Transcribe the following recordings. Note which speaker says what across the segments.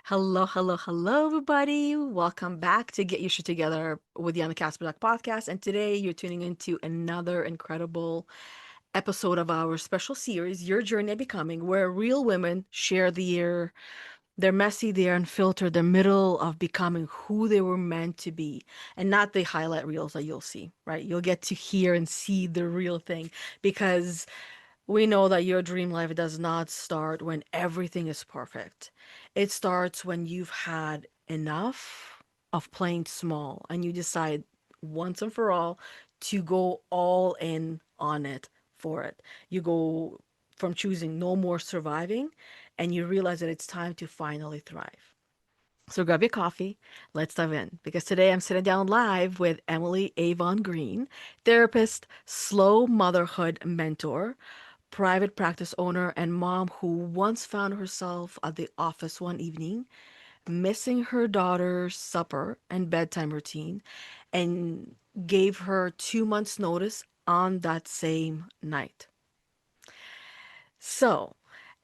Speaker 1: Hello, hello, hello, everybody. Welcome back to Get Your Shit Together with the On the Casper podcast. And today you're tuning into another incredible episode of our special series, Your Journey of Becoming, where real women share their messy, their unfiltered, the middle of becoming who they were meant to be, and not the highlight reels that you'll see, right? You'll get to hear and see the real thing because we know that your dream life does not start when everything is perfect. It starts when you've had enough of playing small and you decide once and for all to go all in on it for it. You go from choosing no more surviving and you realize that it's time to finally thrive. So grab your coffee, let's dive in. Because today I'm sitting down live with Émilie Avon-Green, therapist, slow motherhood mentor, private practice owner, and mom who once found herself at the office one evening, missing her daughter's supper and bedtime routine, and gave her 2 months' notice on that same night. So,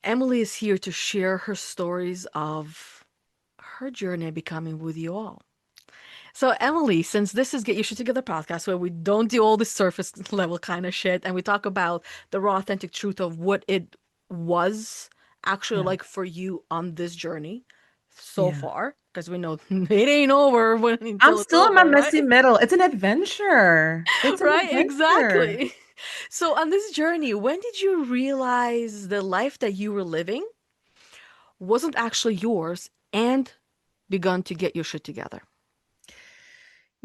Speaker 1: Emily is here to share her stories of her journey becoming with you all. So, Emily, since this is Get Your Shit Together podcast, where we don't do all the surface level kind of shit and we talk about the raw, authentic truth of what it was actually
Speaker 2: Yeah.
Speaker 1: like for you on this journey so
Speaker 2: Yeah.
Speaker 1: far, because we know it ain't over
Speaker 2: I'm
Speaker 1: until it's
Speaker 2: still in my
Speaker 1: over, right?
Speaker 2: messy middle. It's an adventure. It's an
Speaker 1: Right,
Speaker 2: adventure.
Speaker 1: exactly. So, on this journey, when did you realize the life that you were living wasn't actually yours and begun to get your shit together?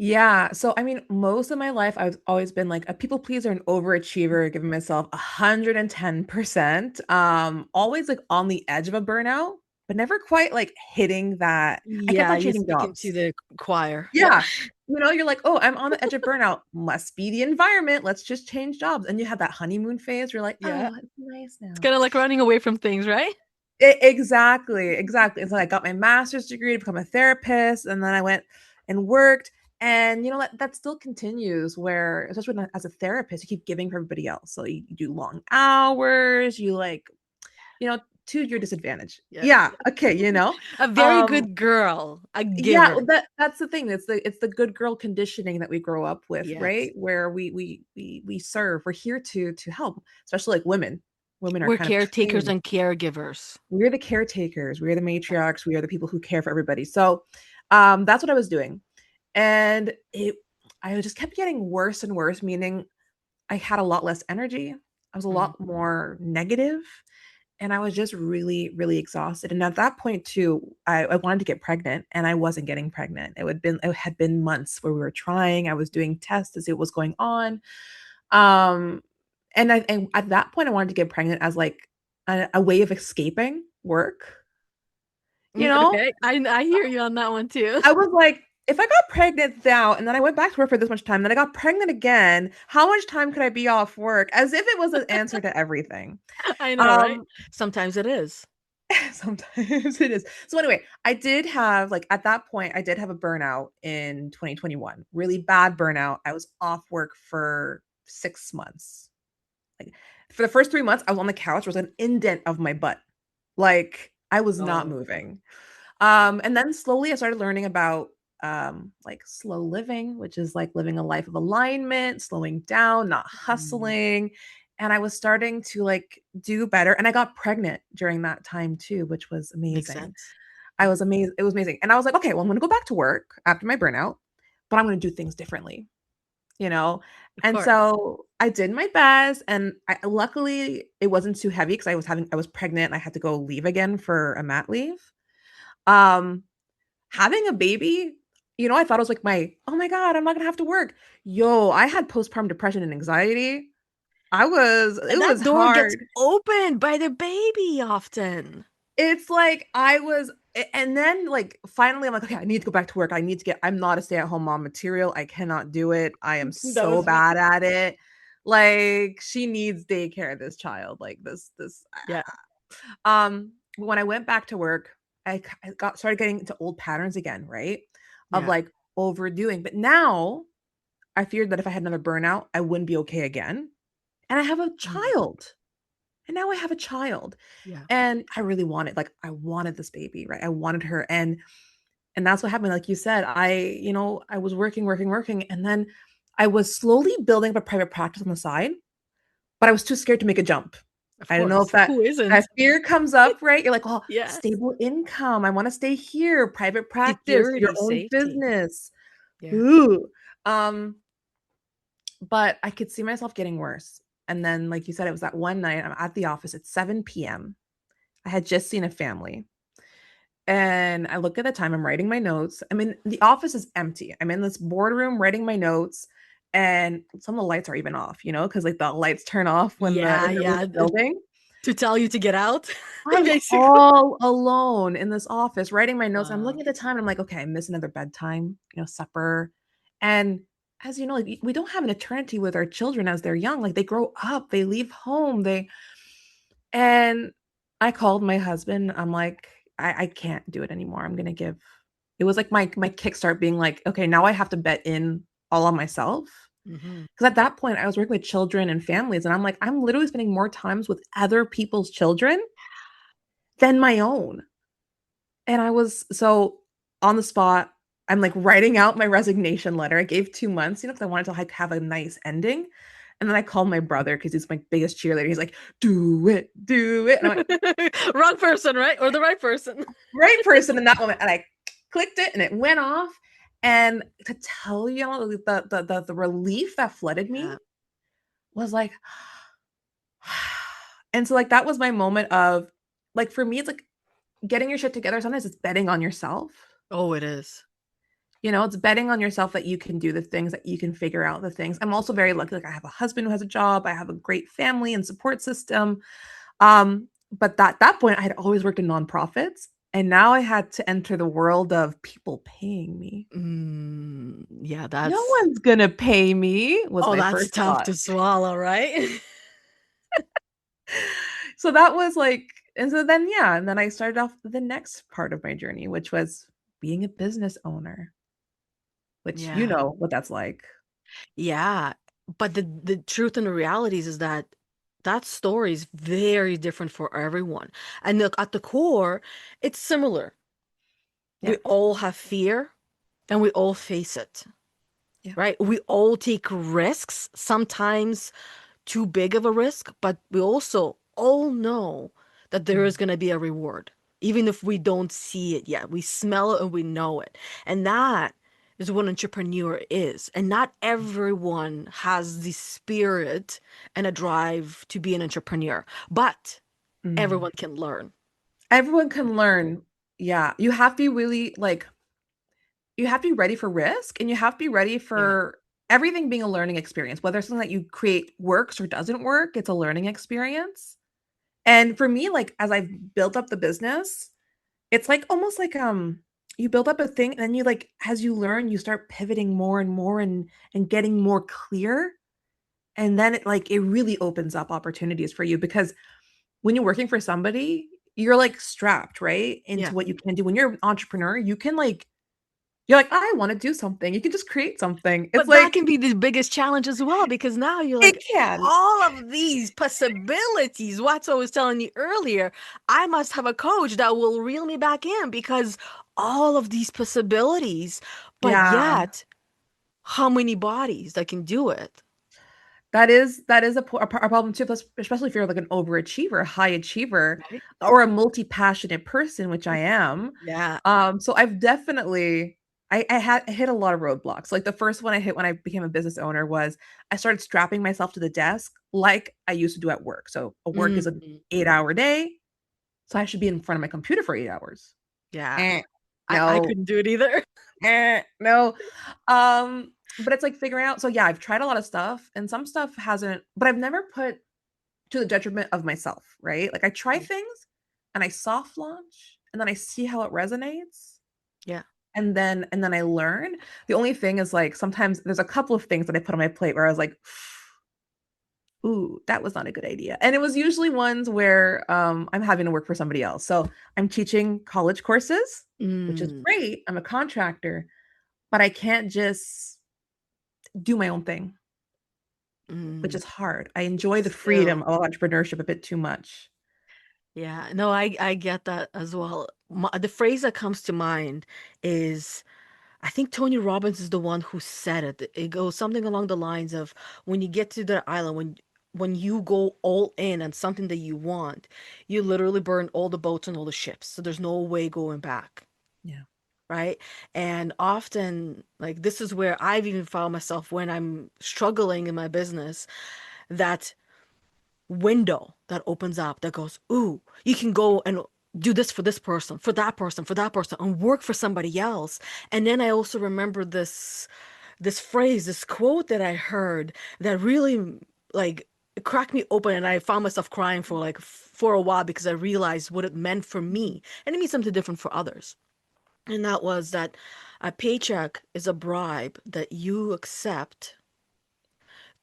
Speaker 2: Yeah. So, I mean, most of my life, I've always been like a people pleaser and overachiever, giving myself 110%. Always like on the edge of a burnout, but never quite like hitting that. I kept
Speaker 1: Yeah,
Speaker 2: on
Speaker 1: you're
Speaker 2: changing
Speaker 1: speaking to
Speaker 2: jobs.
Speaker 1: the choir. Yep.
Speaker 2: Yeah. You're like, oh, I'm on the edge of burnout. Must be the environment. Let's just change jobs. And you have that honeymoon phase. You're like,
Speaker 1: Yeah.
Speaker 2: oh, it's nice
Speaker 1: It's
Speaker 2: now.
Speaker 1: kind of like running away from things, right?
Speaker 2: Exactly, exactly. And so I got my master's degree to become a therapist, and then I went and worked. And that still continues where, especially as a therapist, you keep giving for everybody else. So you do long hours, you like, you know, to your disadvantage.
Speaker 1: Yes.
Speaker 2: Yeah. Okay.
Speaker 1: A very
Speaker 2: Um,
Speaker 1: good girl, a
Speaker 2: yeah,
Speaker 1: giver.
Speaker 2: that's the thing. It's the good girl conditioning that we grow up with,
Speaker 1: Yes.
Speaker 2: right? Where we serve. We're here to help, especially like women. Women are
Speaker 1: We're
Speaker 2: kind of
Speaker 1: caretakers
Speaker 2: trained.
Speaker 1: and caregivers.
Speaker 2: We're the caretakers, we're the
Speaker 1: Yes.
Speaker 2: matriarchs, we are the people who care for everybody. So that's what I was doing. And I just kept getting worse and worse, meaning I had a lot less energy. I was a
Speaker 1: Mm.
Speaker 2: lot more negative, and I was just really, really exhausted. And at that point, too, I wanted to get pregnant, and I wasn't getting pregnant. It had been months where we were trying. I was doing tests to see what was going on. Um, and at that point, I wanted to get pregnant as like a way of escaping work. You know,
Speaker 1: Okay. I hear you on that one too.
Speaker 2: I was like, if I got pregnant now and then I went back to work for this much time, then I got pregnant again, how much time could I be off work? As if it was an answer to everything.
Speaker 1: I know, right?
Speaker 2: Um,
Speaker 1: Sometimes it is.
Speaker 2: sometimes it is. So anyway, I did have like at that point, I did have a burnout in 2021. Really bad burnout. I was off work for 6 months. Like for the first 3 months, I was on the couch, there was an indent of my butt. Like I was not
Speaker 1: Oh.
Speaker 2: moving. And then slowly I started learning about like slow living, which is like living a life of alignment, slowing down, not
Speaker 1: Mm.
Speaker 2: hustling. And I was starting to like do better. And I got pregnant during that time too, which was
Speaker 1: Makes
Speaker 2: amazing.
Speaker 1: sense.
Speaker 2: I was amazed. It was amazing. And I was like, okay, well, I'm gonna go back to work after my burnout, but I'm gonna do things differently, you know?
Speaker 1: Of
Speaker 2: And
Speaker 1: course.
Speaker 2: so I did my best. And luckily it wasn't too heavy because I was pregnant and I had to go leave again for a mat leave. Um, Having a baby, I thought it was like oh my God, I'm not gonna have to work. Yo, I had postpartum depression and anxiety.
Speaker 1: And
Speaker 2: It
Speaker 1: that
Speaker 2: was
Speaker 1: door gets
Speaker 2: hard.
Speaker 1: opened by the baby often.
Speaker 2: It's like and then like finally I'm like, okay, I need to go back to work. I'm not a stay-at-home mom material. I cannot do it. I am
Speaker 1: That
Speaker 2: so
Speaker 1: was me.
Speaker 2: bad at it. Like she needs daycare, this child. Like this.
Speaker 1: Yeah.
Speaker 2: When I went back to work, I got started getting into old patterns again, right? Of
Speaker 1: Yeah.
Speaker 2: like overdoing. But now I feared that if I had another burnout, I wouldn't be okay again. And I have a
Speaker 1: Mm.
Speaker 2: child. And now I have a child.
Speaker 1: Yeah.
Speaker 2: And I really wanted, like, I wanted this baby, right? I wanted her. And that's what happened. Like you said, I was working, working, working. And then I was slowly building up a private practice on the side, but I was too scared to make a jump.
Speaker 1: Of
Speaker 2: I don't know
Speaker 1: course.
Speaker 2: if that
Speaker 1: Who isn't?
Speaker 2: that fear comes up, right? You're like, oh,
Speaker 1: Yes.
Speaker 2: stable income. I want to stay here, private practice, your
Speaker 1: Security,
Speaker 2: own
Speaker 1: safety.
Speaker 2: business.
Speaker 1: Yeah.
Speaker 2: Ooh. Um, but I could see myself getting worse. And then, like you said, it was that one night I'm at the office at 7 p.m. I had just seen a family. And I look at the time, I'm writing my notes. I mean, the office is empty. I'm in this boardroom writing my notes, and some of the lights are even off, because like the lights turn off when the
Speaker 1: Yeah,
Speaker 2: in the
Speaker 1: yeah.
Speaker 2: building.
Speaker 1: To tell you to get out,
Speaker 2: I'm
Speaker 1: basically.
Speaker 2: all alone in this office writing my notes. I'm
Speaker 1: Wow.
Speaker 2: looking at the time. I'm like, okay, I miss another bedtime, supper. And as you know, like we don't have an eternity with our children as they're young. Like they grow up, they leave home, and I called my husband. I'm like, I can't do it anymore. I'm gonna give. It was like my kickstart being like, okay, now I have to bet in all on myself.
Speaker 1: Hmm.
Speaker 2: Because at that point, I was working with children and families, and I'm like, I'm literally spending more times with other people's children than my own. And I was so on the spot. I'm like writing out my resignation letter. I gave 2 months, because I wanted to like have a nice ending. And then I called my brother because he's my biggest cheerleader. He's like, do it, do it. And I'm like,
Speaker 1: Wrong person, right? Or the right person.
Speaker 2: right person in that moment. And I clicked it and it went off. And to tell you, the relief that flooded me
Speaker 1: Yeah.
Speaker 2: was like, and so like that was my moment of like for me, it's like getting your shit together. Sometimes it's betting on yourself.
Speaker 1: Oh, it is.
Speaker 2: It's betting on yourself that you can do the things, that you can figure out the things. I'm also very lucky. Like I have a husband who has a job. I have a great family and support system. But that point, I had always worked in nonprofits, and now I had to enter the world of people paying me.
Speaker 1: Yeah,
Speaker 2: No
Speaker 1: that's
Speaker 2: one's gonna pay me was
Speaker 1: oh,
Speaker 2: my
Speaker 1: that's
Speaker 2: first
Speaker 1: tough
Speaker 2: thought.
Speaker 1: to swallow, right?
Speaker 2: So that was like, and so then yeah, and then I started off the next part of my journey, which was being a business owner, which you
Speaker 1: Yeah.
Speaker 2: know what that's like.
Speaker 1: Yeah. But the truth and the realities is that that story is very different for everyone. And look, at the core, it's similar.
Speaker 2: Yeah,
Speaker 1: We all have fear and we all face it,
Speaker 2: yeah.
Speaker 1: right? We all take risks, sometimes too big of a risk, but we also all know that there is
Speaker 2: Mm,
Speaker 1: going to be a reward, even if we don't see it yet. We smell it and we know it. And that is what an entrepreneur is. And not everyone has the spirit and a drive to be an entrepreneur, but
Speaker 2: mm.
Speaker 1: everyone can learn.
Speaker 2: Everyone can learn. Yeah, you have to be really like you have to be ready for risk, and you have to be ready
Speaker 1: Yeah.
Speaker 2: for everything being a learning experience. Whether something that you create works or doesn't work, it's a learning experience. And for me, like as I've built up the business, it's like almost like you build up a thing and then you like as you learn, you start pivoting more and more and getting more clear. And then it really opens up opportunities for you because when you're working for somebody, you're like strapped, right? Into
Speaker 1: Yeah.
Speaker 2: what you can do. When you're an entrepreneur, you can like you're like, I want to do something. You can just create something. It's
Speaker 1: But that
Speaker 2: like
Speaker 1: can be the biggest challenge as well, because now you're
Speaker 2: it
Speaker 1: like,
Speaker 2: can.
Speaker 1: all of these possibilities. Watson was telling you earlier, I must have a coach that will reel me back in because all of these possibilities, but
Speaker 2: Yeah.
Speaker 1: yet, how many bodies that can do it?
Speaker 2: That is a problem too, especially if you're like an overachiever, a high achiever,
Speaker 1: Right?
Speaker 2: or a multi-passionate person, which I am.
Speaker 1: Yeah.
Speaker 2: So I've definitely I hit a lot of roadblocks. Like the first one I hit when I became a business owner was I started strapping myself to the desk like I used to do at work. So a work is an
Speaker 1: Mhm.
Speaker 2: 8 hour day, so I should be in front of my computer for 8 hours.
Speaker 1: Yeah.
Speaker 2: Eh,
Speaker 1: I
Speaker 2: no,
Speaker 1: couldn't do it either.
Speaker 2: no. But it's like figuring out. So yeah, I've tried a lot of stuff, and some stuff hasn't. But I've never put to the detriment of myself, right? Like I try
Speaker 1: Yeah.
Speaker 2: things, and I soft launch, and then I see how it resonates,
Speaker 1: Yeah.
Speaker 2: and then I learn. The only thing is like sometimes there's a couple of things that I put on my plate where I was like, ooh, that was not a good idea. And it was usually ones where I'm having to work for somebody else. So I'm teaching college courses, which is
Speaker 1: Mm.
Speaker 2: great. I'm a contractor, but I can't just do my own thing. which
Speaker 1: Mm,
Speaker 2: is hard. I enjoy the freedom
Speaker 1: still.
Speaker 2: of entrepreneurship a bit too much.
Speaker 1: Yeah, no, I get that as well. The phrase that comes to mind is, I think Tony Robbins is the one who said it. It goes something along the lines of, when you get to the island, when you go all in on something that you want, you literally burn all the boats and all the ships. So there's no way going back,
Speaker 2: Yeah.
Speaker 1: right? And often, like, this is where I've even found myself when I'm struggling in my business, that window that opens up that goes, ooh, you can go and do this for this person, for that person, for that person, and work for somebody else. And then I also remember this phrase, this quote that I heard that really, like, it cracked me open, and I found myself crying for like for a while because I realized what it meant for me. And it means something different for others. And that was that a paycheck is a bribe that you accept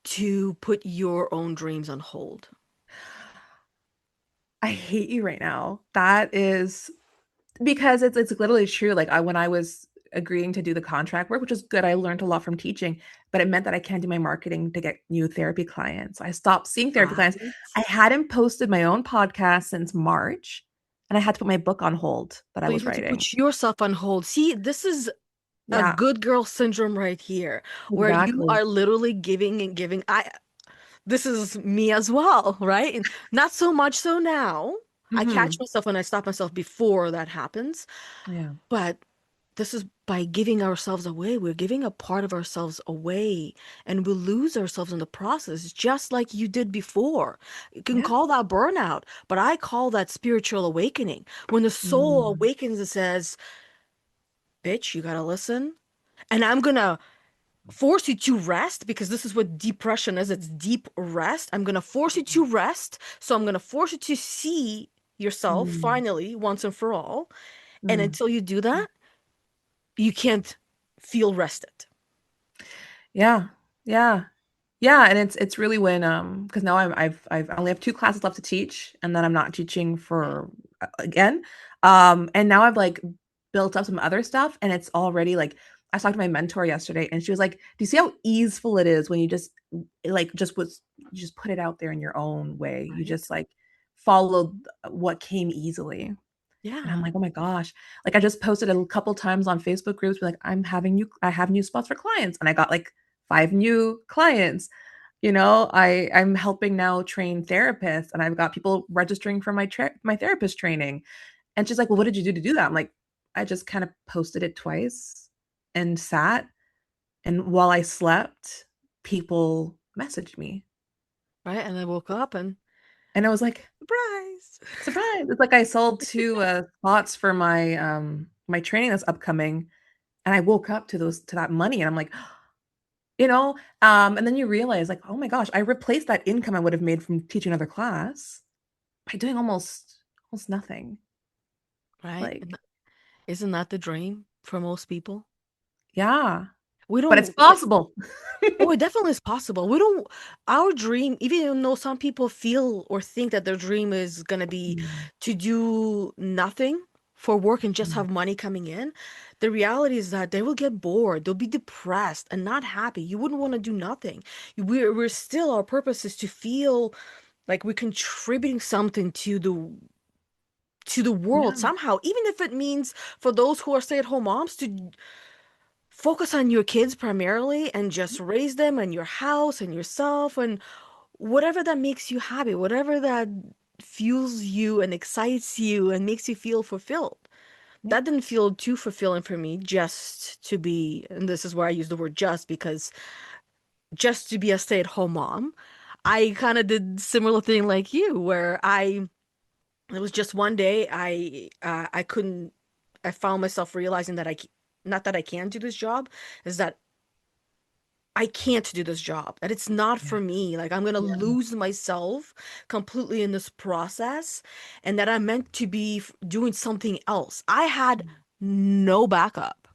Speaker 1: to put your own dreams on hold.
Speaker 2: I hate you right now. That is because it's literally true. Like when I was agreeing to do the contract work, which is good, I learned a lot from teaching, but it meant that I can't do my marketing to get new therapy clients. I stopped seeing therapy clients.
Speaker 1: Right?
Speaker 2: I hadn't posted my own podcast since March, and I had to put my book on hold that I
Speaker 1: So you
Speaker 2: was
Speaker 1: had to
Speaker 2: writing.
Speaker 1: put yourself on hold. See, this is a
Speaker 2: Yeah,
Speaker 1: good girl syndrome right here, where you
Speaker 2: exactly.
Speaker 1: are literally giving and giving. This is me as well, right? And not so much so now. I catch
Speaker 2: Hmm.
Speaker 1: myself and I stop myself before that happens.
Speaker 2: Yeah.
Speaker 1: But this is by giving ourselves away. We're giving a part of ourselves away, and we lose ourselves in the process, just like you did before. You can
Speaker 2: Yeah.
Speaker 1: call that burnout, but I call that spiritual awakening. When the soul
Speaker 2: Mm.
Speaker 1: awakens and says, bitch, you gotta listen. And I'm gonna force you to rest, because this is what depression is. It's deep rest. I'm gonna force you to rest. So I'm gonna force you to see yourself
Speaker 2: Mm.
Speaker 1: finally, once and for all. And
Speaker 2: Mm.
Speaker 1: until you do that, you can't feel rested.
Speaker 2: Yeah. Yeah. Yeah, and it's really when because now I only have two classes left to teach, and then I'm not teaching for again. And now I've like built up some other stuff, and it's already like I talked to my mentor yesterday, and she was like, "Do you see how easeful it is when you just like just was you just put it out there in your own way? You
Speaker 1: Right?
Speaker 2: just like followed what came easily." And I'm
Speaker 1: Yeah.
Speaker 2: like, "Oh my gosh." Like I just posted a couple times on Facebook groups, be like, I have new spots for clients. And I got like 5 new clients. I'm helping now train therapists, and I've got people registering for my therapist training. And she's like, "Well, what did you do to do that?" I'm like, "I just kind of posted it twice and sat, and while I slept, people messaged me."
Speaker 1: Right. And I woke up and
Speaker 2: And I was like,
Speaker 1: surprise.
Speaker 2: "Surprise." It's like I sold two spots for my training that's upcoming, and I woke up to that money, and I'm like, and then you realize like, oh my gosh, I replaced that income I would have made from teaching another class by doing almost nothing.
Speaker 1: Right.
Speaker 2: Like,
Speaker 1: And isn't that the dream for most people?
Speaker 2: yeah,
Speaker 1: We
Speaker 2: but it's
Speaker 1: don't,
Speaker 2: possible.
Speaker 1: oh, it definitely is possible. We don't, our dream, even though some people feel or think that their dream is going to be
Speaker 2: Mm,
Speaker 1: to do nothing for work and just
Speaker 2: mm,
Speaker 1: have money coming in, the reality is that they will get bored. They'll be depressed and not happy. You wouldn't want to do nothing. We're still, our purpose is to feel like we're contributing something to the world
Speaker 2: yeah,
Speaker 1: somehow, even if it means for those who are stay-at-home moms to focus on your kids primarily and just raise them and your house and yourself and whatever that makes you happy, whatever that fuels you and excites you and makes you feel fulfilled.
Speaker 2: yeah,
Speaker 1: That didn't feel too fulfilling for me, just to be, and this is where I use the word just, because just to be a stay-at-home mom, I kind of did similar thing like you, where it was just one day I couldn't, I found myself realizing that not that I can't do this job, is that I can't do this job, that it's not
Speaker 2: yeah,
Speaker 1: for me. Like, I'm gonna
Speaker 2: yeah.
Speaker 1: lose myself completely in this process, and that I'm meant to be doing something else. I had no backup.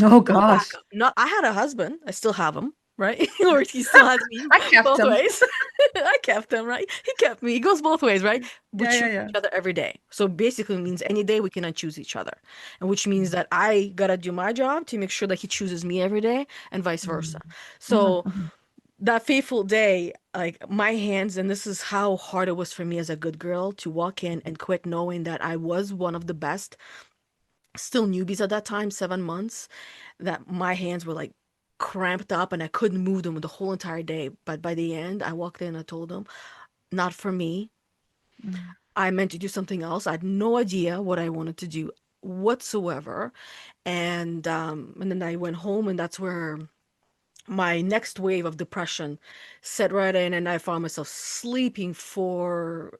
Speaker 2: Oh
Speaker 1: No
Speaker 2: gosh,
Speaker 1: backup. Not, I had a husband. I still have him, right? Or he still has me,
Speaker 2: I kept
Speaker 1: both
Speaker 2: him.
Speaker 1: ways. I kept him, right? He kept me. It goes both ways, right? We
Speaker 2: Yeah, yeah,
Speaker 1: choose
Speaker 2: yeah.
Speaker 1: each other every day. So basically it means any day we cannot choose each other. And which means that I gotta do my job to make sure that he chooses me every day and vice versa.
Speaker 2: Mm. Uh-huh,
Speaker 1: So
Speaker 2: uh-huh.
Speaker 1: that fateful day, like my hands, and this is how hard it was for me as a good girl to walk in and quit, knowing that I was one of the best, still newbies at that time, 7 months, that my hands were like cramped up and I couldn't move them the whole entire day. But by the end, I walked in and I told them, not for me.
Speaker 2: Mm,
Speaker 1: I meant to do something else. I had no idea what I wanted to do whatsoever. And then I went home, and that's where my next wave of depression set right in, and I found myself sleeping for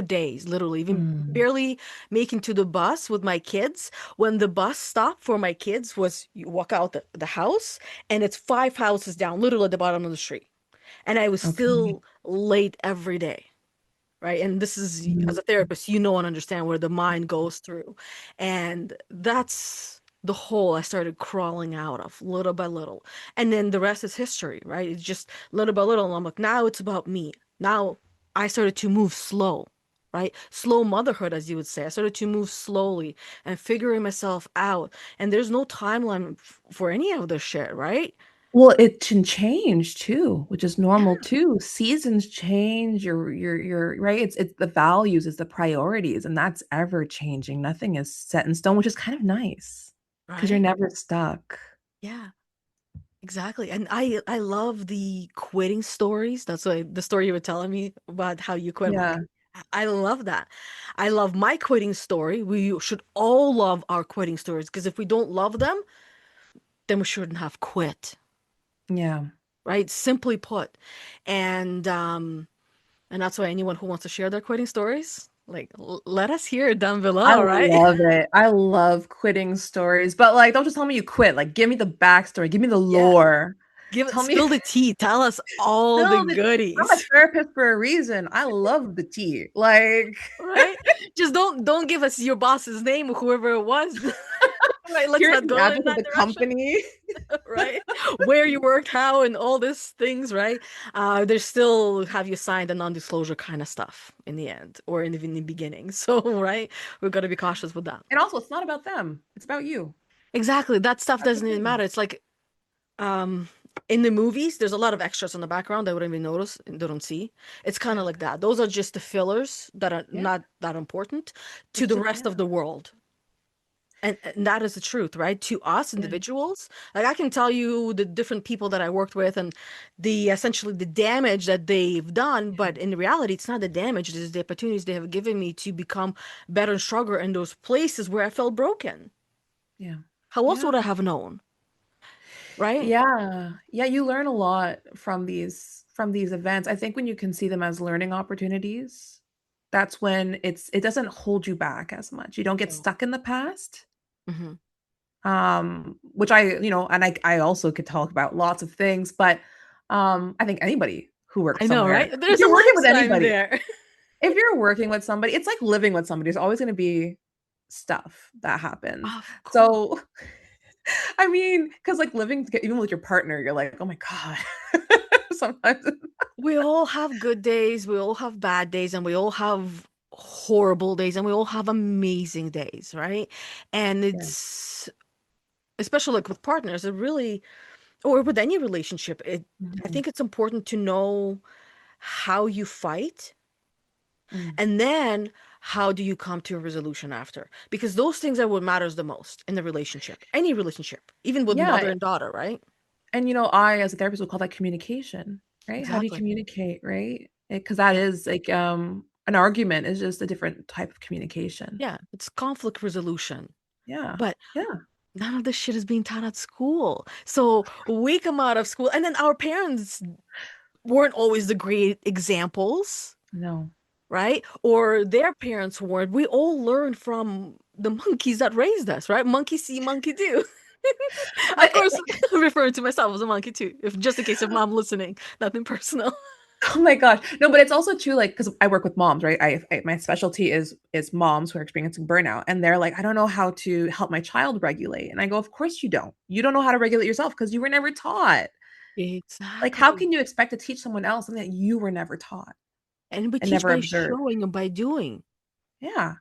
Speaker 1: days, literally, even
Speaker 2: mm.
Speaker 1: barely making to the bus with my kids. When the bus stop for my kids was, you walk out the house and it's 5 houses down, literally at the bottom of the street. And I was
Speaker 2: Okay.
Speaker 1: still late every day, right? And this is,
Speaker 2: Mm.
Speaker 1: as a therapist, you know and understand where the mind goes through. And that's the hole I started crawling out of little by little. And then the rest is history, right? It's just little by little. And I'm like, now it's about me. Now I started to move slow, right? Slow motherhood, as you would say. I started to move slowly and figuring myself out. And there's no timeline for any of this shit, right?
Speaker 2: Well, it can change too, which is normal too. Seasons change, your right. It's the values, it's the priorities, and that's ever changing. Nothing is set in stone, which is kind of nice because you're
Speaker 1: Right?
Speaker 2: never stuck.
Speaker 1: Yeah. Exactly. And I love the quitting stories. That's why the story you were telling me about how you quit. I'm
Speaker 2: Yeah.
Speaker 1: like, I love that. I love my quitting story. We should all love our quitting stories because if we don't love them, then we shouldn't have quit,
Speaker 2: Yeah.
Speaker 1: right? Simply put. And that's why anyone who wants to share their quitting stories, like let us hear it down
Speaker 2: I
Speaker 1: below, right?
Speaker 2: love it. I love quitting stories, but like, don't just tell me you quit. Like, give me the backstory, give me the
Speaker 1: Yeah.
Speaker 2: lore.
Speaker 1: Give it,
Speaker 2: Tell me,
Speaker 1: spill the tea. Tell us all the
Speaker 2: spill the. I'm a
Speaker 1: goodies.
Speaker 2: therapist for a reason. I love the tea. Like,
Speaker 1: Right? Just don't give us your boss's name or whoever it was. Right? Let's
Speaker 2: here's
Speaker 1: not
Speaker 2: the
Speaker 1: go in
Speaker 2: address of
Speaker 1: that
Speaker 2: the
Speaker 1: direction.
Speaker 2: company.
Speaker 1: Right? Where you worked, how, and all these things, right? They still have you sign the non-disclosure kind of stuff in the end or in the beginning. So, right? We've got to be cautious with that.
Speaker 2: And also, it's not about them. It's about you.
Speaker 1: Exactly. That stuff
Speaker 2: That's the
Speaker 1: doesn't even
Speaker 2: thing.
Speaker 1: matter. It's like um in the movies, there's a lot of extras in the background they wouldn't even notice, they don't see. It's kind of
Speaker 2: Yeah.
Speaker 1: like that. Those are just the fillers that are
Speaker 2: Yeah.
Speaker 1: not that important to
Speaker 2: It's
Speaker 1: the
Speaker 2: just,
Speaker 1: rest
Speaker 2: yeah.
Speaker 1: of the world. And that is the truth, right? To us
Speaker 2: Yeah.
Speaker 1: individuals, like I can tell you the different people that I worked with and the essentially the damage that they've done,
Speaker 2: Yeah.
Speaker 1: but in reality, it's not the damage, it is the opportunities they have given me to become better and stronger in those places where I felt broken.
Speaker 2: Yeah.
Speaker 1: How else
Speaker 2: Yeah.
Speaker 1: would I have known, right?
Speaker 2: Yeah. Yeah. You learn a lot from these events. I think when you can see them as learning opportunities, that's when it doesn't hold you back as much. You don't get
Speaker 1: No.
Speaker 2: stuck in the past.
Speaker 1: Hmm.
Speaker 2: Which I, and I also could talk about lots of things, but I think anybody who works
Speaker 1: I know,
Speaker 2: somewhere,
Speaker 1: right?
Speaker 2: if
Speaker 1: There's a
Speaker 2: you're working with
Speaker 1: lifetime
Speaker 2: anybody,
Speaker 1: there.
Speaker 2: if you're working with somebody, it's like living with somebody. There's always going to be stuff that happens.
Speaker 1: Of course.
Speaker 2: So, I mean, because like living even with your partner, you're like, oh my God. Sometimes.
Speaker 1: We all have good days, we all have bad days, and we all have horrible days, and we all have amazing days, right? And
Speaker 2: Yeah.
Speaker 1: it's especially like with partners, it really, or with any relationship, I
Speaker 2: Mhm.
Speaker 1: think it's important to know how you fight
Speaker 2: Mm.
Speaker 1: and then how do you come to a resolution after? Because those things are what matters the most in the relationship, any relationship, even with mother
Speaker 2: Yeah.
Speaker 1: and daughter, right?
Speaker 2: And I, as a therapist, would call that communication, right? How do you
Speaker 1: Exactly.
Speaker 2: communicate, right? Because that
Speaker 1: Yeah.
Speaker 2: is like an argument is just a different type of communication.
Speaker 1: Yeah, it's conflict resolution.
Speaker 2: Yeah.
Speaker 1: But
Speaker 2: Yeah.
Speaker 1: none of this shit is being taught at school. So we come out of school, and then our parents weren't always the great examples,
Speaker 2: No.
Speaker 1: right? Or their parents weren't. We all learned from the monkeys that raised us, right? Monkey see, monkey do. Of
Speaker 2: But
Speaker 1: course, I'm referring to myself as a monkey too, if just in case of mom listening, nothing personal.
Speaker 2: oh my gosh. No, but it's also true, like, because I work with moms, right? My specialty is moms who are experiencing burnout. And they're like, I don't know how to help my child regulate. And I go, of course you don't. You don't know how to regulate yourself because you were never taught. Like, how
Speaker 1: Exactly.
Speaker 2: can you expect to teach someone else something that you were never taught
Speaker 1: And we
Speaker 2: and
Speaker 1: teach
Speaker 2: never
Speaker 1: by
Speaker 2: observed?
Speaker 1: showing and by doing.
Speaker 2: Yeah.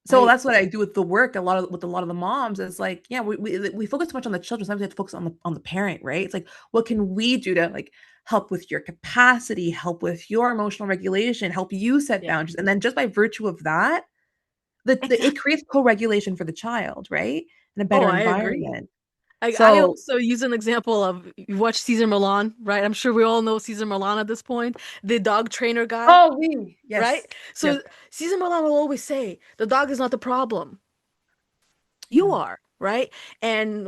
Speaker 2: So
Speaker 1: right?
Speaker 2: that's what I do with the work. A lot of the moms is like, yeah, we focus too much on the children. Sometimes we have to focus on the parent, right? It's like, what can we do to like help with your capacity, help with your emotional regulation, help you set
Speaker 1: Yeah,
Speaker 2: boundaries, and then just by virtue of that, it
Speaker 1: exactly.
Speaker 2: creates co-regulation for the child, right? And a
Speaker 1: Oh,
Speaker 2: better
Speaker 1: I agree.
Speaker 2: environment.
Speaker 1: I
Speaker 2: So,
Speaker 1: also use an example of you watch Cesar Millan, right? I'm sure we all know Cesar Millan at this point, the dog trainer guy,
Speaker 2: oh, we
Speaker 1: right?
Speaker 2: yes, yes,
Speaker 1: So Cesar Millan will always say the dog is not the problem. You
Speaker 2: mm,
Speaker 1: are, right? And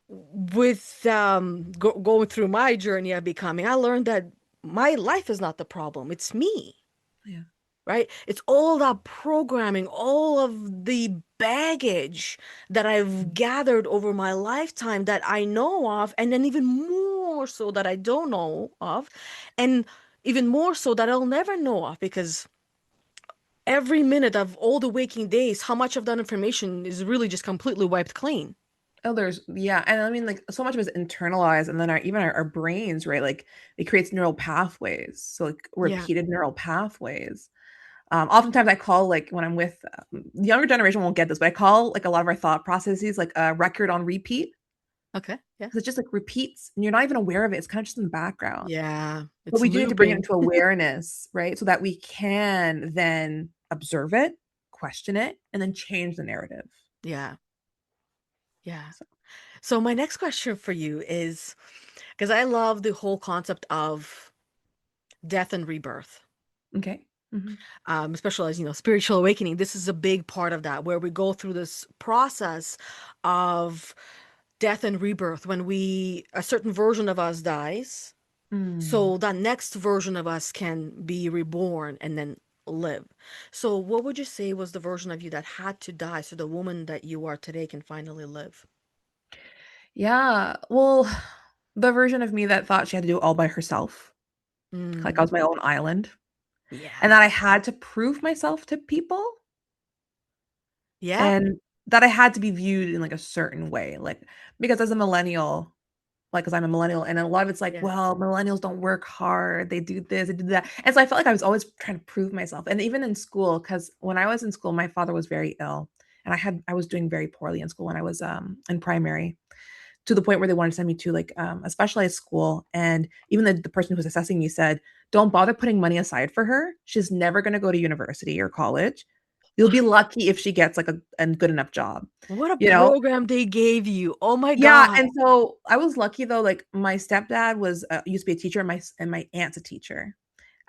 Speaker 1: with going through my journey of becoming, I learned that my life is not the problem. It's me,
Speaker 2: yeah.
Speaker 1: right? It's all that programming, all of the baggage that I've
Speaker 2: Mm.
Speaker 1: gathered over my lifetime that I know of, and then even more so that I don't know of, and even more so that I'll never know of because every minute of all the waking days, how much of that information is really just completely wiped clean.
Speaker 2: Oh, there's yeah, and I mean like so much of it's internalized, and then our brains, right? Like it creates neural pathways, so like
Speaker 1: Yeah.
Speaker 2: repeated neural pathways. Oftentimes I call like when I'm with the younger generation won't get this, but I call like a lot of our thought processes like a record on repeat
Speaker 1: Okay. Yeah.
Speaker 2: because it just like repeats and you're not even aware of it. It's kind of just in the background.
Speaker 1: Yeah.
Speaker 2: But
Speaker 1: It's
Speaker 2: we do need to bring it
Speaker 1: looping.
Speaker 2: into awareness, right? So that we can then observe it, question it, and then change the narrative.
Speaker 1: Yeah. Yeah.
Speaker 2: So,
Speaker 1: So my next question for you is because I love the whole concept of death and rebirth,
Speaker 2: okay. Hmm.
Speaker 1: especially as spiritual awakening. This is a big part of that, where we go through this process of death and rebirth when a certain version of us dies,
Speaker 2: Mm.
Speaker 1: so that next version of us can be reborn and then live. So what would you say was the version of you that had to die so the woman that you are today can finally live?
Speaker 2: Yeah. Well, the version of me that thought she had to do it all by herself, like I
Speaker 1: Mm,
Speaker 2: was my own island, and
Speaker 1: yeah.
Speaker 2: that I had to prove myself to people
Speaker 1: Yeah.
Speaker 2: and that I had to be viewed in like a certain way. Like, because as a millennial, like, because I'm a millennial, and a lot of it's like,
Speaker 1: Yeah.
Speaker 2: well, millennials don't work hard, they do this, they do that. And so I felt like I was always trying to prove myself. And even in school, because when I was in school, my father was very ill, and I was doing very poorly in school when I was in primary, to the point where they wanted to send me to like a specialized school. And even the person who was assessing me said, don't bother putting money aside for her. She's never going to go to university or college. You'll be lucky if she gets like a good enough job,
Speaker 1: What a
Speaker 2: you know?
Speaker 1: program they gave you. Oh my
Speaker 2: Yeah.
Speaker 1: God.
Speaker 2: And so I was lucky though. Like my stepdad was used to be a teacher, and my aunt's a teacher.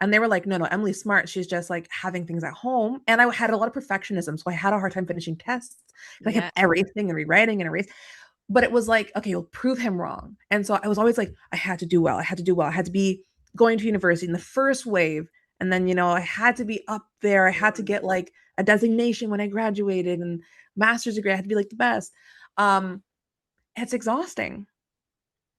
Speaker 2: And they were like, no, no, Emily's smart. She's just like having things at home. And I had a lot of perfectionism. So I had a hard time finishing tests. I kept
Speaker 1: Yeah.
Speaker 2: erasing and rewriting and erasing. But it was like, okay, you'll prove him wrong. And so I was always like, I had to do well. I had to do well. I had to be going to university in the first wave. And then, I had to be up there. I had to get like a designation when I graduated and master's degree. I had to be like the best. Um, it's exhausting.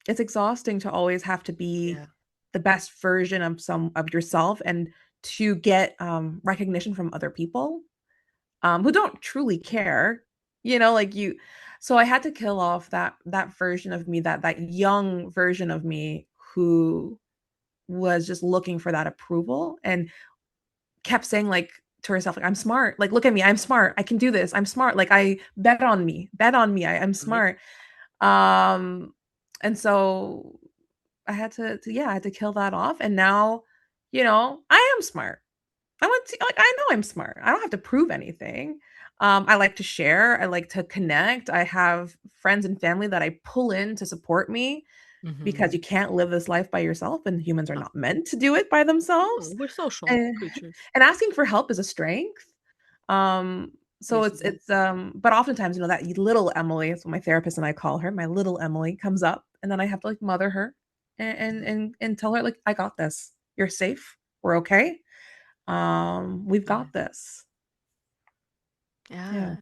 Speaker 2: It's exhausting to always have to be
Speaker 1: Yeah.
Speaker 2: the best version of some of yourself and to get recognition from other people who don't truly care, like you. So I had to kill off that version of me, that young version of me who was just looking for that approval and kept saying like to herself, like, I'm smart, like, look at me, I'm smart, I can do this, I'm smart, like, I bet on me, I'm
Speaker 1: Right.
Speaker 2: smart. um and so I had to yeah, I had to kill that off, and now, I am smart. I want to like I know I'm smart. I don't have to prove anything. I like to share. I like to connect. I have friends and family that I pull in to support me because
Speaker 1: Mm-hmm.
Speaker 2: you can't live this life by yourself, and humans are not meant to do it by themselves.
Speaker 1: We're social
Speaker 2: And,
Speaker 1: creatures.
Speaker 2: and asking for help is a strength. So
Speaker 1: Yes,
Speaker 2: it's
Speaker 1: it is.
Speaker 2: it's but oftentimes, that little Emily, that's what my therapist and I call her, my little Emily comes up, and then I have to like mother her and tell her like, I got this. You're safe. We're okay. We've
Speaker 1: Yeah.
Speaker 2: got this. Yeah.
Speaker 1: Yeah.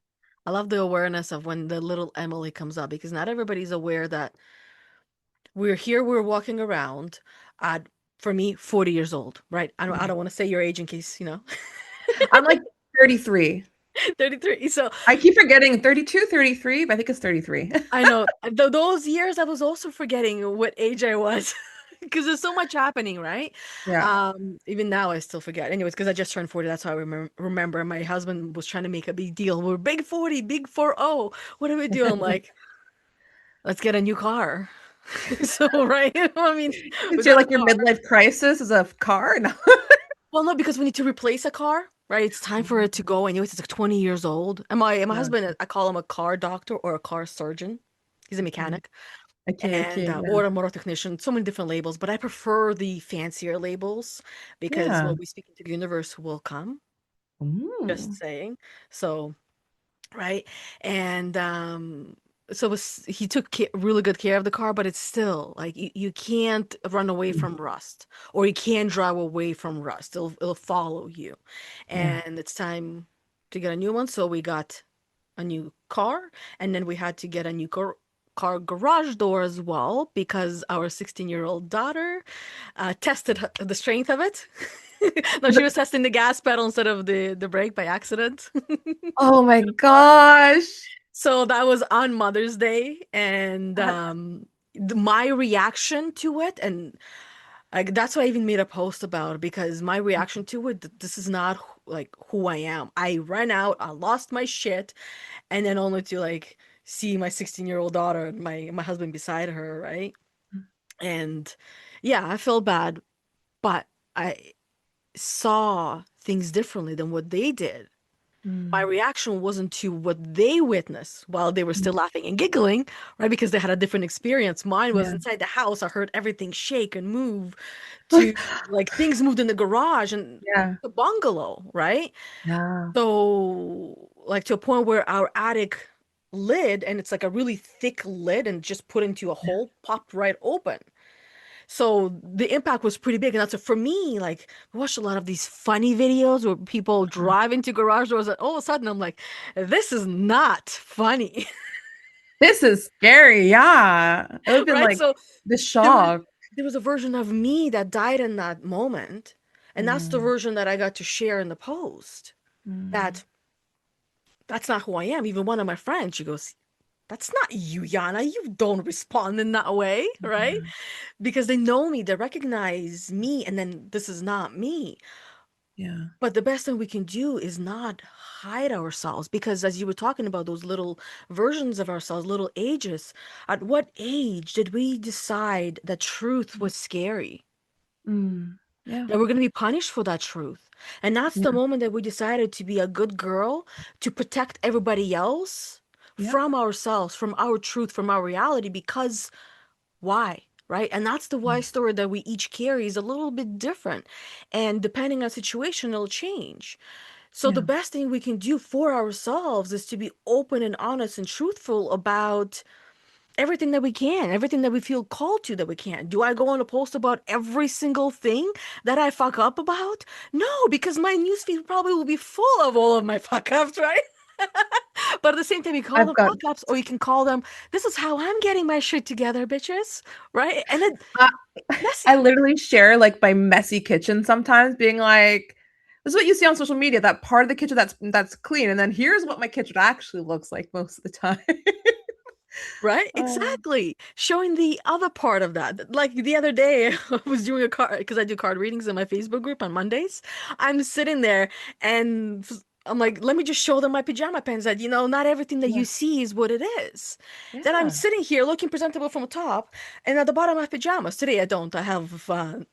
Speaker 1: I love the awareness of when the little Emily comes up because not everybody's aware that we're here, we're walking around at, for me, 40 years old, right? I
Speaker 2: Mhm.
Speaker 1: don't want to say your age in case,
Speaker 2: I'm like 33.
Speaker 1: 33. So
Speaker 2: I keep forgetting 32, 33, but I think it's 33.
Speaker 1: I know those years I was also forgetting what age I was. Because there's so much happening, right?
Speaker 2: Yeah.
Speaker 1: Even now I still forget. Anyways, because I just turned 40, that's how I remember. My husband was trying to make a big deal. We're big 40, big 40. What do we do? I'm like, let's get a new car. So, right? I mean, we
Speaker 2: It's your
Speaker 1: got a
Speaker 2: like your
Speaker 1: car.
Speaker 2: midlife crisis is a car? No.
Speaker 1: Well, no, because we need to replace a car, right? It's time for it to go. Anyways, it's like 20 years old. And my
Speaker 2: Yeah.
Speaker 1: husband, I call him a car doctor or a car surgeon. He's a
Speaker 2: Okay.
Speaker 1: mechanic
Speaker 2: Okay.
Speaker 1: and
Speaker 2: Okay. Yeah.
Speaker 1: or a motor technician. So many different labels, but I prefer the fancier labels because
Speaker 2: Yeah.
Speaker 1: what we speak into the universe will come. Just
Speaker 2: Mm.
Speaker 1: saying. So, right? And so he took really good care of the car, but it's still like you can't run away from rust or you can't drive away from rust. It'll follow you.
Speaker 2: Yeah.
Speaker 1: And it's time to get a new one. So we got a new car and then we had to get a new car garage door as well because our 16-year-old daughter tested the strength of it. No, she was testing the gas pedal instead of the brake by accident.
Speaker 2: Oh my gosh.
Speaker 1: So that was on Mother's Day, and
Speaker 2: Uh,
Speaker 1: my reaction to it, and like that's why I even made a post about it because my reaction to it, this is not like who I am. I ran out, I lost my shit, and then only to like see my 16-year-old daughter and my husband beside her, right? And yeah, I feel bad, but I saw things differently than what they did. My
Speaker 2: mm,
Speaker 1: reaction wasn't to what they witnessed while they were
Speaker 2: mm,
Speaker 1: still laughing and giggling, right? Because they had a different experience. Mine was
Speaker 2: yeah.
Speaker 1: inside the house. I heard everything shake and move to like things moved in the garage and
Speaker 2: Yeah.
Speaker 1: the bungalow, right?
Speaker 2: Yeah.
Speaker 1: So, like to a point where our attic lid, and it's like a really thick lid and just put into a hole, popped right open. So the impact was pretty big. And that's for me, like, I watched a lot of these funny videos where people drive into garage doors and all of a sudden I'm like, this is not funny.
Speaker 2: This is scary. Yeah. It would have been
Speaker 1: Right?
Speaker 2: like
Speaker 1: So
Speaker 2: the
Speaker 1: there was
Speaker 2: shock.
Speaker 1: there was a version of me that died in that moment. And that's the
Speaker 2: Mm,
Speaker 1: version that I got to share in the post.
Speaker 2: mm,
Speaker 1: That that's not who I am. Even one of my friends, she goes, that's not you, Yana. You don't respond in that way, right?
Speaker 2: yeah.
Speaker 1: Because they know me, they recognize me, and then this is not me.
Speaker 2: Yeah.
Speaker 1: But the best thing we can do is not hide ourselves because, as you were talking about those little versions of ourselves, little ages, at what age did we decide that truth was scary?
Speaker 2: Mm, yeah.
Speaker 1: That we're going to be punished for that truth. And that's the
Speaker 2: Yeah.
Speaker 1: moment that we decided to be a good girl, to protect everybody else
Speaker 2: Yep.
Speaker 1: from ourselves, from our truth, from our reality, because why? Right? And that's the why
Speaker 2: Mm,
Speaker 1: story that we each carry is a little bit different. And depending on situation, it'll change. So the
Speaker 2: yeah.
Speaker 1: best thing we can do for ourselves is to be open and honest and truthful about everything that we can, everything that we feel called to that we can. Do I go on a post about every single thing that I fuck up about? No, because my newsfeed probably will be full of all of my fuck ups, right? But at the same time, you call
Speaker 2: I've
Speaker 1: them
Speaker 2: got
Speaker 1: fuck ups or you can call them, this is how I'm getting my shit together, bitches, right? And then
Speaker 2: I
Speaker 1: messy,
Speaker 2: I literally share like my messy kitchen sometimes being like, this is what you see on social media, that part of the kitchen that's clean. And then here's what my kitchen actually looks like most of the time.
Speaker 1: right?
Speaker 2: Oh,
Speaker 1: Exactly. Showing the other part of that. Like the other day, I was doing a card because I do card readings in my Facebook group on Mondays. I'm sitting there and I'm like, let me just show them my pajama pants that, not everything that
Speaker 2: yeah.
Speaker 1: you see is what it is. Then I'm
Speaker 2: Yeah.
Speaker 1: sitting here looking presentable from the top, and at the bottom I have pajamas. Today I don't. I have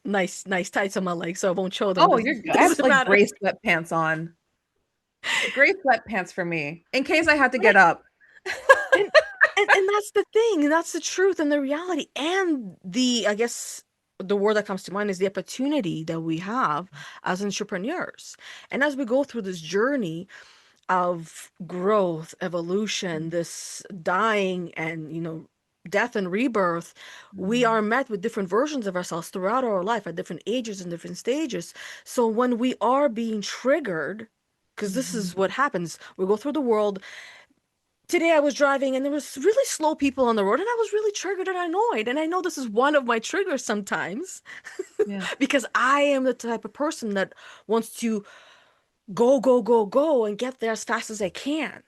Speaker 1: nice tights on my legs, so I won't show them.
Speaker 2: Oh,
Speaker 1: This
Speaker 2: you're good. I have
Speaker 1: doesn't
Speaker 2: like
Speaker 1: matter.
Speaker 2: gray sweatpants on. Gray sweatpants for me in case I had to get
Speaker 1: Right?
Speaker 2: up.
Speaker 1: And and that's the thing, and that's the truth and the reality, and I guess the word that comes to mind is the opportunity that we have as entrepreneurs. And as we go through this journey of growth, evolution, this dying and, death and rebirth, we
Speaker 2: Mm,
Speaker 1: are met with different versions of ourselves throughout our life at different ages and different stages. So when we are being triggered, because this
Speaker 2: mhm.
Speaker 1: is what happens, we go through the world. Today I was driving and there was really slow people on the road and I was really triggered and annoyed. And I know this is one of my triggers sometimes
Speaker 2: Yeah.
Speaker 1: because I am the type of person that wants to go, go, go, go and get there as fast as I can,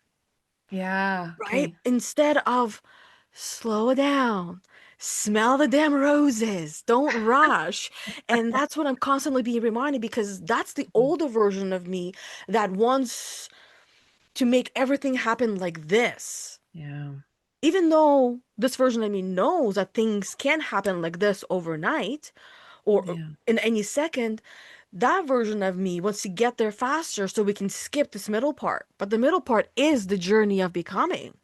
Speaker 2: Yeah.
Speaker 1: right?
Speaker 2: Okay.
Speaker 1: Instead of slow down, Smell the damn roses. Don't rush. And that's what I'm constantly being reminded, because that's the older version of me that wants to make everything happen like this.
Speaker 2: Yeah.
Speaker 1: Even though this version of me knows that things can happen like this overnight or
Speaker 2: Yeah.
Speaker 1: in any second, that version of me wants to get there faster so we can skip this middle part. But the middle part is the journey of becoming.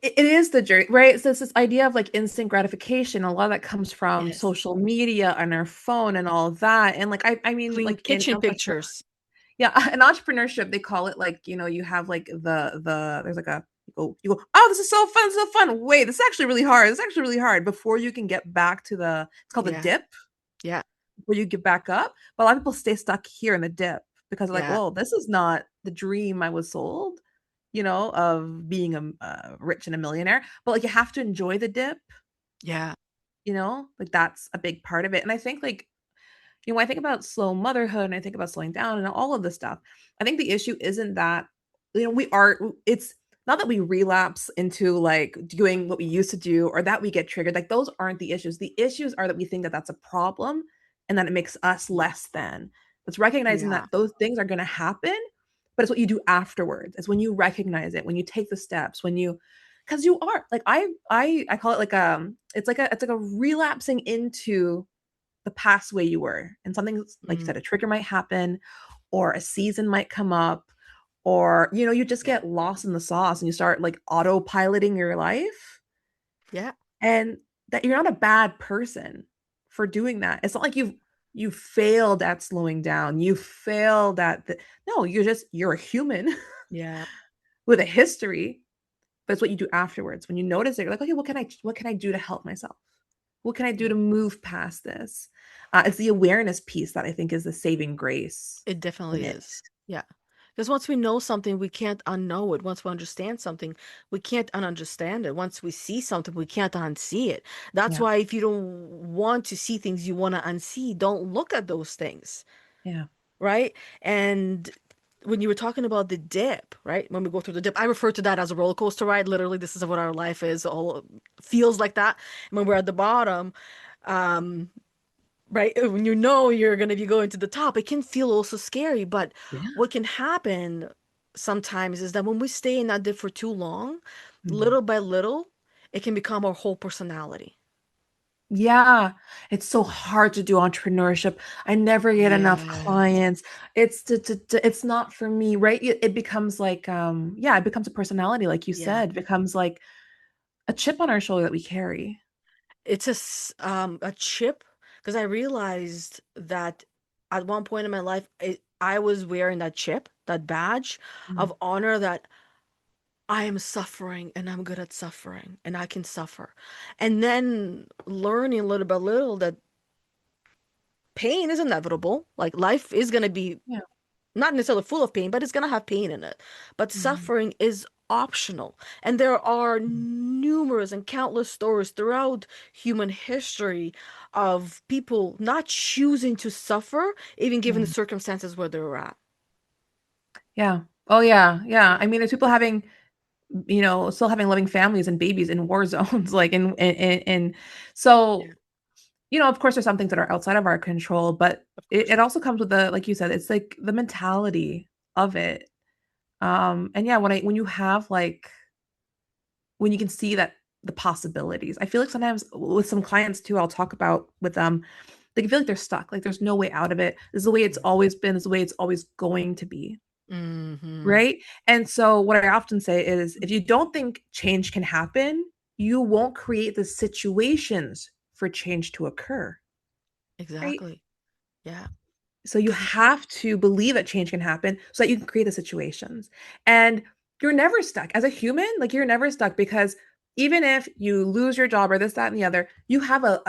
Speaker 2: It is the journey, right? So it's this idea of like instant gratification. A lot of that comes from
Speaker 1: Yes.
Speaker 2: social media and our phone and all of that. And like I mean,
Speaker 1: Clean
Speaker 2: like in
Speaker 1: kitchen pictures.
Speaker 2: yeah, in entrepreneurship, they call it like, you have like there's like a you go, oh, this is so fun, so fun. Wait, this is actually really hard. This is actually really hard before you can get back to it's called the
Speaker 1: Yeah.
Speaker 2: dip,
Speaker 1: Yeah.
Speaker 2: where you get back up. But a lot of people stay stuck here in the dip because they're like,
Speaker 1: Yeah.
Speaker 2: well, this is not the dream I was sold, of being rich and a millionaire. But like you have to enjoy the dip,
Speaker 1: Yeah.
Speaker 2: like that's a big part of it. And I think like when I think about slow motherhood and I think about slowing down and all of this stuff, I think the issue isn't that, it's not that we relapse into like doing what we used to do or that we get triggered. Like those aren't the issues. The issues are that we think that that's a problem and that it makes us less than. It's recognizing
Speaker 1: Yeah.
Speaker 2: that those things are going to happen, but it's what you do afterwards. It's when you recognize it, when you take the steps, because you are like, I call it like, it's like a relapsing into the past way you were. And something like you
Speaker 1: Mm.
Speaker 2: said, a trigger might happen or a season might come up, or you just
Speaker 1: Yeah.
Speaker 2: get lost in the sauce and you start like autopiloting your life.
Speaker 1: Yeah.
Speaker 2: And that you're not a bad person for doing that. It's not like you failed at slowing down. You failed at no, you're a human
Speaker 1: Yeah.
Speaker 2: with a history, but it's what you do afterwards. When you notice it, you're like, okay, what can I do to help myself? What can I do
Speaker 1: Yeah.
Speaker 2: to move past this? It's the awareness piece that I think is the saving grace
Speaker 1: It
Speaker 2: in
Speaker 1: definitely
Speaker 2: it.
Speaker 1: is. Yeah. Because once we know something, we can't unknow it. Once we understand something, we can't ununderstand it. Once we see something, we can't unsee it. That's
Speaker 2: Yeah.
Speaker 1: why if you don't want to see things you want to unsee, don't look at those things,
Speaker 2: Yeah.
Speaker 1: right? And when you were talking about the dip, right? When we go through the dip, I refer to that as a roller coaster ride. Literally, this is what our life is. All feels like that. And when we're at the bottom, um, right? When you know you're going to be going to the top, it can feel also scary. But
Speaker 2: Yeah.
Speaker 1: what can happen sometimes is that when we stay in that dip for too long,
Speaker 2: Mhm.
Speaker 1: little by little, it can become our whole personality.
Speaker 2: Yeah. It's so hard to do entrepreneurship. I never get enough
Speaker 1: Yes.
Speaker 2: clients. It's not for me, right? It becomes like, yeah, it becomes a personality, like you
Speaker 1: Yeah.
Speaker 2: said. It becomes like a chip on our shoulder that we carry.
Speaker 1: It's a chip, because I realized that at one point in my life, I was wearing that chip, that badge of
Speaker 2: Mm.
Speaker 1: honor, that I am suffering and I'm good at suffering and I can suffer. And then learning little by little that pain is inevitable. Like life is going to be
Speaker 2: Yeah.
Speaker 1: not necessarily full of pain, but it's going to have pain in it. But
Speaker 2: Mhm.
Speaker 1: suffering is optional. And there are
Speaker 2: Mhm.
Speaker 1: numerous and countless stories throughout human history of people not choosing to suffer, even given the
Speaker 2: Mhm.
Speaker 1: circumstances where they were at.
Speaker 2: Yeah. Oh yeah. Yeah. I mean, there's people having still having loving families and babies in war zones, like so,
Speaker 1: Yeah,
Speaker 2: of course, there's some things that are outside of our control, but
Speaker 1: of
Speaker 2: it
Speaker 1: course.
Speaker 2: also comes with like you said, it's like the mentality of it. And yeah, when you have like, when you can see that the possibilities, I feel like sometimes with some clients too, I'll talk about with them, they can feel like they're stuck, like there's no way out of it. This is the way it's
Speaker 1: Yeah.
Speaker 2: always been, this is the way it's always going to be.
Speaker 1: Mm-hmm.
Speaker 2: Right? And so what I often say is if you don't think change can happen, you won't create the situations for change to occur, right?
Speaker 1: Exactly. Yeah.
Speaker 2: So you
Speaker 1: Because
Speaker 2: have to believe that change can happen so that you can create the situations. And you're never stuck. As a human, like you're never stuck because even if you lose your job or this, that, and the other, you have a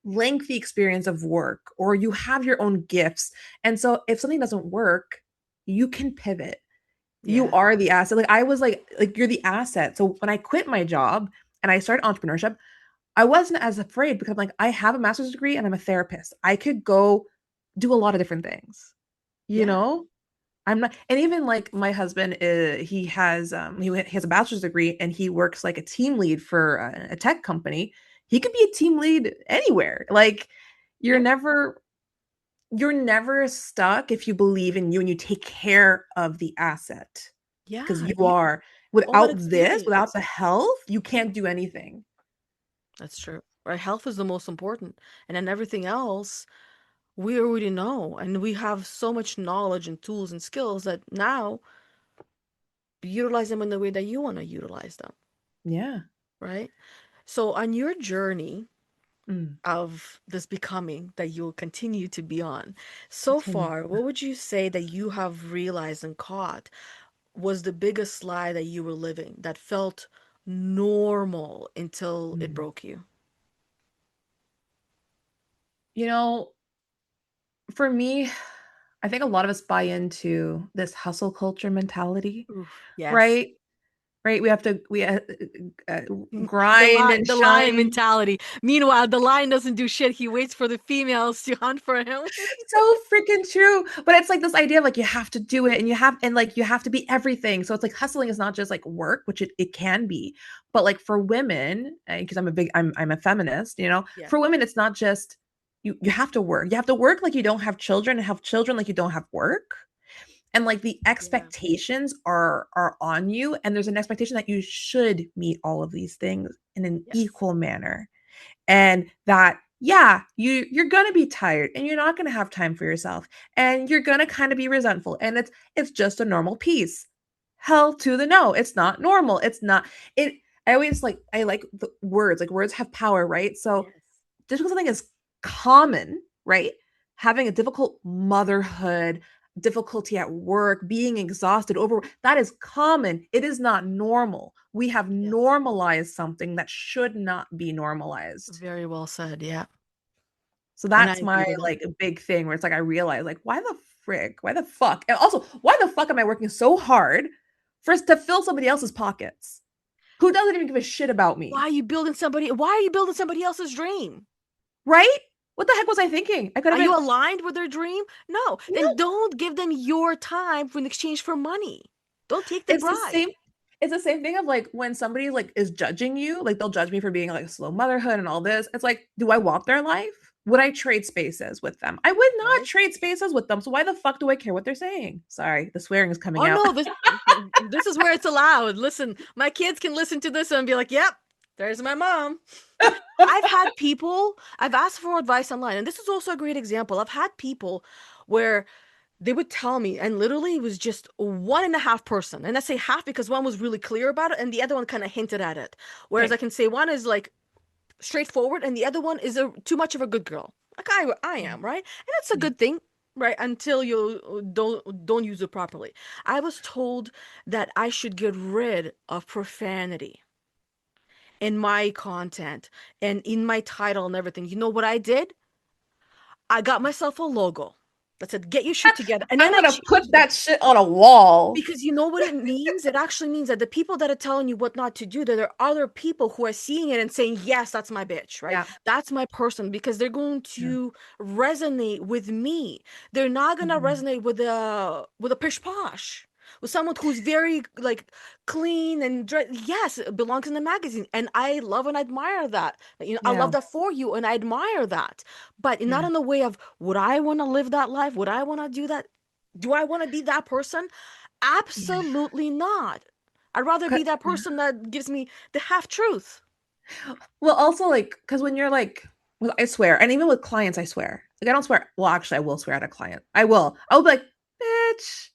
Speaker 2: lengthy experience of work or you have your own gifts. And so if something doesn't work, you can pivot. You
Speaker 1: yeah.
Speaker 2: are the asset. Like I was like you're the asset. So when I quit my job and I started entrepreneurship, I wasn't as afraid because I'm like, I have a master's degree and I'm a therapist. I could go do a lot of different things, you
Speaker 1: Yeah.
Speaker 2: know? I'm not, and even like my husband, he has a bachelor's degree and he works like a team lead for a tech company. he could be a team lead anywhere. Like you're
Speaker 1: Yep.
Speaker 2: never you're never stuck if you believe in you and you take care of the asset because
Speaker 1: Yeah,
Speaker 2: you
Speaker 1: you
Speaker 2: are.
Speaker 1: all that
Speaker 2: Without this, without
Speaker 1: experience.
Speaker 2: the health, you
Speaker 1: Yeah,
Speaker 2: can't do anything.
Speaker 1: that's true. Right? Health is the most important. And then everything else we already know. And we have so much knowledge and tools and skills that now utilize them in the way that you want to utilize them.
Speaker 2: Yeah.
Speaker 1: Right? So on your journey
Speaker 2: Mm,
Speaker 1: of this becoming that you'll continue to be on, so
Speaker 2: continue.
Speaker 1: far, what would you say that you have realized and caught was the biggest lie that you were living that felt normal until it
Speaker 2: Mm.
Speaker 1: broke you?
Speaker 2: You know, for me, I think a lot of us buy into this hustle culture mentality,
Speaker 1: Oof. Yes.
Speaker 2: right? Right? We
Speaker 1: The
Speaker 2: grind
Speaker 1: lion,
Speaker 2: and
Speaker 1: the lion
Speaker 2: shine.
Speaker 1: mentality. Meanwhile, the lion doesn't do shit. He waits for the females to hunt for him.
Speaker 2: So freaking true. But it's like this idea of like you have to do it and like you have to be everything. So it's like hustling is not just like work, which it can be, but like for women, because I'm a feminist,
Speaker 1: Yeah.
Speaker 2: for women, it's not just you have to work. You have to work like you don't have children and have children like you don't have work. And like the
Speaker 1: Yeah.
Speaker 2: expectations are on you. And there's an expectation that you should meet all of these things in an
Speaker 1: Yes.
Speaker 2: equal manner and that yeah you're gonna be tired and you're not gonna have time for yourself and you're gonna kind of be resentful and it's just a normal piece. Hell to the no, it's not normal, it's not it. I like the words, like words have power, right? So
Speaker 1: Yes.
Speaker 2: just because something is common, right? Having a difficult motherhood, difficulty at work, being exhausted, over that is common. It is not normal. We have
Speaker 1: Yes.
Speaker 2: normalized something that should not be normalized.
Speaker 1: Very well said. Yeah.
Speaker 2: So
Speaker 1: And I
Speaker 2: that's
Speaker 1: agree
Speaker 2: my
Speaker 1: with that.
Speaker 2: like a big thing where it's like I realize like why the frick? Why the fuck? And also, why the fuck am I working so hard for us to fill somebody else's pockets? Who doesn't even give a shit about me?
Speaker 1: Why are you building somebody else's dream?
Speaker 2: Right? What the heck was I thinking? I could
Speaker 1: Are
Speaker 2: have
Speaker 1: you
Speaker 2: been
Speaker 1: aligned with their dream? No. Then
Speaker 2: no.
Speaker 1: don't give them your time in exchange for money. Don't take the
Speaker 2: It's the same
Speaker 1: bribe.
Speaker 2: it's the same thing of like when somebody like is judging you, like they'll judge me for being like a slow motherhood and all this. It's like, do I want their life? Would I trade spaces with them? I would not
Speaker 1: Right?
Speaker 2: trade spaces with them. So why the fuck do I care what they're saying? Sorry, the swearing is coming
Speaker 1: Oh
Speaker 2: out.
Speaker 1: no, this is where it's allowed. Listen, my kids can listen to this and be like, "Yep, there's my mom." I've asked for advice online, and this is also a great example. I've had people where they would tell me, and literally it was just one and a half person. And I say half because one was really clear about it, and the other one kind of hinted at it. Whereas I
Speaker 2: Okay.
Speaker 1: can say one is like straightforward, and the other one is too much of a good girl, like I
Speaker 2: Yeah.
Speaker 1: am, right? And that's a
Speaker 2: Yeah.
Speaker 1: good thing, right? Until you don't use it properly. I was told that I should get rid of profanity in my content and in my title and everything. You know what I did? I got myself a logo that said "Get your shit together," and
Speaker 2: I'm
Speaker 1: then I
Speaker 2: gonna put
Speaker 1: changed it.
Speaker 2: that shit on a wall.
Speaker 1: Because you know what it means? It actually means that the people that are telling you what not to do, that there are other people who are seeing it and saying, yes, that's my bitch, right?
Speaker 2: Yeah.
Speaker 1: That's my person because they're going
Speaker 2: Yeah.
Speaker 1: to resonate with me. They're not gonna
Speaker 2: Mhm.
Speaker 1: resonate with a pish posh. With someone who's very like clean and yes, it belongs in the magazine. And I love and admire that. You know, I love
Speaker 2: Yeah.
Speaker 1: that for you and I admire that. But not
Speaker 2: Yeah.
Speaker 1: in the way of would I want to live that life? Would I want to do that? Do I want to be that person?
Speaker 2: Yeah.
Speaker 1: Absolutely not. I'd rather be that person that gives me the half truth.
Speaker 2: Well, also like because when you're like, well, I swear, and even with clients, I swear. Like I don't swear. Well, actually, I will swear at a client. I will. I'll be like, bitch.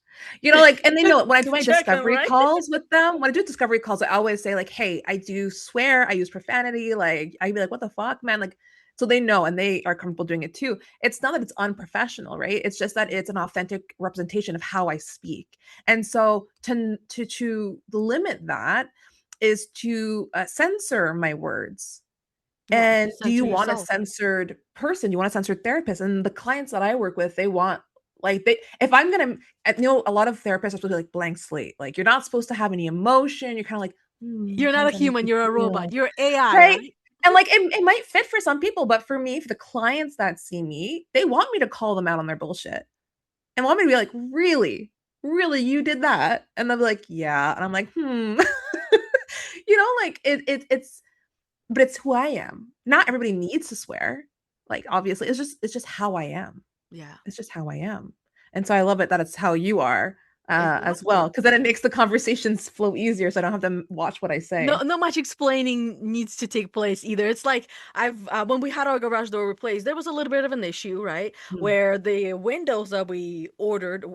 Speaker 2: Like, and they know it. When I do my
Speaker 1: Checking,
Speaker 2: discovery
Speaker 1: right?
Speaker 2: calls with them, when I do discovery calls, I always say, like, hey, I do swear, I use profanity. Like, I'd be like, what the fuck, man? Like, so they know and they are comfortable doing it too. It's not that it's unprofessional, right? It's just that it's an authentic representation of how I speak. And so to limit that is to censor my words.
Speaker 1: No, to
Speaker 2: And do you
Speaker 1: censor
Speaker 2: want a
Speaker 1: yourself.
Speaker 2: censored person? You want a censored therapist? And the clients that I work with, they want like they if I'm gonna a lot of therapists are supposed to be like blank slate. Like you're not supposed to have any emotion. You're kind of like,
Speaker 1: You're
Speaker 2: how
Speaker 1: not a
Speaker 2: does that make
Speaker 1: human,
Speaker 2: you
Speaker 1: you're a robot.
Speaker 2: feel?
Speaker 1: You're AI,
Speaker 2: Right?
Speaker 1: right?
Speaker 2: And like it might fit for some people, but for me, for the clients that see me, they want me to call them out on their bullshit and want me to be like, really? Really, you did that? And they'll be like, yeah. And I'm like, like it's but it's who I am. Not everybody needs to swear. Like obviously, it's just how I am.
Speaker 1: Yeah,
Speaker 2: It's just how I am. And so I love it that it's how you are as
Speaker 1: exactly.
Speaker 2: well, because then it makes the conversations flow easier. So I don't have to watch what I
Speaker 1: No,
Speaker 2: say.
Speaker 1: not much explaining needs to take place either. It's like I've when we had our garage door replaced, there was a little bit of an issue, right?
Speaker 2: Mm.
Speaker 1: Where the windows that we ordered,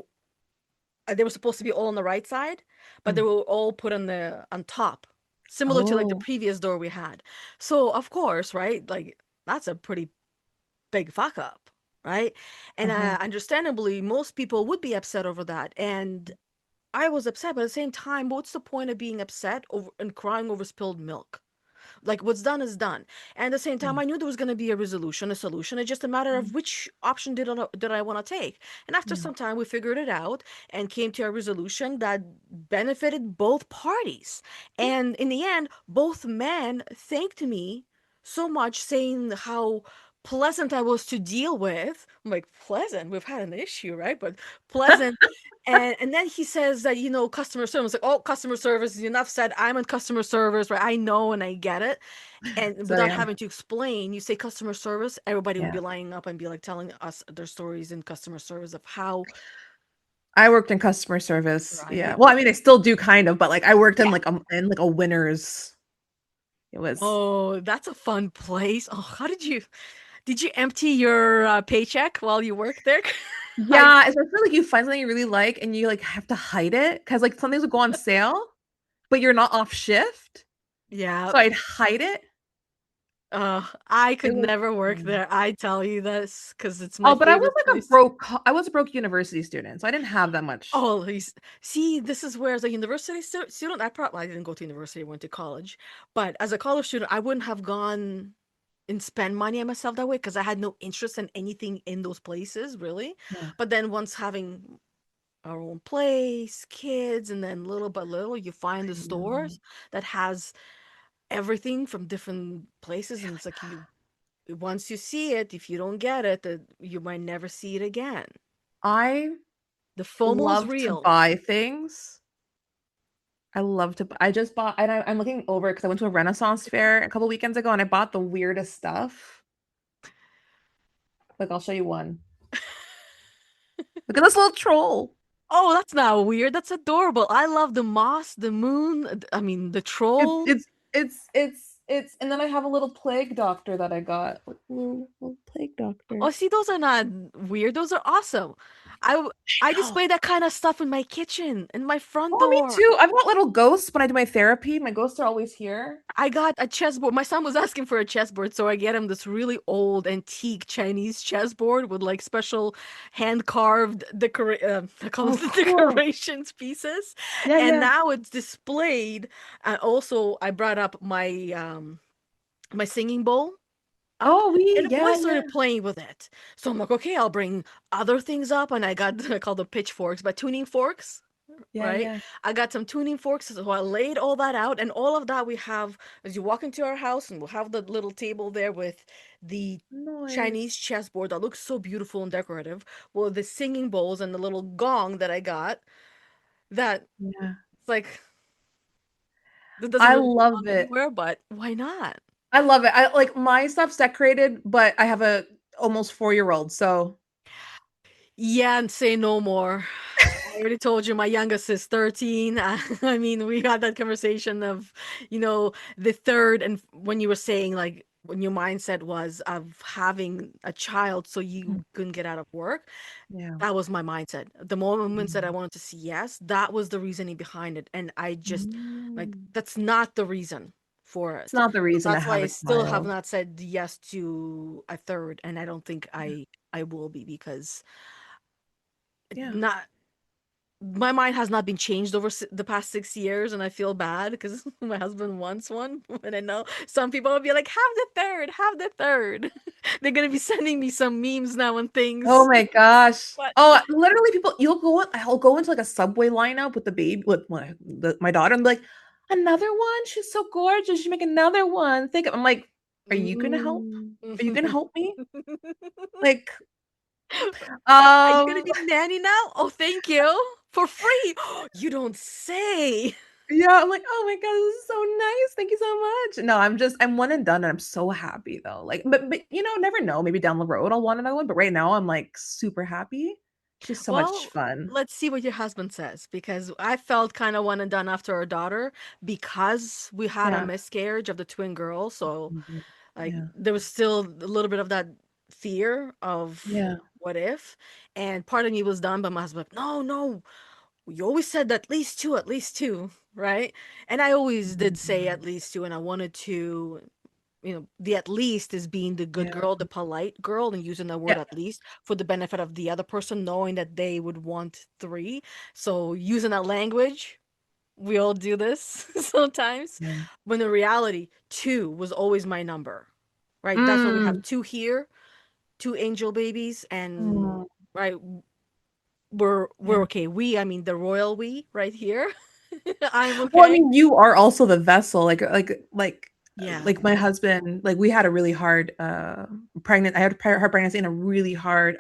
Speaker 1: they were supposed to be all on the right side, but they
Speaker 2: Mm.
Speaker 1: were all put on top, similar to like the
Speaker 2: Oh,
Speaker 1: previous door we had. So of course, right? Like that's a pretty big fuck up, right? And
Speaker 2: uh-huh.
Speaker 1: understandably, most people would be upset over that, and I was upset, but at the same time, what's the point of being upset over and crying over spilled milk? Like what's done is done. And at the same time,
Speaker 2: Yeah.
Speaker 1: I knew there was going to be a resolution, a solution. It's just a matter of
Speaker 2: Mm.
Speaker 1: which option did I want to take. And after
Speaker 2: Yeah.
Speaker 1: some time, we figured it out and came to a resolution that benefited both parties.
Speaker 2: Yeah.
Speaker 1: And in the end, both men thanked me so much, saying how pleasant I was to deal with. I'm like, pleasant? We've had an issue, right? But pleasant. And then he says that, customer service, like, oh, customer service, enough said, I'm in customer service, right? I know and I get it. And
Speaker 2: So
Speaker 1: without
Speaker 2: yeah.
Speaker 1: having to explain, you say customer service, everybody would
Speaker 2: Yeah.
Speaker 1: be lining up and be like telling us their stories in customer service of how,
Speaker 2: I worked in customer service. Yeah.
Speaker 1: right?
Speaker 2: Well, I mean, I still do kind of, but like I worked in
Speaker 1: Yeah.
Speaker 2: like a winner's. It was.
Speaker 1: Oh, that's a fun place. Oh, how did you empty your paycheck while you worked there? I,
Speaker 2: Yeah, especially like you find something you really like and you like have to hide it because like some things would go on sale, but you're not off shift.
Speaker 1: yeah.
Speaker 2: So I'd hide it.
Speaker 1: I
Speaker 2: It
Speaker 1: could
Speaker 2: was
Speaker 1: never work
Speaker 2: fun.
Speaker 1: there. I tell you this because it's my
Speaker 2: Oh, but I was
Speaker 1: favorite
Speaker 2: like a
Speaker 1: place.
Speaker 2: I was a broke university student, so I didn't have that much.
Speaker 1: Oh, see, this is where as a university student, I didn't go to university, I went to college, but as a college student, I wouldn't have gone and spend money on myself that way because I had no interest in anything in those places, really.
Speaker 2: Yeah.
Speaker 1: But then once having our own place, kids, and then little by little, you find the
Speaker 2: I know.
Speaker 1: stores that has everything from different places, and it's like once you see it, if you don't get it, that you might never see it again.
Speaker 2: I
Speaker 1: The FOMO is
Speaker 2: love to
Speaker 1: real.
Speaker 2: buy things. I just bought, and I'm looking over because I went to a Renaissance fair a couple weekends ago and I bought the weirdest stuff. Like, I'll show you one. Look at this little troll.
Speaker 1: Oh, that's not weird. That's adorable. I love the moss, the moon. I mean, the
Speaker 2: It's
Speaker 1: troll.
Speaker 2: it's and then I have a little plague doctor that I got. Little plague
Speaker 1: Oh,
Speaker 2: doctor.
Speaker 1: see, those are not weird. Those are awesome. I w- I
Speaker 2: Oh,
Speaker 1: display that kind of stuff in my kitchen, in my front
Speaker 2: oh, me
Speaker 1: door.
Speaker 2: too. I've got little ghosts when I do my therapy. My ghosts are always here.
Speaker 1: I got a chessboard. My son was asking for a chessboard, so I get him this really old antique Chinese chessboard with like special hand carved I call
Speaker 2: Oh,
Speaker 1: it the
Speaker 2: cool.
Speaker 1: decorations pieces.
Speaker 2: Yeah,
Speaker 1: And
Speaker 2: yeah.
Speaker 1: now it's displayed. Also, I brought up my singing bowl.
Speaker 2: Oh,
Speaker 1: And the
Speaker 2: yeah,
Speaker 1: boys
Speaker 2: yeah.
Speaker 1: started playing with it. So I'm like, okay, I'll bring other things up. And I got, I call them pitchforks, but tuning forks,
Speaker 2: Yeah,
Speaker 1: right?
Speaker 2: yeah.
Speaker 1: I got some tuning forks. So I laid all that out. And all of that we have, as you walk into our house, and we'll have the little table there with the Chinese
Speaker 2: Nice.
Speaker 1: chessboard that looks so beautiful and decorative. Well, the singing bowls and the little gong that I got that
Speaker 2: Yeah.
Speaker 1: it's like, that doesn't
Speaker 2: I
Speaker 1: really
Speaker 2: love
Speaker 1: belong
Speaker 2: it.
Speaker 1: anywhere, but why not?
Speaker 2: I love it. I like my stuff's decorated, but I have a almost 4-year-old, so
Speaker 1: Yeah, and say no more. I already told you my youngest is 13. I mean, we had that conversation of, the third, and when you were saying, like, when your mindset was of having a child so
Speaker 2: mm,
Speaker 1: you couldn't get out of work,
Speaker 2: yeah.
Speaker 1: that was my mindset. The moments that I
Speaker 2: Mm.
Speaker 1: wanted to see yes, that was the reasoning behind it. And I just, like,
Speaker 2: Mm.
Speaker 1: that's not the reason for
Speaker 2: It's
Speaker 1: it.
Speaker 2: not the
Speaker 1: So
Speaker 2: reason to
Speaker 1: that's why
Speaker 2: have
Speaker 1: I
Speaker 2: a
Speaker 1: still have
Speaker 2: child.
Speaker 1: not said yes to a third, and I don't think I will be because
Speaker 2: Yeah.
Speaker 1: not my mind has not been changed over the past 6 years, and I feel bad because my husband wants one. And I know some people will be like, "Have the third, have the third." They're gonna be sending me some memes now and
Speaker 2: Oh
Speaker 1: things.
Speaker 2: my gosh.
Speaker 1: But
Speaker 2: Oh, literally people I'll go into like a subway lineup with the baby with my daughter and be like, another one? She's so gorgeous. You should make another one. I'm like, are you gonna help?
Speaker 1: mm.
Speaker 2: Are you gonna help me? Like,
Speaker 1: Are you gonna
Speaker 2: um,
Speaker 1: be the nanny now? Oh, thank you for free. You don't say.
Speaker 2: yeah, I'm like, oh my God, this is so nice. Thank you so much. No, I'm one and done and I'm so happy though. Like, but never know. Maybe down the road I'll want another one. But right now I'm like super happy. She's so much
Speaker 1: Well,
Speaker 2: fun.
Speaker 1: let's see what your husband says because I felt kind of one and done after our daughter because we had a
Speaker 2: Yeah.
Speaker 1: miscarriage of the twin girls. So,
Speaker 2: Mhm.
Speaker 1: like,
Speaker 2: Yeah.
Speaker 1: there was still a little bit of that fear of
Speaker 2: Yeah.
Speaker 1: what if. And part of me was done, but my husband, like, no, no, you always said at least two, right? And I always did say
Speaker 2: Mhm.
Speaker 1: at least two, and I wanted to, the at least is being the good
Speaker 2: Yeah.
Speaker 1: girl, the polite girl, and using the word
Speaker 2: Yeah.
Speaker 1: at least for the benefit of the other person, knowing that they would want three. So using that language, we all do this sometimes.
Speaker 2: Yeah.
Speaker 1: When in reality, two was always my number, right? That's why we have
Speaker 2: Mm.
Speaker 1: two here, two angel babies, and
Speaker 2: Mm.
Speaker 1: right, we're
Speaker 2: Yeah.
Speaker 1: okay. I mean the royal we right here. I'm
Speaker 2: Well, I
Speaker 1: okay.
Speaker 2: mean, you are also the vessel.
Speaker 1: Yeah.
Speaker 2: Like my husband, like we had a really hard pregnant. I had hard pregnancy and a really hard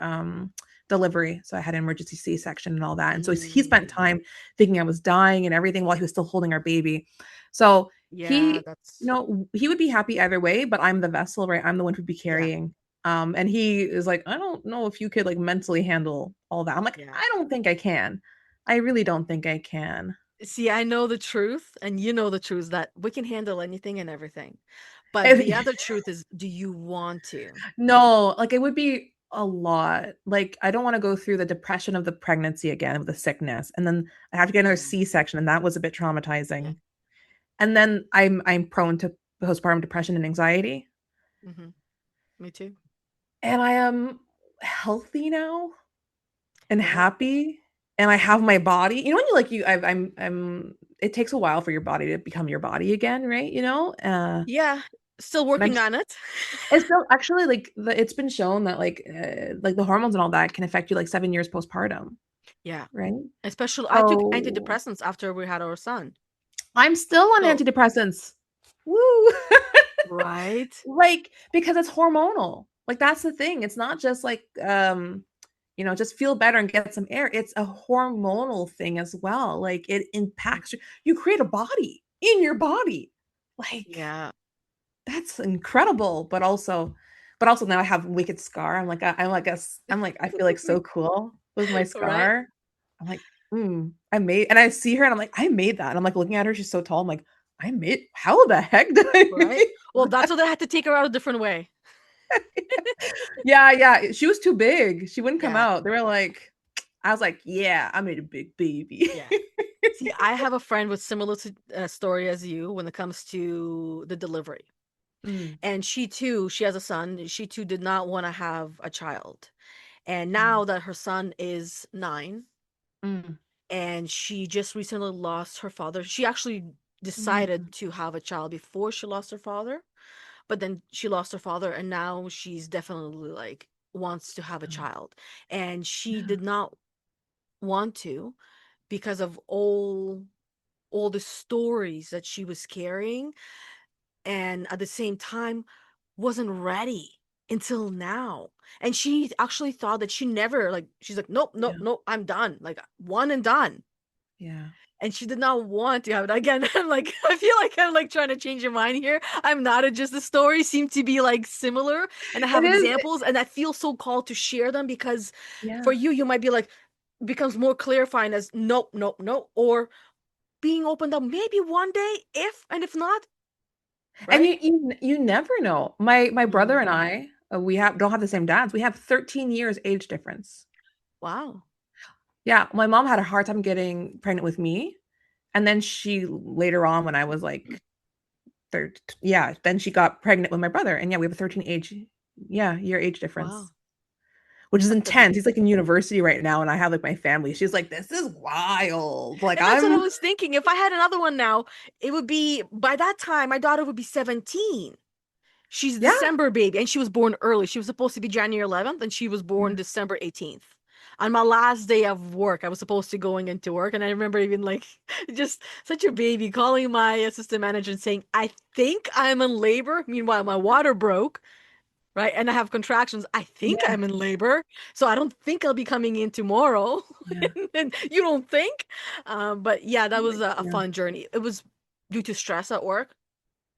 Speaker 2: delivery. So I had an emergency C-section and all that. And so he spent
Speaker 1: Mm,
Speaker 2: time thinking I was dying and everything while he was still holding our baby. So
Speaker 1: yeah,
Speaker 2: he,
Speaker 1: that's
Speaker 2: he would be happy either way, but I'm the vessel, right? I'm the one who'd be
Speaker 1: yeah,
Speaker 2: carrying. And he is like, I don't know if you could like mentally handle all that. I'm like,
Speaker 1: yeah.
Speaker 2: I don't think I can. I really don't think I can.
Speaker 1: See, I know the truth, and you know the truth that we can handle anything and everything. But the other truth is, do you want to?
Speaker 2: No, like it would be a lot. Like I don't want to go through the depression of the pregnancy again with the sickness. And then I have to get another
Speaker 1: Yeah,
Speaker 2: C-section and that was a bit
Speaker 1: yeah.
Speaker 2: traumatizing. And then I'm prone to postpartum depression and anxiety.
Speaker 1: Mm-hmm. Me too.
Speaker 2: And I am healthy now and
Speaker 1: Well,
Speaker 2: happy and I have my body. You know when you like you I'm it takes a while for your body to become your body again, right?
Speaker 1: yeah, still
Speaker 2: And I'm
Speaker 1: working on it.
Speaker 2: it's still actually it's been shown that like the hormones and all that can affect you like 7 years postpartum.
Speaker 1: Yeah,
Speaker 2: Right?
Speaker 1: especially I took
Speaker 2: So,
Speaker 1: antidepressants after we had our son.
Speaker 2: I'm still on
Speaker 1: So,
Speaker 2: antidepressants. Woo!
Speaker 1: right?
Speaker 2: Like, because it's hormonal. Like, that's the thing. It's not just like, just feel better and get some air. It's a hormonal thing as well. Like, it impacts you create a body in your body. Like,
Speaker 1: Yeah,
Speaker 2: that's incredible. But also now I have wicked scar. I'm like, I feel like so cool with my
Speaker 1: right,
Speaker 2: scar. I'm like, and I see her and I'm like, I made that. And I'm like looking at her, she's so tall. I'm like, how the heck did I
Speaker 1: right.
Speaker 2: make
Speaker 1: Well, that's
Speaker 2: that?
Speaker 1: what I had to take her out a different way.
Speaker 2: Yeah, yeah. She was too big. She wouldn't come
Speaker 1: Yeah,
Speaker 2: out. They were like, I was like, yeah, I made a big baby.
Speaker 1: yeah. See, I have a friend with similar story as you when it comes to the delivery.
Speaker 2: Mm,
Speaker 1: And she has a son. She too did not want to have a child. And
Speaker 2: mm,
Speaker 1: now that her son is 9
Speaker 2: mm,
Speaker 1: and she just recently lost her father, she actually decided
Speaker 2: mm,
Speaker 1: to have a child before she lost her father, but then she lost her father and now she's definitely like wants to have a
Speaker 2: mm.
Speaker 1: child. And she
Speaker 2: Yeah,
Speaker 1: did not want to because of all the stories that she was carrying and at the same time wasn't ready until now. And she actually thought that she never like she's like, nope, nope,
Speaker 2: yeah,
Speaker 1: nope, I'm done. Like one and done.
Speaker 2: yeah.
Speaker 1: And she did not want to have it again. I'm like, I feel like I'm like trying to change your mind here. I'm not. It just the stories seem to be like similar, and I
Speaker 2: It
Speaker 1: have
Speaker 2: is.
Speaker 1: examples, and I feel so called to share them because for
Speaker 2: Yeah.
Speaker 1: you might be like becomes more clarifying as nope, nope, nope, or being opened up maybe one day if and if not,
Speaker 2: And
Speaker 1: right?
Speaker 2: you never know. My brother
Speaker 1: Mhm.
Speaker 2: and I, we have don't have the same dads. We have 13 years age difference.
Speaker 1: Wow.
Speaker 2: Yeah, my mom had a hard time getting pregnant with me, and then she later on when I was like third, yeah, then she got pregnant with my brother, and yeah, we have a 13 year age difference,
Speaker 1: Wow.
Speaker 2: which is
Speaker 1: That's a big
Speaker 2: intense. He's like in university right now, and I have like my family. She's like, this is wild. Like
Speaker 1: and that's what I
Speaker 2: I'm,
Speaker 1: was thinking. If I had another one now, it would be by that time my daughter would be 17. She's a
Speaker 2: yeah,
Speaker 1: December baby and she was born early. She was supposed to be January 11th and she was born
Speaker 2: yeah,
Speaker 1: December 18th. On my last day of work, I was supposed to going into work and I remember even like just such a baby calling my assistant manager and saying, "I think I'm in labor." Meanwhile, my water broke, right? And I have contractions. I think
Speaker 2: yeah,
Speaker 1: I'm in labor. So I don't think I'll be coming in tomorrow.
Speaker 2: yeah.
Speaker 1: And you don't think? But yeah, that was a
Speaker 2: Yeah.
Speaker 1: fun journey. It was due to stress at work.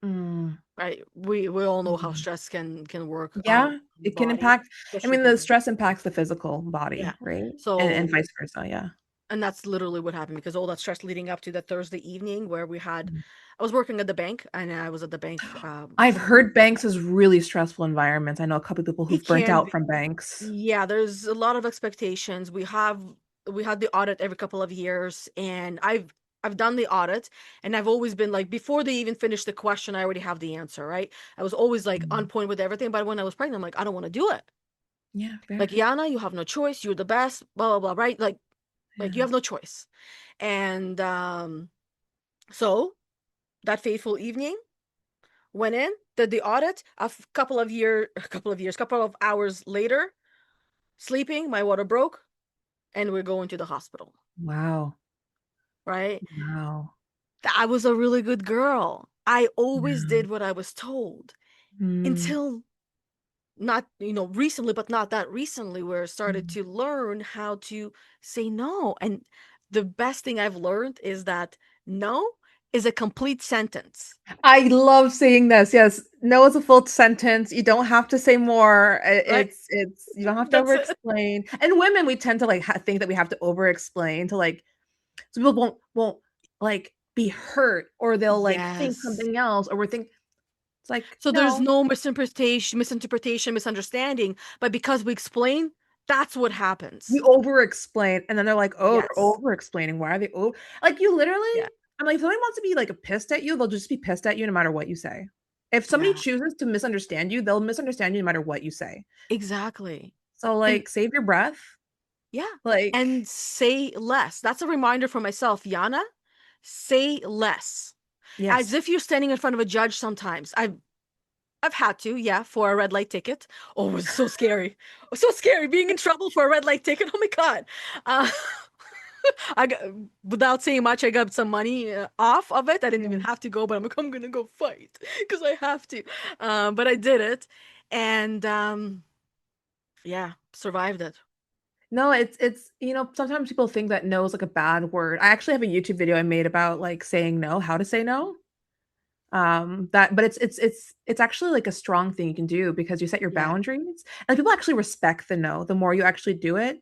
Speaker 2: Mm.
Speaker 1: right? We all know how
Speaker 2: Mhm.
Speaker 1: stress can work
Speaker 2: Yeah,
Speaker 1: on the
Speaker 2: it can
Speaker 1: body,
Speaker 2: impact I
Speaker 1: especially
Speaker 2: mean, the
Speaker 1: women.
Speaker 2: stress impacts the physical
Speaker 1: Yeah.
Speaker 2: body, right? And
Speaker 1: So
Speaker 2: vice versa, yeah.
Speaker 1: and that's literally what happened because all that stress leading up to that Thursday evening where
Speaker 2: Mm.
Speaker 1: I was working at the bank and I was at the bank
Speaker 2: I've
Speaker 1: for
Speaker 2: heard banks is really stressful environments. I know a couple of people
Speaker 1: it
Speaker 2: who've burnt
Speaker 1: can
Speaker 2: out
Speaker 1: be.
Speaker 2: from banks.
Speaker 1: Yeah, there's a lot of expectations. We had the audit every couple of years and I've done the audit and I've always been like before they even finish the question, I already have the answer, right? I was always like on
Speaker 2: Mm.
Speaker 1: point with everything, but when I was pregnant, I'm like, I don't want to do it.
Speaker 2: Yeah,
Speaker 1: Like,
Speaker 2: fair.
Speaker 1: Yana, you have no choice. You're the best, blah blah blah, right? Like you
Speaker 2: Yeah.
Speaker 1: have no choice. And so that fateful evening, went in, did the audit, couple of hours later, sleeping, my water broke, and we're going to the hospital,
Speaker 2: Wow.
Speaker 1: right?
Speaker 2: Wow.
Speaker 1: I was a really good girl. I always
Speaker 2: Yeah.
Speaker 1: did what I was told
Speaker 2: Mm.
Speaker 1: until not, recently, but not that recently, where I started
Speaker 2: Mm.
Speaker 1: to learn how to say no. And the best thing I've learned is that no is a complete sentence,
Speaker 2: I love saying this. Yes, no is a full sentence. You don't have to say more.
Speaker 1: right?
Speaker 2: It's you don't have to
Speaker 1: That's
Speaker 2: over
Speaker 1: it.
Speaker 2: explain. And women, we tend to like think that we have to over explain to like so people won't like be hurt or they'll like think
Speaker 1: Yes.
Speaker 2: something else or we think it's like
Speaker 1: So there's
Speaker 2: no,
Speaker 1: no misinterpretation, but because we explain, that's what
Speaker 2: we
Speaker 1: happens.
Speaker 2: over explain and then they're like, oh, they're
Speaker 1: Yes.
Speaker 2: over explaining. Why are they over like you literally?
Speaker 1: Yeah.
Speaker 2: I'm like, if somebody wants to be like pissed at you, they'll just be pissed at you no matter what you say. If somebody
Speaker 1: Yeah.
Speaker 2: chooses to misunderstand you, they'll misunderstand you no matter what you say.
Speaker 1: Exactly.
Speaker 2: So,
Speaker 1: And
Speaker 2: like, save your breath.
Speaker 1: yeah.
Speaker 2: Like,
Speaker 1: And say less. That's a reminder for myself, Yana. Say less. As
Speaker 2: yes.
Speaker 1: if you're standing in front of a judge sometimes. I've had to, yeah, for a red light ticket. Oh, it was so scary. So scary being in trouble for a red light ticket. Oh my God. Uh, I got, without saying much, I got some money off of it. I didn't even
Speaker 2: Yeah.
Speaker 1: have to go, but I'm like, I'm gonna go fight because I have to. But I did it, and yeah, survived it.
Speaker 2: No, sometimes people think that no is like a bad word. I actually have a YouTube video I made about like saying no, how to say no. That but it's actually like a strong thing you can do because you set your
Speaker 1: Yeah,
Speaker 2: boundaries and people actually respect the no the more you actually do it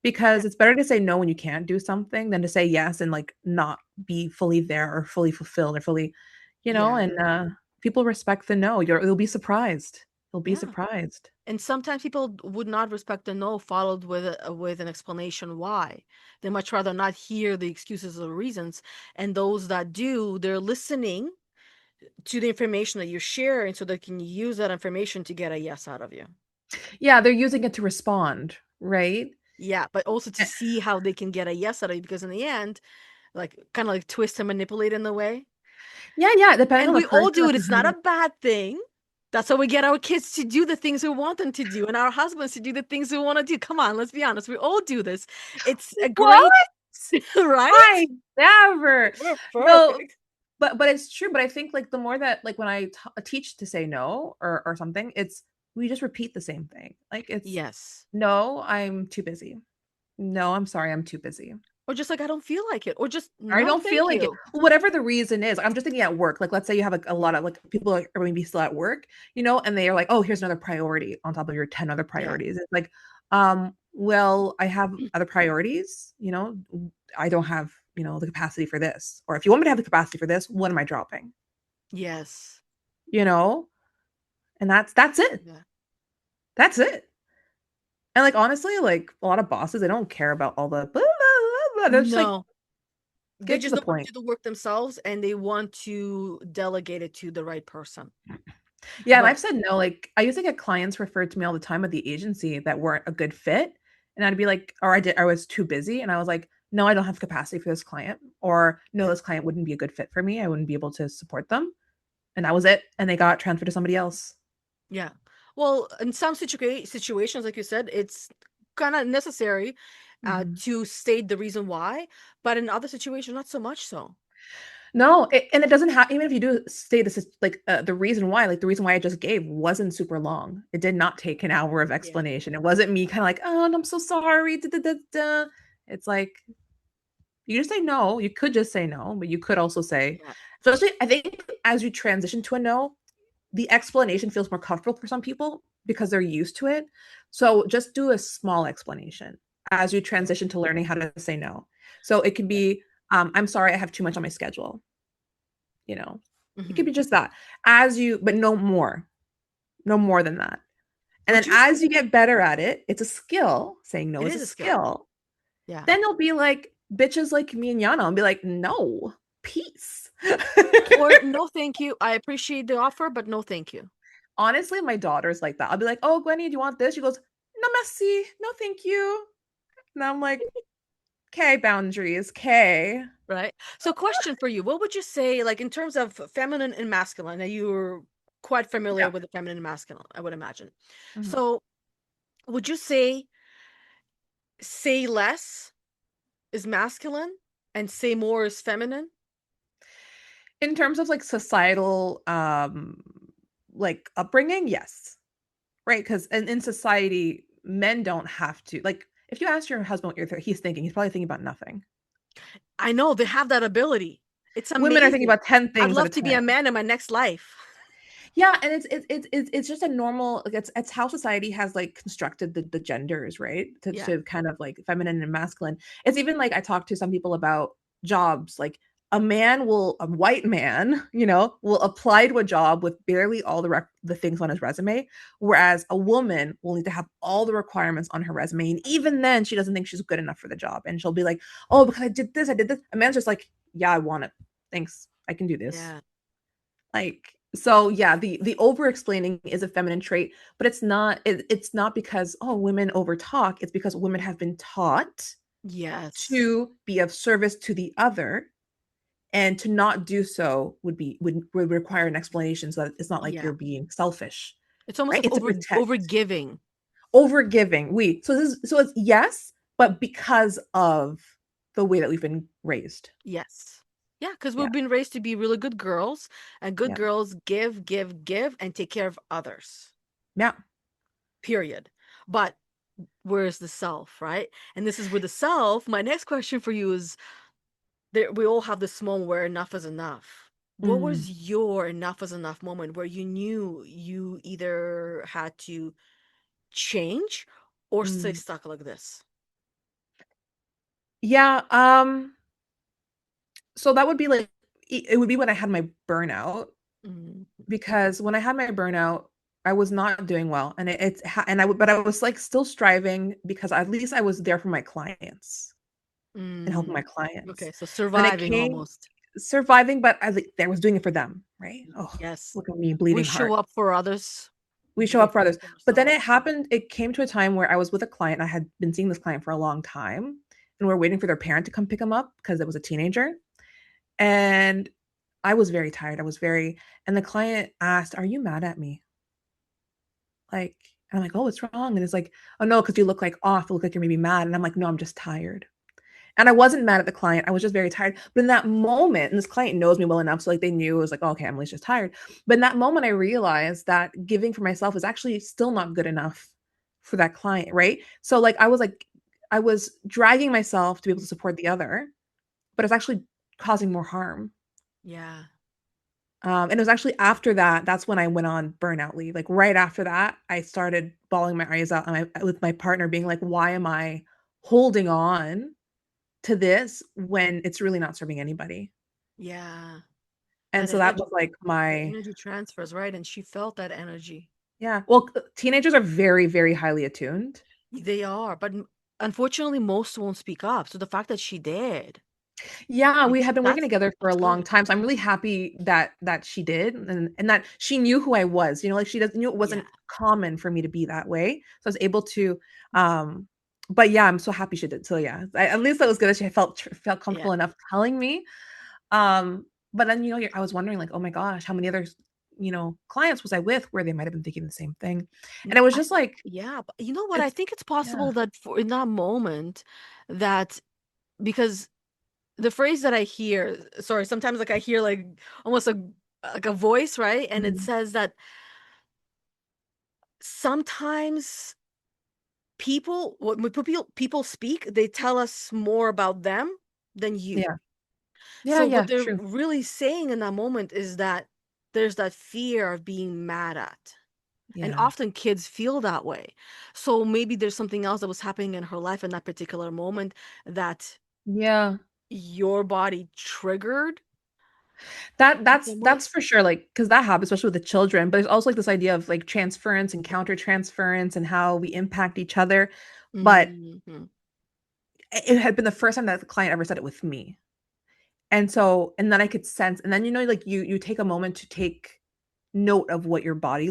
Speaker 1: yeah,
Speaker 2: because it's better to say no when you can't do something than to say yes and like not be fully there or fully fulfilled or fully, and
Speaker 1: yeah,
Speaker 2: people respect the no. You'll be surprised. You'll be
Speaker 1: yeah.
Speaker 2: surprised.
Speaker 1: And sometimes people would not respect the no followed with an explanation why. They much rather not hear the excuses or reasons. And those that do, they're listening to the information that you're sharing so they can use that information to get a yes out of you.
Speaker 2: Yeah, they're using it to respond, right?
Speaker 1: Yeah, but also to
Speaker 2: Eh,
Speaker 1: see how they can get a yes out of you because in the end, like kind of like twist and manipulate in the way.
Speaker 2: yeah, yeah, depending
Speaker 1: And
Speaker 2: on the
Speaker 1: we all
Speaker 2: person
Speaker 1: do
Speaker 2: or
Speaker 1: it. It's not a bad thing. That's how we get our kids to do the things we want them to do and our husbands to do the things we want to do. Come on, let's be honest. We all do this. It's a
Speaker 2: what?
Speaker 1: great, right?
Speaker 2: I never.
Speaker 1: We're
Speaker 2: No,
Speaker 1: perfect.
Speaker 2: but it's true, but I think, like, the more that like, when I teach to say no or something, it's we just repeat the same thing. Like, it's,
Speaker 1: Yes.
Speaker 2: "No, I'm too busy. No, I'm sorry, I'm too busy.
Speaker 1: Or just like, I don't feel like it. Or just,
Speaker 2: I
Speaker 1: no,
Speaker 2: don't feel
Speaker 1: thank
Speaker 2: like it."
Speaker 1: you.
Speaker 2: Whatever the reason is, I'm just thinking at work, like, let's say you have, like, a lot of, like, people are maybe still at work, and they are like, "Oh, here's another priority on top of your 10 other
Speaker 1: Yeah.
Speaker 2: priorities." It's like, well, I have other priorities, I don't have, the capacity for this. Or if you want me to have the capacity for this, what am I dropping?
Speaker 1: Yes.
Speaker 2: You know? And that's it.
Speaker 1: Yeah.
Speaker 2: That's it. And, like, honestly, like, a lot of bosses, they don't care about all the blah, blah, blah, blah. They're just like,
Speaker 1: No. They
Speaker 2: "Get to
Speaker 1: just
Speaker 2: the
Speaker 1: don't want to
Speaker 2: point."
Speaker 1: do the work themselves and they want to delegate it to the right person.
Speaker 2: Yeah, and
Speaker 1: But
Speaker 2: I've said no, like, I used to get clients referred to me all the time at the agency that weren't a good fit, and I'd be like or I was too busy, and I was like, "No, I don't have capacity for this client," or, "No,
Speaker 1: yeah.
Speaker 2: this client wouldn't be a good fit for me, I wouldn't be able to support them," and that was it, and they got transferred to somebody else.
Speaker 1: Yeah. Well, in some situations, like you said, it's kind of necessary
Speaker 2: Mhm.
Speaker 1: to state the reason why, but in other situations, not so much so.
Speaker 2: No, and it doesn't have even if you do say this is like, the reason why, like, the reason why I just gave wasn't super long. It did not take an hour of
Speaker 1: Yeah.
Speaker 2: explanation. It wasn't me kinda like, "Oh, I'm so sorry, da, da, da, da." It's like, you just say no. You could just say no, but you could also say,
Speaker 1: Yeah.
Speaker 2: Especially, I think as you transition to a no, the explanation feels more comfortable for some people because they're used to it. So just do a small explanation as you
Speaker 1: Okay.
Speaker 2: transition to learning how to say no. So it could
Speaker 1: Okay.
Speaker 2: be, I'm sorry, I have too much on my schedule. You know, it could
Speaker 1: Hmm.
Speaker 2: be just that as you, but no more, no more than that. And
Speaker 1: Would
Speaker 2: then
Speaker 1: you
Speaker 2: as you
Speaker 1: say
Speaker 2: get better at it, it's a skill. Saying no
Speaker 1: it
Speaker 2: is
Speaker 1: is
Speaker 2: a
Speaker 1: a skill?
Speaker 2: skill.
Speaker 1: Yeah.
Speaker 2: Then you'll be like bitches like me and Yana and be like, no, peace.
Speaker 1: Or no, thank you. I appreciate the offer, but no, thank you.
Speaker 2: Honestly, my daughter's like that. I'll be like, oh, Gwenny, do you want this? She goes, no, merci. No, thank you. And I'm like, okay, boundaries. Okay.
Speaker 1: Right? So, question for you. What would you say, like, in terms of feminine and masculine? Now, you're quite familiar
Speaker 2: Yeah.
Speaker 1: with the feminine and masculine, I would imagine.
Speaker 2: Mhm.
Speaker 1: So, would you say less is masculine and say more is feminine?
Speaker 2: In terms of like societal like upbringing, yes. Right? Because in society, men don't have to like if you ask your husband what he's thinking, he's probably thinking about nothing.
Speaker 1: I know they have that ability. It's
Speaker 2: Women are thinking
Speaker 1: amazing.
Speaker 2: about 10
Speaker 1: I'd
Speaker 2: things at a
Speaker 1: love to be a
Speaker 2: time.
Speaker 1: man in my next life.
Speaker 2: Yeah, and it's just a normal like it's how society has like constructed the genders, right?
Speaker 1: Yeah.
Speaker 2: To kind of like feminine and masculine. It's even like I talk to some people about jobs, like a white man, will apply to a job with barely all the things on his resume, whereas a woman will need to have all the requirements on her resume, and even then she doesn't think she's good enough for the job, and she'll be like, "Oh, because I did this." A man's just like, "Yeah, I want it. Thanks, I can do this."
Speaker 1: Yeah.
Speaker 2: Like so yeah, the over explaining is a feminine trait, but it's not because oh women over talk, it's because women have been taught
Speaker 1: Yes.
Speaker 2: to be of service to the other, and to not do so would require an explanation so that it's not like
Speaker 1: Yeah.
Speaker 2: you're being selfish,
Speaker 1: It's almost
Speaker 2: right?
Speaker 1: like
Speaker 2: It's to protect.
Speaker 1: over giving.
Speaker 2: Over giving. So it's yes, but because of the way that we've been raised.
Speaker 1: Yes. Yeah, because
Speaker 2: Yeah.
Speaker 1: we've been raised to be really good girls, and good
Speaker 2: Yeah.
Speaker 1: girls give, give, give, and take care of others.
Speaker 2: Yeah.
Speaker 1: Period. But where's the self, right? And this is where the self, my next question for you is there we all have this moment where enough is enough. What
Speaker 2: Mm,
Speaker 1: was your enough is enough moment where you knew you either had to change or stay
Speaker 2: mm.
Speaker 1: stuck like this?
Speaker 2: Yeah, so that would be like it would be when I had my burnout,
Speaker 1: Mm,
Speaker 2: because when I had my burnout, I was not doing well, and but I was like still striving because at least I was there for my clients and helping my
Speaker 1: mm.
Speaker 2: clients.
Speaker 1: Okay, so
Speaker 2: And then it
Speaker 1: surviving
Speaker 2: came
Speaker 1: almost.
Speaker 2: surviving, but I was doing it for them, right? Oh,
Speaker 1: Yes.
Speaker 2: look at me
Speaker 1: We
Speaker 2: bleeding
Speaker 1: show
Speaker 2: heart.
Speaker 1: up for others
Speaker 2: We show up for
Speaker 1: before
Speaker 2: others.
Speaker 1: for
Speaker 2: But then
Speaker 1: ourselves.
Speaker 2: it came to a time where I was with a client. I had been seeing this client for a long time, and we're waiting for their parent to come pick him up because it was a teenager. And I was very tired. And the client asked, "Are you mad at me?" Like, and I'm like, "Oh, what's wrong?" And it's like, "Oh no, because you look like off. You look like you're maybe mad." And I'm like, "No, I'm just tired." And I wasn't mad at the client. I was just very tired. But in that moment, and this client knows me well enough, so like they knew it was like, oh, okay, Emily's just tired. But in that moment, I realized that giving for myself is actually still not good enough for that client, right? So I was dragging myself to be able to support the other, but it's actually causing more harm.
Speaker 1: Yeah.
Speaker 2: And it was actually after that, that's when I went on burnout leave. Like right after that, I started bawling my eyes out with my partner being like, why am I holding on to this when it's really not serving anybody?
Speaker 1: Yeah.
Speaker 2: And
Speaker 1: That
Speaker 2: so that was
Speaker 1: energy,
Speaker 2: like
Speaker 1: that
Speaker 2: my
Speaker 1: energy transfers, right? And she felt that energy.
Speaker 2: yeah. Well, teenagers are very, very highly attuned.
Speaker 1: They are, but unfortunately, most won't speak up. So the fact that she did,
Speaker 2: Yeah, we
Speaker 1: it's
Speaker 2: have been working together for a
Speaker 1: that's
Speaker 2: long
Speaker 1: good.
Speaker 2: time, so I'm really happy that she did, and that she knew who I was. Like she doesn't knew it
Speaker 1: Yeah.
Speaker 2: wasn't common for me to be that way. So I was able to but yeah, I'm so happy she did. So yeah, at least that was good that she felt
Speaker 1: Yeah.
Speaker 2: comfortable enough telling me. Um, but then I was wondering like, oh my gosh, how many other clients was I with where they might have been thinking the same thing, and it was
Speaker 1: I
Speaker 2: just like
Speaker 1: yeah, but you know what? I
Speaker 2: it's
Speaker 1: think it's
Speaker 2: yeah.
Speaker 1: possible that for in that moment that because the phrase that I hear, sorry, sometimes like I hear like almost like a voice, right? And it
Speaker 2: Mhm.
Speaker 1: says that sometimes when people speak, they tell us more about them than you.
Speaker 2: Yeah. Yeah,
Speaker 1: So
Speaker 2: yeah,
Speaker 1: what they're
Speaker 2: true.
Speaker 1: really saying in that moment is that there's that fear of being mad at. And
Speaker 2: Yeah.
Speaker 1: often kids feel that way. So maybe there's something else that was happening in her life in that particular moment that
Speaker 2: Yeah.
Speaker 1: your body triggered
Speaker 2: That
Speaker 1: in
Speaker 2: that's
Speaker 1: some
Speaker 2: that's
Speaker 1: ways.
Speaker 2: for sure, like, because that happens, especially with the children, but there's also, like, this idea of, like, transference and counter transference and how we impact each other, but
Speaker 1: Mhm.
Speaker 2: it had been the first time that the client ever said it with me, and so and then I could sense and then, like, you take a moment to take note of what your body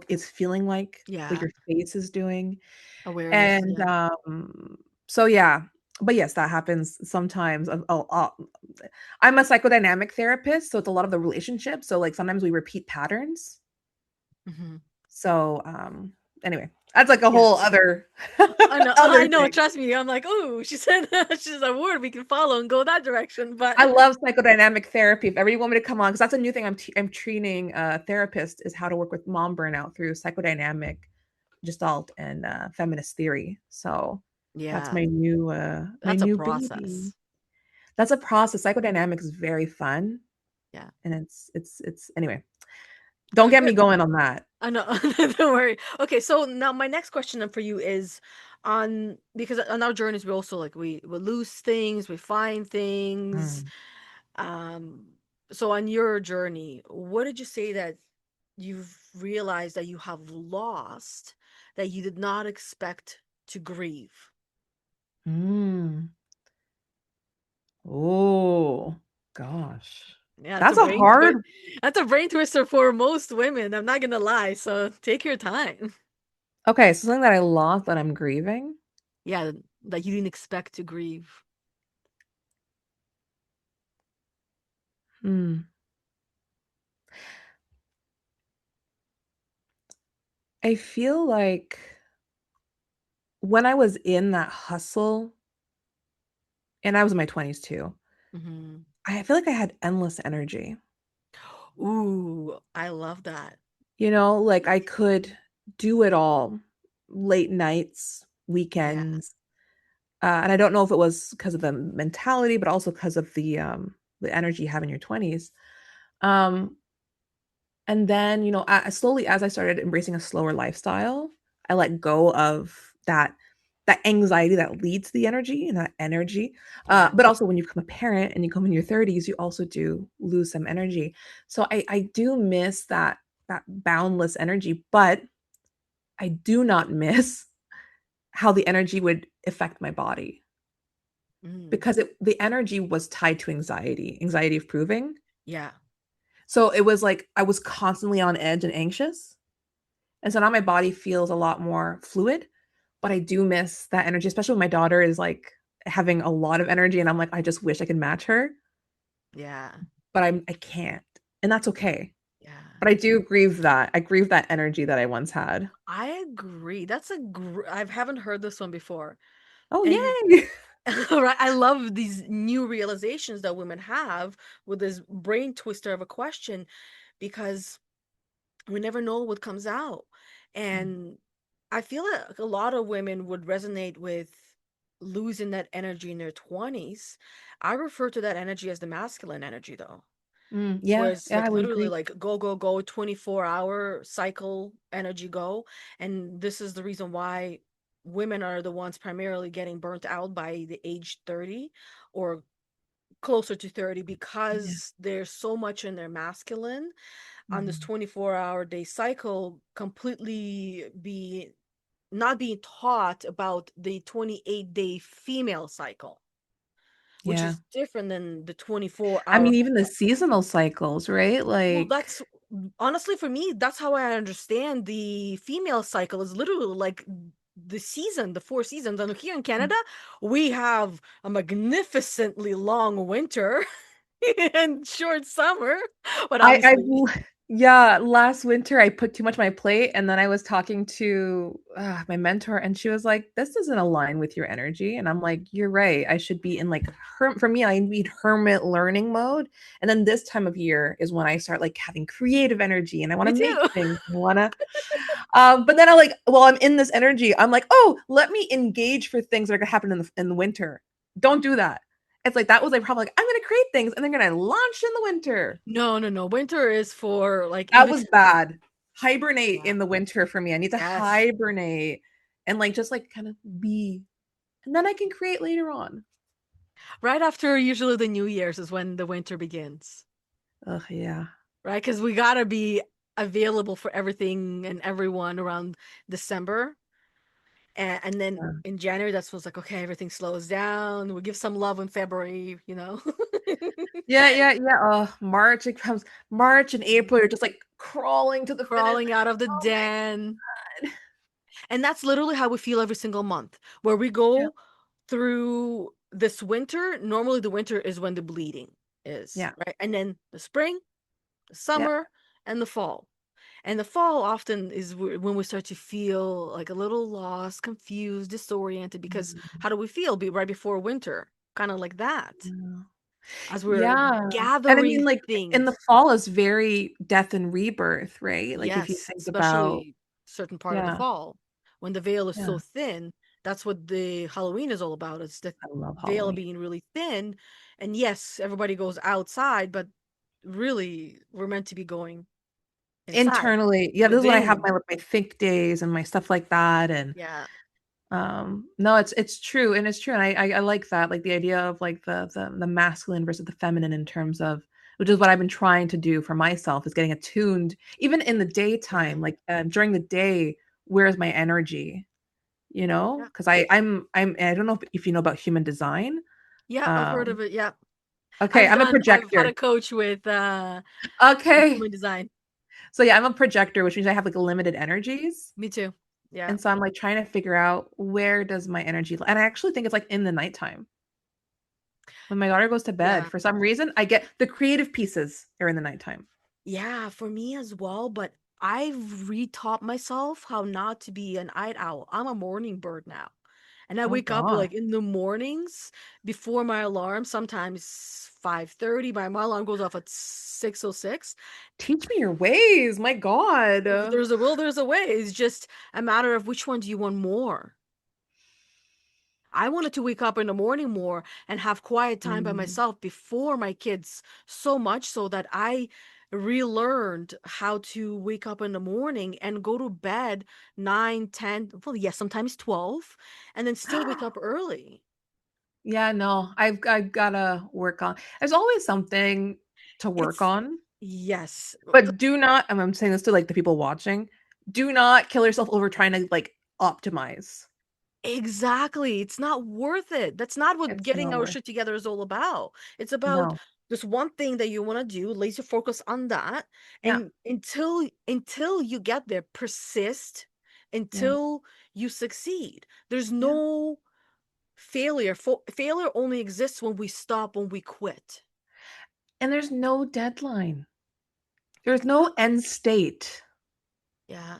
Speaker 2: is feeling like, what
Speaker 1: Yeah.
Speaker 2: your face is doing,
Speaker 1: Awareness.
Speaker 2: and,
Speaker 1: Yeah.
Speaker 2: so yeah, but yes, that happens sometimes, I'm a psychodynamic therapist, so it's a lot of the relationships, so, like, sometimes we repeat patterns.
Speaker 1: Mhm.
Speaker 2: So, anyway, that's like a
Speaker 1: Yeah.
Speaker 2: whole other
Speaker 1: I know. I
Speaker 2: other
Speaker 1: know.
Speaker 2: thing.
Speaker 1: Trust me. I'm like, oh, she said she's a word we can follow and go that direction. But
Speaker 2: I love psychodynamic therapy. If ever you want me to come on, because that's a new thing I'm training therapists is how to work with mom burnout through psychodynamic gestalt and feminist theory. So that's
Speaker 1: yeah,
Speaker 2: my
Speaker 1: that's a
Speaker 2: new baby.
Speaker 1: process.
Speaker 2: That's a process. Psychodynamics is very fun,
Speaker 1: Yeah.
Speaker 2: and it's anyway. Don't
Speaker 1: Good.
Speaker 2: get me
Speaker 1: Good.
Speaker 2: going on that.
Speaker 1: I know. Don't worry. Okay. So now my next question for you is on because on our journeys we also like we lose things, we find things.
Speaker 2: Mm.
Speaker 1: Um. So on your journey, what did you say that you've realized that you have lost that you did not expect to grieve?
Speaker 2: Mm. Oh gosh,
Speaker 1: Yeah, it's a
Speaker 2: that's a
Speaker 1: brain twist.
Speaker 2: hard.
Speaker 1: That's a brain twister for most women. I'm not gonna lie. So take your time.
Speaker 2: Okay, so something that I lost that I'm grieving.
Speaker 1: Yeah, that you didn't expect to grieve.
Speaker 2: Hmm. I feel like when I was in that hustle, and I was in my 20s too,
Speaker 1: Hmm.
Speaker 2: I feel like I had endless energy.
Speaker 1: Ooh, I love that.
Speaker 2: Like I could do it all, late nights,
Speaker 1: Yeah,
Speaker 2: weekends. And I don't know if it was because of the mentality, but also because of the energy you have in your 20s. Um, And then, slowly as I started embracing a slower lifestyle, I let go of that anxiety that leads to the energy and that energy.
Speaker 1: yeah.
Speaker 2: But also when you become a parent and you come in your 30s, you also do lose some energy. So I do miss that boundless energy, but I do not miss how the energy would affect my body
Speaker 1: Mm,
Speaker 2: because the energy was tied to anxiety of proving.
Speaker 1: yeah,
Speaker 2: So it was like I was constantly on edge and anxious. And so now my body feels a lot more fluid, but I do miss that energy, especially when my daughter is like having a lot of energy and I'm like, I just wish I could match her,
Speaker 1: yeah,
Speaker 2: but I can't. And that's okay.
Speaker 1: yeah.
Speaker 2: But I do grieve that. I grieve that energy that I once had.
Speaker 1: I agree. I haven't heard this one before.
Speaker 2: Oh,
Speaker 1: And
Speaker 2: yay.
Speaker 1: right, I love these new realizations that women have with this brain twister of a question because we never know what comes out. And I feel like a lot of women would resonate with losing that energy in their 20s. I refer to that energy as the masculine energy, though, where
Speaker 2: Yeah,
Speaker 1: it's
Speaker 2: yeah,
Speaker 1: like
Speaker 2: I would
Speaker 1: literally
Speaker 2: agree.
Speaker 1: like go, go, go, 24-hour cycle energy go. And this is the reason why women are the ones primarily getting burnt out by the age 30 or closer to 30
Speaker 2: Yeah.
Speaker 1: because there's so much in their masculine on this
Speaker 2: Mhm.
Speaker 1: 24-hour day cycle completely be not being taught about the 28-day female cycle, which
Speaker 2: Yeah.
Speaker 1: is different than the
Speaker 2: I
Speaker 1: 24-hour.
Speaker 2: mean, even the seasonal cycles, right?
Speaker 1: Well,
Speaker 2: Like,
Speaker 1: that's honestly for me, that's how I understand the female cycle is literally like the season, the 4 seasons. And here in Canada, we have a magnificently long winter and short summer, but
Speaker 2: I
Speaker 1: obviously,
Speaker 2: yeah, last winter I put too much on my plate and then I was talking to my mentor and she was like, "This doesn't align with your energy." And I'm like, "You're right. I should be in like for me, I need hermit learning mode." And then this time of year is when I start like having creative energy and I want
Speaker 1: me
Speaker 2: to make
Speaker 1: too.
Speaker 2: things. I want to but then I like, well, I'm in this energy. I'm like, "Oh, let me engage for things that are going to happen in the winter." Don't do that. It's like that was like probably like I'm gonna create things and they're gonna launch in the winter.
Speaker 1: No, no, no. Winter is for like
Speaker 2: That
Speaker 1: even
Speaker 2: was bad. Hibernate
Speaker 1: yeah.
Speaker 2: in the winter for me. I need to
Speaker 1: Yes.
Speaker 2: hibernate and like just like kind of be, and then I can create later on.
Speaker 1: Right after usually the New Year's is when the winter begins,
Speaker 2: Ugh, yeah.
Speaker 1: right? Because we gotta be available for everything and everyone around December. And then
Speaker 2: Yeah.
Speaker 1: in January, that's what's like, okay, everything slows down. We give some love in February, you know?
Speaker 2: Yeah, yeah, yeah. Oh, March, it comes March and April, you're just like crawling to the finish
Speaker 1: Crawling out
Speaker 2: line.
Speaker 1: of the
Speaker 2: Oh my
Speaker 1: den.
Speaker 2: God.
Speaker 1: And that's literally how we feel every single month, where we
Speaker 2: Yeah,
Speaker 1: go through this winter. Normally, the winter is when the bleeding is,
Speaker 2: yeah,
Speaker 1: right? And then the spring, the
Speaker 2: yeah.
Speaker 1: summer, and the fall. And the fall often is when we start to feel like a little lost, confused, disoriented, because
Speaker 2: Mhm.
Speaker 1: how do we feel right before winter? Kind of like that,
Speaker 2: Yeah.
Speaker 1: as we're
Speaker 2: Yeah. And I
Speaker 1: gathering
Speaker 2: mean, like in the
Speaker 1: things.
Speaker 2: fall is very death and rebirth, right? Like if you
Speaker 1: Yes,
Speaker 2: think about,
Speaker 1: especially certain part of the
Speaker 2: yeah,
Speaker 1: fall when the veil is
Speaker 2: yeah.
Speaker 1: so thin. That's what the Halloween is all about. It's the
Speaker 2: I love
Speaker 1: veil
Speaker 2: Halloween.
Speaker 1: being really thin. And yes, everybody goes outside, but really we're meant to be going inside,
Speaker 2: Internally, yeah, this is when I have
Speaker 1: within.
Speaker 2: my think days and my stuff like that. And
Speaker 1: Yeah.
Speaker 2: no, it's true, and it's true, and I like that, like the idea of like the masculine versus the feminine in terms of, which is what I've been trying to do for myself, is getting attuned even in the
Speaker 1: Yeah.
Speaker 2: daytime, like during the day, where's my energy, you know?
Speaker 1: Yeah.
Speaker 2: Because I'm I don't know if you know about human design.
Speaker 1: Yeah, I've heard
Speaker 2: Um,
Speaker 1: of it. Yeah.
Speaker 2: okay, I'm a
Speaker 1: I've had a
Speaker 2: projector.
Speaker 1: coach with
Speaker 2: Okay,
Speaker 1: human design.
Speaker 2: so yeah, I'm a projector, which means I have like limited energies.
Speaker 1: Me too. Yeah.
Speaker 2: And so I'm like trying to figure out where does my energy, and I actually think it's like in the nighttime. When my daughter goes to bed,
Speaker 1: Yeah.
Speaker 2: for some reason, I get the creative pieces are in the nighttime.
Speaker 1: Yeah, for me as well, but I've re-taught myself how not to be an night owl. I'm a morning bird now. And I
Speaker 2: Oh
Speaker 1: wake up
Speaker 2: God.
Speaker 1: like in the mornings before my alarm, sometimes 5:30. My alarm goes off at 6:06.
Speaker 2: Teach me your ways. My God.
Speaker 1: If there's a will, there's a way. It's just a matter of which one do you want more. I wanted to wake up in the morning more and have quiet time by
Speaker 2: Mm.
Speaker 1: myself before my kids, so much so that I relearned how to wake up in the morning and go to bed 9, 10, well, yes, sometimes 12, and then still wake up early.
Speaker 2: Yeah, no, I've gotta work on. There's always something to work
Speaker 1: It's,
Speaker 2: on,
Speaker 1: yes.
Speaker 2: but do not, and I'm saying this to like the people watching, do not kill yourself over trying to like optimize.
Speaker 1: Exactly. It's not worth it. That's not what
Speaker 2: It's
Speaker 1: getting
Speaker 2: not
Speaker 1: our
Speaker 2: worth.
Speaker 1: shit together is all about. It's about
Speaker 2: No.
Speaker 1: this one thing that you want to do, laser focus on that,
Speaker 2: Yeah.
Speaker 1: and until you get there, persist
Speaker 2: Yeah.
Speaker 1: until you succeed. There's
Speaker 2: Yeah.
Speaker 1: no failure. Failure only exists when we stop, when we quit.
Speaker 2: And there's no deadline. There's
Speaker 1: Yeah.
Speaker 2: no end state,
Speaker 1: Yeah.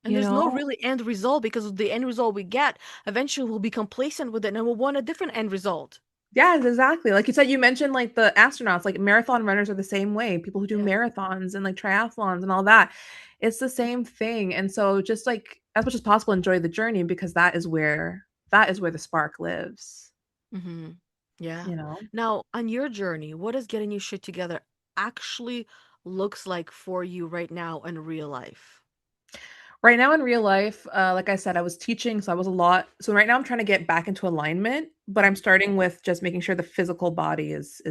Speaker 1: And
Speaker 2: you
Speaker 1: there's no
Speaker 2: know?
Speaker 1: really end result because the end result we get, eventually we'll be complacent with it and we'll want a different end result.
Speaker 2: Yes, exactly. Like you said, you mentioned like the astronauts, like marathon runners are the same way. People who do
Speaker 1: Yeah.
Speaker 2: marathons and like triathlons and all that. It's the same thing. And so just like as much as possible, enjoy the journey because that is where the spark lives,
Speaker 1: Mm-hmm. Yeah.
Speaker 2: you know?
Speaker 1: Now, on your journey, what does getting your shit together actually looks like for you right now in real life?
Speaker 2: Right now in real life, like I said, I was teaching, so I was a lot. So right now I'm trying to get back into alignment, but I'm
Speaker 1: Mhm.
Speaker 2: starting with just making sure the physical body is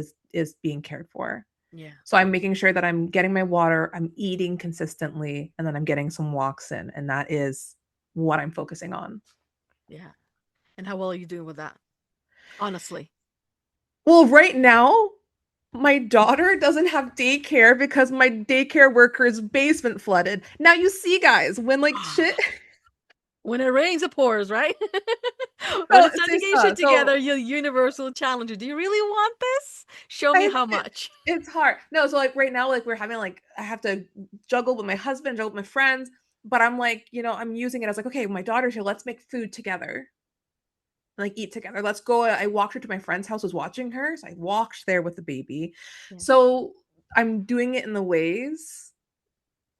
Speaker 2: being cared for.
Speaker 1: Yeah.
Speaker 2: So I'm making sure that I'm getting my water, I'm eating consistently, and then I'm getting some walks in. And that is what I'm focusing on.
Speaker 1: Yeah. And how well are you doing with that? Honestly.
Speaker 2: Well, right now, my daughter doesn't have daycare because my daycare worker's basement flooded. Now you see, guys, when like shit.
Speaker 1: When it rains, it pours, right? When
Speaker 2: So,
Speaker 1: it's time to
Speaker 2: so,
Speaker 1: get your shit together,
Speaker 2: so
Speaker 1: your universal challenge. Do you really want this? Show me
Speaker 2: it's
Speaker 1: how much.
Speaker 2: it's hard. No, so like right now, like we're having like I have to juggle with my husband, juggle with my friends, but I'm like, I'm using it as like, okay, my daughter's here, let's make food together. Like eat together. Let's go. I walked her to my friend's house, was watching her. So I walked there with the baby.
Speaker 1: Yeah.
Speaker 2: So I'm doing it in the ways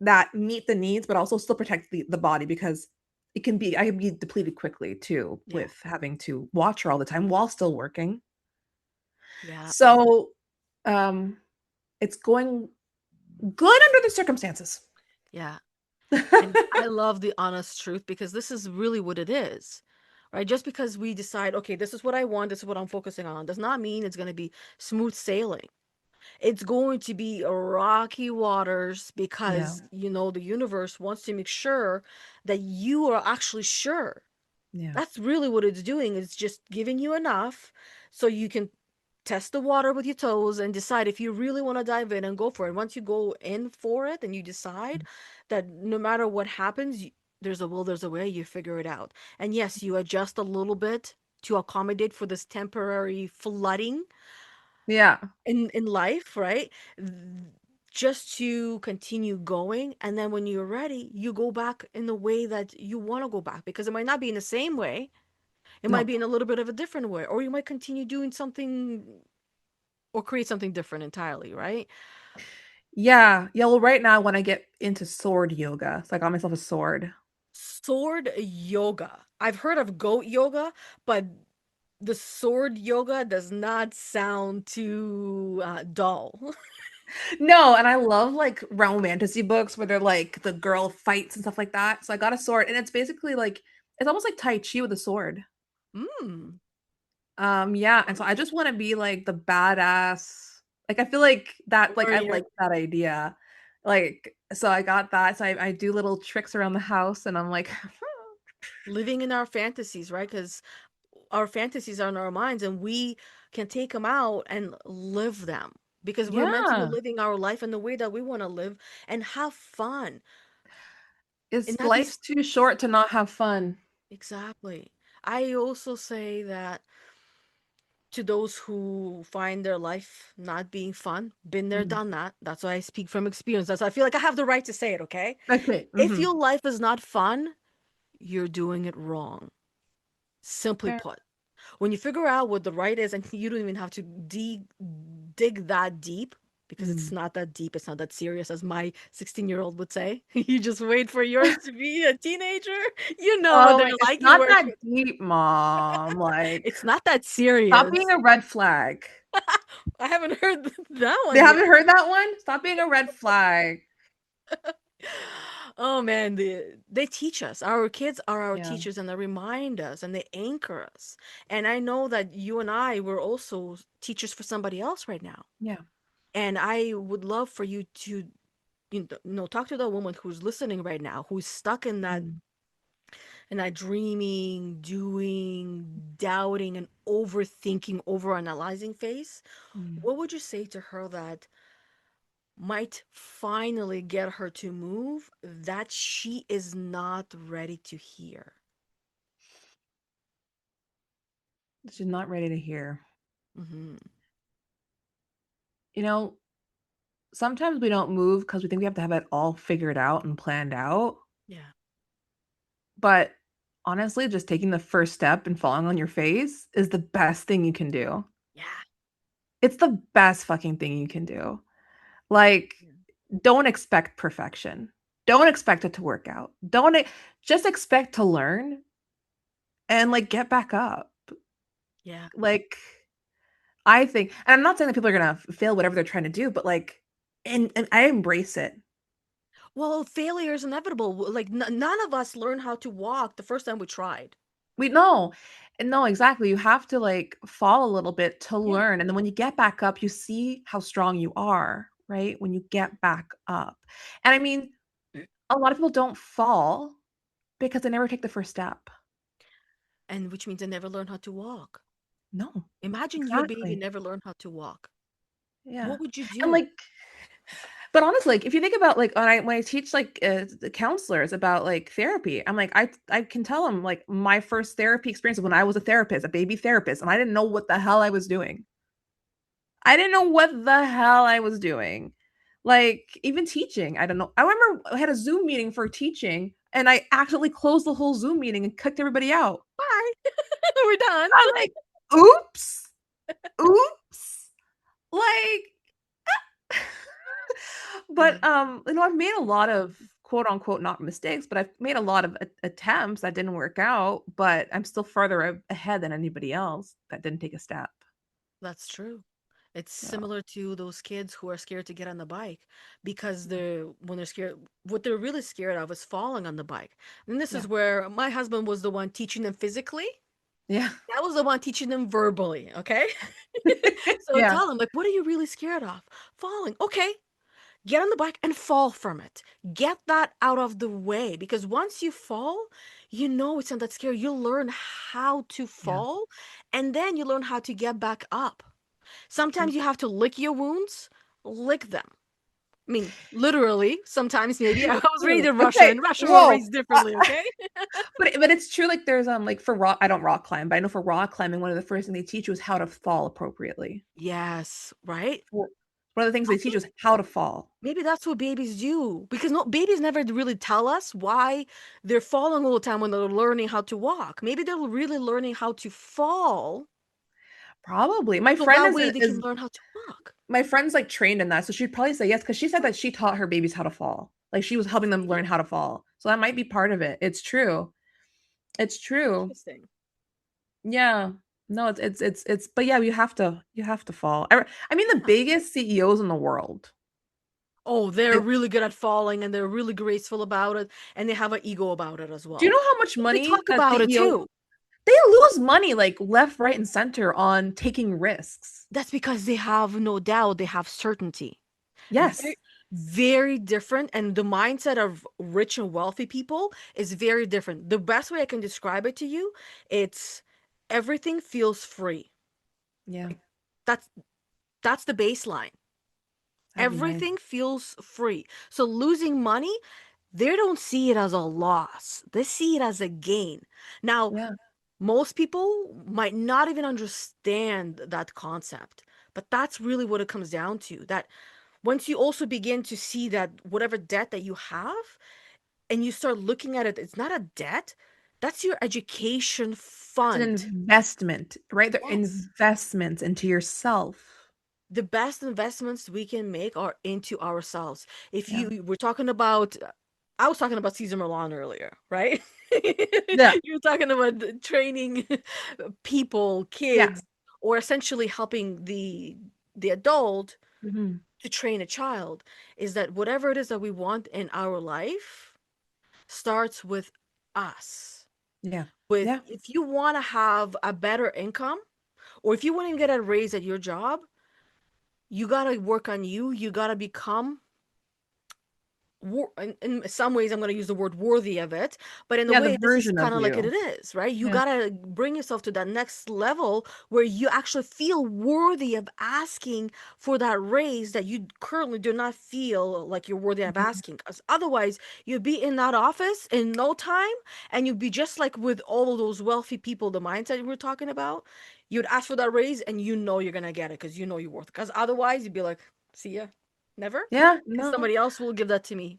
Speaker 2: that meet the needs, but also still protect the body because I can be depleted quickly too
Speaker 1: Yeah.
Speaker 2: with having to watch her all the time while still working.
Speaker 1: Yeah.
Speaker 2: So, um, it's going good under the circumstances.
Speaker 1: Yeah. And I love the honest truth because this is really what it is, right? Just because we decide, okay, this is what I want, this is what I'm focusing on, does not mean it's going to be smooth sailing. It's going to be rocky waters
Speaker 2: Yeah,
Speaker 1: because, the universe wants to make sure that you are actually sure.
Speaker 2: yeah,
Speaker 1: That's really what it's doing. It's just giving you enough so you can test the water with your toes and decide if you really want to dive in and go for it. Once you go in for it and you decide that no matter what happens, there's a will, there's a way, you figure it out. And yes, you adjust a little bit to accommodate for this temporary flooding
Speaker 2: yeah,
Speaker 1: in life, right? Th- Just to continue going. And then when you're ready, you go back in the way that you want to go back because it might not be in the same way. It might
Speaker 2: no,
Speaker 1: be in a little bit of a different way, or you might continue doing something or create something different entirely, right?
Speaker 2: yeah, yeah. Well, right now, when I get into sword yoga, so I got myself a sword.
Speaker 1: Sword yoga. I've heard of goat yoga, but the sword yoga does not sound too dull.
Speaker 2: No, and I love like romantasy books where they're like the girl fights and stuff like that. So I got a sword, and it's basically like it's almost like Tai Chi with a sword.
Speaker 1: Mm.
Speaker 2: Yeah, and so I just want to be like the badass. Like I feel like that like I
Speaker 1: Warrior.
Speaker 2: like that idea. Like so I got that. So I do little tricks around the house and I'm like
Speaker 1: Living in our fantasies, right? Because our fantasies are in our minds and we can take them out and live them because we're meant to be
Speaker 2: yeah,
Speaker 1: living our life in the way that we want to live and have fun and
Speaker 2: is
Speaker 1: not be
Speaker 2: life's too short to not have fun.
Speaker 1: exactly. I also say that to those who find their life not being fun, been there,
Speaker 2: Mm.
Speaker 1: done that. That's why I speak from experience. That's why I feel like I have the right to say it, okay?
Speaker 2: Okay.
Speaker 1: If
Speaker 2: Hmm.
Speaker 1: your life is not fun, you're doing it wrong. Simply
Speaker 2: Fair.
Speaker 1: put. When you figure out what the right is, and you don't even have to dig that deep because it's
Speaker 2: Mm.
Speaker 1: not that deep, it's not that serious, as my 16-year-old would say. You just wait for yours to be a teenager. You know what
Speaker 2: Oh
Speaker 1: they're
Speaker 2: my, it's
Speaker 1: like. You
Speaker 2: not
Speaker 1: work
Speaker 2: that
Speaker 1: with.
Speaker 2: deep, mom. Like,
Speaker 1: It's not that
Speaker 2: stop being
Speaker 1: serious.
Speaker 2: a red flag.
Speaker 1: I haven't heard that
Speaker 2: They
Speaker 1: one yet.
Speaker 2: haven't heard that one? Stop being a red flag.
Speaker 1: Oh man, they teach us. Our kids are our
Speaker 2: Yeah.
Speaker 1: teachers and they remind us and they anchor us. And I know that you and I were also teachers for somebody else right now.
Speaker 2: Yeah.
Speaker 1: And I would love for you to, talk to the woman who's listening right now, who's stuck
Speaker 2: Mm.
Speaker 1: in that dreaming, doing, doubting, and overthinking, overanalyzing phase.
Speaker 2: Mm.
Speaker 1: What would you say to her that might finally get her to move that she is not ready to hear?
Speaker 2: She's not ready to hear.
Speaker 1: Hmm.
Speaker 2: You know, sometimes we don't move because we think we have to have it all figured out and planned out.
Speaker 1: Yeah.
Speaker 2: But honestly, just taking the first step and falling on your face is the best thing you can do.
Speaker 1: Yeah.
Speaker 2: It's the best fucking thing you can do. Like,
Speaker 1: Yeah.
Speaker 2: don't expect perfection. Don't expect it to work out. Don't e- Just expect to learn and like get back up.
Speaker 1: Yeah.
Speaker 2: Like, I think, and I'm not saying that people are gonna fail whatever they're trying to do, but like, and I embrace it.
Speaker 1: Well, failure is inevitable. Like, none of us learn how to walk the first time we tried.
Speaker 2: We know. And no, exactly. You have to like fall a little bit to
Speaker 1: Yeah.
Speaker 2: learn. And then when you get back up, you see how strong you are, right? When you get back up. And I mean, a lot of people don't fall because they never take the first step.
Speaker 1: And which means they never learn how to walk.
Speaker 2: No,
Speaker 1: Imagine your baby
Speaker 2: exactly.
Speaker 1: never learned how to walk.
Speaker 2: Yeah.
Speaker 1: What would you
Speaker 2: And
Speaker 1: do?
Speaker 2: like, but honestly, like if you think about like when I teach like the counselors about like therapy, I'm like I can tell them like my first therapy experience when I was a therapist, a baby therapist, and I didn't know what the hell I was doing. I didn't know what the hell I was doing. Like even teaching, I don't know. I remember I had a Zoom meeting for teaching and I accidentally closed the whole Zoom meeting and kicked everybody out.
Speaker 1: Bye. We're done.
Speaker 2: I'm like, oops, oops. Like
Speaker 1: Yeah.
Speaker 2: but I've made a lot of quote unquote not mistakes, but I've made a lot of attempts that didn't work out, but I'm still further ahead than anybody else that didn't take a step.
Speaker 1: That's true. It's
Speaker 2: Yeah.
Speaker 1: similar to those kids who are scared to get on the bike because
Speaker 2: Yeah.
Speaker 1: when they're scared, what they're really scared of is falling on the bike. And this is
Speaker 2: Yeah.
Speaker 1: where my husband was the one teaching them physically.
Speaker 2: Yeah.
Speaker 1: I was the one teaching them verbally, okay? So
Speaker 2: Yeah.
Speaker 1: tell them, like, what are you really scared of? Falling. Okay, get on the bike and fall from it. Get that out of the way because once you fall, you know it's not that scary. You learn how to
Speaker 2: Yeah.
Speaker 1: fall and then you learn how to get back up.
Speaker 2: Yeah.
Speaker 1: Sometimes you have to lick your wounds, lick them. I mean, literally, sometimes maybe. I was raised
Speaker 2: True.
Speaker 1: in Russia,
Speaker 2: Okay.
Speaker 1: and Russia were
Speaker 2: Whoa.
Speaker 1: raised differently, okay?
Speaker 2: But it's true. Like there's like for rock, I don't rock climb, but I know for rock climbing, one of the first things they teach you is how to fall appropriately.
Speaker 1: Yes, right?
Speaker 2: For one of the things
Speaker 1: I
Speaker 2: they teach
Speaker 1: think
Speaker 2: us how to fall.
Speaker 1: maybe that's what babies do because no babies never really tell us why they're falling all the time when they're learning how to walk. Maybe they're really learning how to fall
Speaker 2: Probably. My
Speaker 1: so
Speaker 2: friend
Speaker 1: that
Speaker 2: is
Speaker 1: way they can
Speaker 2: is
Speaker 1: learn how to walk.
Speaker 2: my friend's like trained in that, so she'd probably say yes because she said that she taught her babies how to fall. Like she was helping them
Speaker 1: See?
Speaker 2: learn how to fall. So that might be part of it. It's true. It's true.
Speaker 1: Interesting.
Speaker 2: Yeah. No, it's but yeah, you have to fall. I mean the
Speaker 1: Yeah.
Speaker 2: biggest CEOs in the world.
Speaker 1: Oh, they're
Speaker 2: It,
Speaker 1: really good at falling and they're really graceful about it and they have an ego about it as
Speaker 2: do you
Speaker 1: well.
Speaker 2: know how much
Speaker 1: They
Speaker 2: money
Speaker 1: talk
Speaker 2: a
Speaker 1: about it
Speaker 2: CEO
Speaker 1: too.
Speaker 2: they lose money like left, right, and center on taking risks.
Speaker 1: That's because they have no doubt, they have certainty. Very,
Speaker 2: Yes.
Speaker 1: very different. And the mindset of rich and wealthy people is very different. The best way I can describe it to you, it's everything feels free.
Speaker 2: Yeah.
Speaker 1: Like that's that's the baseline.
Speaker 2: That'd be nice.
Speaker 1: Everything feels free. So losing money, they don't see it as a loss. They see it as a gain. Now,
Speaker 2: Yeah.
Speaker 1: most people might not even understand that concept, but that's really what it comes down to. That once you also begin to see that whatever debt that you have and you start looking at it, it's not a debt, that's your education
Speaker 2: It's an
Speaker 1: fund.
Speaker 2: investment, right? They're
Speaker 1: Yes.
Speaker 2: investments into yourself.
Speaker 1: The best investments we can make are into ourselves. If
Speaker 2: Yeah.
Speaker 1: you were talking about, I was talking about Caesar Milan earlier, right?
Speaker 2: Yeah.
Speaker 1: You were talking about training people,
Speaker 2: Yeah.
Speaker 1: kids, or essentially helping the adult
Speaker 2: Mhm.
Speaker 1: to train a child. Is that whatever it is that we want in our life starts with us.
Speaker 2: Yeah.
Speaker 1: With
Speaker 2: Yeah.
Speaker 1: if you want to have a better income, or if you want to get a raise at your job, you got to work on you. You got to become in some ways I'm going to use the word worthy of it, but in a
Speaker 2: Yeah, the
Speaker 1: way this is
Speaker 2: version of
Speaker 1: kind of like it
Speaker 2: you.
Speaker 1: is, right? You
Speaker 2: Yeah.
Speaker 1: got to bring yourself to that next level where you actually feel worthy of asking for that raise that you currently do not feel like you're worthy of
Speaker 2: Mhm.
Speaker 1: asking, because otherwise you'd be in that office in no time and you'd be just like with all of those wealthy people, the mindset we we're talking about. You'd ask for that raise and you know you're going to get it because you know you're worth it, because otherwise you'd be like, see ya, never,
Speaker 2: Yeah,
Speaker 1: because
Speaker 2: no.
Speaker 1: somebody else will give that to me.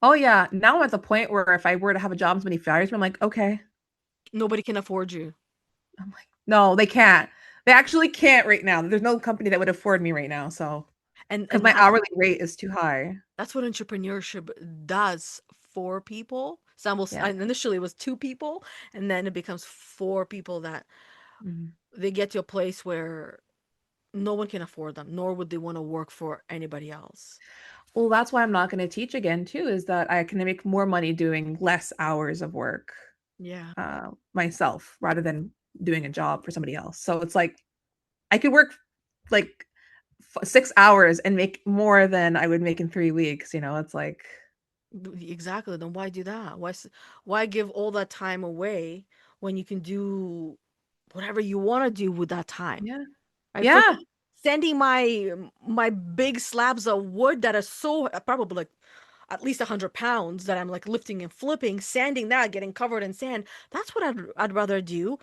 Speaker 2: Oh yeah. Now I'm at the point where if I were to have a job and somebody fires me, I'm like, okay.
Speaker 1: Nobody can afford you.
Speaker 2: I'm like, no, they can't. They actually can't right now. There's no company that would afford me right now. So, because
Speaker 1: And
Speaker 2: my hourly rate is too high.
Speaker 1: that's what entrepreneurship does for people. Some will,
Speaker 2: Yeah.
Speaker 1: and initially it was two people, and then it becomes four people that
Speaker 2: Mhm.
Speaker 1: they get to a place where no one can afford them, nor would they want to work for anybody else.
Speaker 2: Well, that's why I'm not going to teach again, too, is that I can make more money doing less hours of work
Speaker 1: Yeah.
Speaker 2: myself rather than doing a job for somebody else. So it's like I could work like 6 hours and make more than I would make in 3 weeks. It's like,
Speaker 1: Exactly. Then why do that? Why give all that time away when you can do whatever you want to do with that time?
Speaker 2: yeah,
Speaker 1: Right? For
Speaker 2: yeah,
Speaker 1: me, sending my big slabs of wood that are so probably like at least 100 pounds that I'm like lifting and flipping, sanding that, getting covered in sand. That's what I'd rather do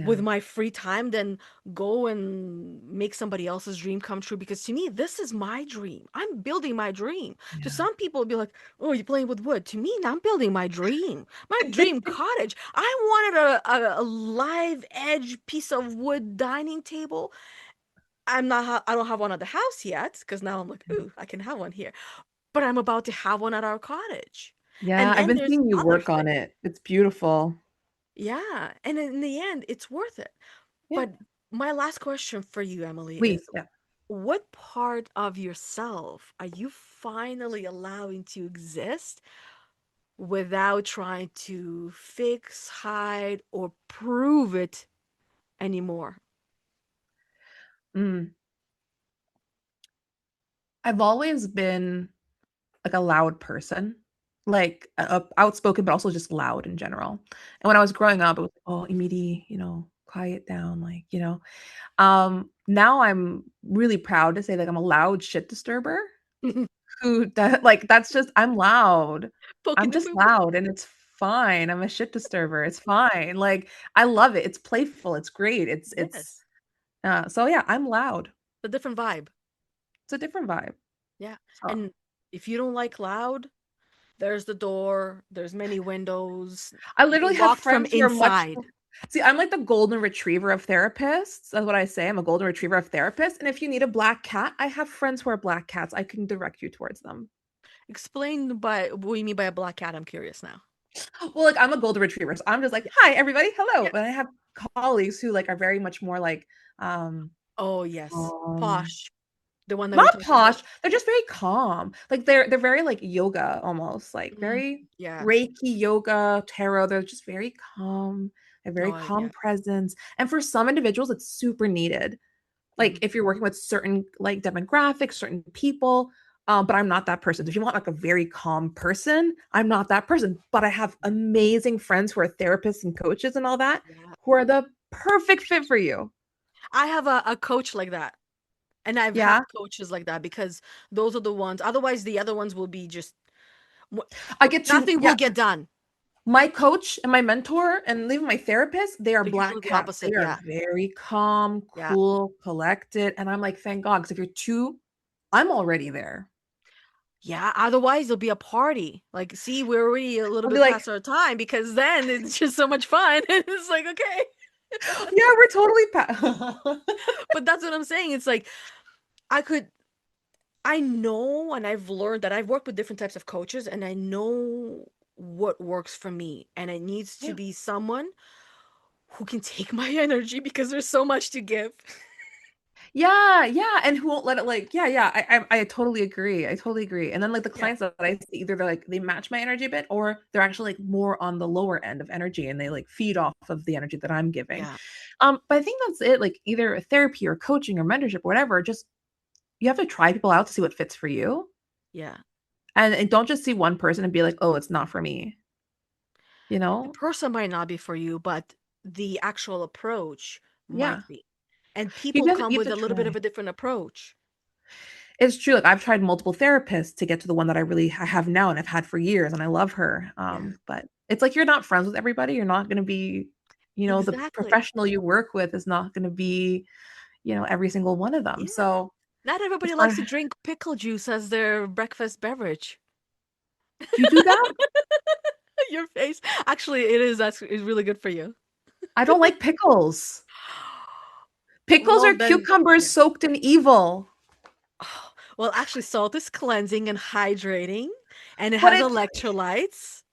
Speaker 1: with
Speaker 2: yeah,
Speaker 1: my free time than go and make somebody else's dream come true. Because to me, this is my dream. I'm building my dream. To
Speaker 2: yeah.
Speaker 1: some people, it'd be like, "Oh, you're playing with wood." To me, I'm building my dream cottage. I wanted a live edge piece of wood dining table. I don't have one at the house yet because now I'm like, ooh, I can have one here. But I'm about to have one at our cottage.
Speaker 2: Yeah,
Speaker 1: And
Speaker 2: I've
Speaker 1: then
Speaker 2: been
Speaker 1: there's
Speaker 2: seeing you
Speaker 1: other
Speaker 2: work on
Speaker 1: things.
Speaker 2: it. It's beautiful.
Speaker 1: Yeah. And in the end, it's worth it.
Speaker 2: Yeah,
Speaker 1: But my last question for you, Emily, is
Speaker 2: please. Yeah.
Speaker 1: What part of yourself are you finally allowing to exist without trying to fix, hide, or prove it anymore?
Speaker 2: Mm. I've always been like a loud person, like outspoken, but also just loud in general. And when I was growing up, it was, oh, Emily, quiet down, now I'm really proud to say like I'm a loud shit disturber who that like that's just I'm loud. I'm
Speaker 1: Poking the
Speaker 2: just
Speaker 1: poo poo.
Speaker 2: loud and it's fine. I'm a shit disturber. It's fine. Like I love it. It's playful. It's great. It's
Speaker 1: Yes,
Speaker 2: so yeah, I'm loud.
Speaker 1: a different vibe.
Speaker 2: It's a different vibe.
Speaker 1: Yeah.
Speaker 2: So
Speaker 1: And if you don't like loud, there's the door, there's many windows.
Speaker 2: I
Speaker 1: You're
Speaker 2: literally have
Speaker 1: locked from
Speaker 2: friends who are much
Speaker 1: inside.
Speaker 2: see, I'm like the golden retriever of therapists. That's what I say. I'm a golden retriever of therapists. And if you need a black cat, I have friends who are black cats. I can direct you towards them.
Speaker 1: Explain by what you mean by a black cat. I'm curious now.
Speaker 2: Well, like I'm a golden retriever, so I'm just like,
Speaker 1: Yeah.
Speaker 2: hi everybody, hello.
Speaker 1: Yeah.
Speaker 2: But I have colleagues who like are very much more like um
Speaker 1: Oh, yes.
Speaker 2: um
Speaker 1: Posh. The one that we
Speaker 2: not
Speaker 1: talked about.
Speaker 2: posh. They're just very calm. Like they're very like yoga almost, like
Speaker 1: Mm,
Speaker 2: very
Speaker 1: yeah.
Speaker 2: Reiki yoga, tarot. They're just very calm, a very
Speaker 1: Oh,
Speaker 2: calm
Speaker 1: yeah.
Speaker 2: presence. And for some individuals, it's super needed. Like
Speaker 1: Mhm.
Speaker 2: if you're working with certain like demographics, certain people. But I'm not that person. If you want like a very calm person, I'm not that person. But I have
Speaker 1: Yeah.
Speaker 2: amazing friends who are therapists and coaches and all that
Speaker 1: Yeah.
Speaker 2: who are the perfect fit for you.
Speaker 1: I have a coach like that. And I've had
Speaker 2: Yeah.
Speaker 1: coaches like that because those are the ones. Otherwise, the other ones will be just wh-
Speaker 2: I get to,
Speaker 1: nothing will
Speaker 2: yeah.
Speaker 1: get done.
Speaker 2: My coach and my mentor and even my therapist, they are
Speaker 1: They're
Speaker 2: black
Speaker 1: usually the
Speaker 2: cats.
Speaker 1: opposite.
Speaker 2: They are
Speaker 1: Yeah.
Speaker 2: very calm,
Speaker 1: Yeah.
Speaker 2: cool, collected. And I'm like, thank God. Because if you're too, I'm already there.
Speaker 1: Yeah. Otherwise, there'll be a party. Like, see, we're already a little
Speaker 2: I'll be
Speaker 1: bit
Speaker 2: like,
Speaker 1: past our time because then it's just so much fun. It's like, okay.
Speaker 2: yeah, we're totally
Speaker 1: But that's what I'm saying. It's like, I could, I know, and I've learned that I've worked with different types of coaches, and I know what works for me. And it needs to
Speaker 2: yeah.
Speaker 1: be someone who can take my energy because there's so much to give.
Speaker 2: Yeah, yeah, and who won't let it like yeah, yeah, I totally agree. I totally agree. And then like the
Speaker 1: Yeah.
Speaker 2: clients that I see, either they're like they match my energy a bit, or they're actually like more on the lower end of energy, and they like feed off of the energy that I'm giving.
Speaker 1: Yeah.
Speaker 2: But I think that's it. Like either therapy or coaching or mentorship or whatever. Just you have to try people out to see what fits for you,
Speaker 1: Yeah.
Speaker 2: and don't just see one person and be like, oh, it's not for me. You
Speaker 1: The
Speaker 2: know?
Speaker 1: person might not be for you, but the actual approach
Speaker 2: Yeah,
Speaker 1: might be. And
Speaker 2: you
Speaker 1: people
Speaker 2: just
Speaker 1: come
Speaker 2: you have
Speaker 1: with
Speaker 2: to
Speaker 1: a little bit
Speaker 2: try.
Speaker 1: of a different approach.
Speaker 2: It's true. Like I've tried multiple therapists to get to the one that I have now and I've had for years and I love her.
Speaker 1: Yeah.
Speaker 2: But it's like you're not friends with everybody. You're not going to be, the
Speaker 1: Exactly.
Speaker 2: professional you work with is not going to be, every single one of them.
Speaker 1: Yeah.
Speaker 2: So
Speaker 1: Not
Speaker 2: it's
Speaker 1: everybody likes
Speaker 2: fun.
Speaker 1: to drink pickle juice as their breakfast beverage.
Speaker 2: You do that?
Speaker 1: Your face. Actually, it is. That's it's really good for you.
Speaker 2: I don't like pickles. Pickles
Speaker 1: Well,
Speaker 2: are
Speaker 1: then,
Speaker 2: cucumbers
Speaker 1: yeah.
Speaker 2: soaked in evil.
Speaker 1: Well, actually, salt is cleansing and hydrating, and it
Speaker 2: But
Speaker 1: has
Speaker 2: it's
Speaker 1: electrolytes.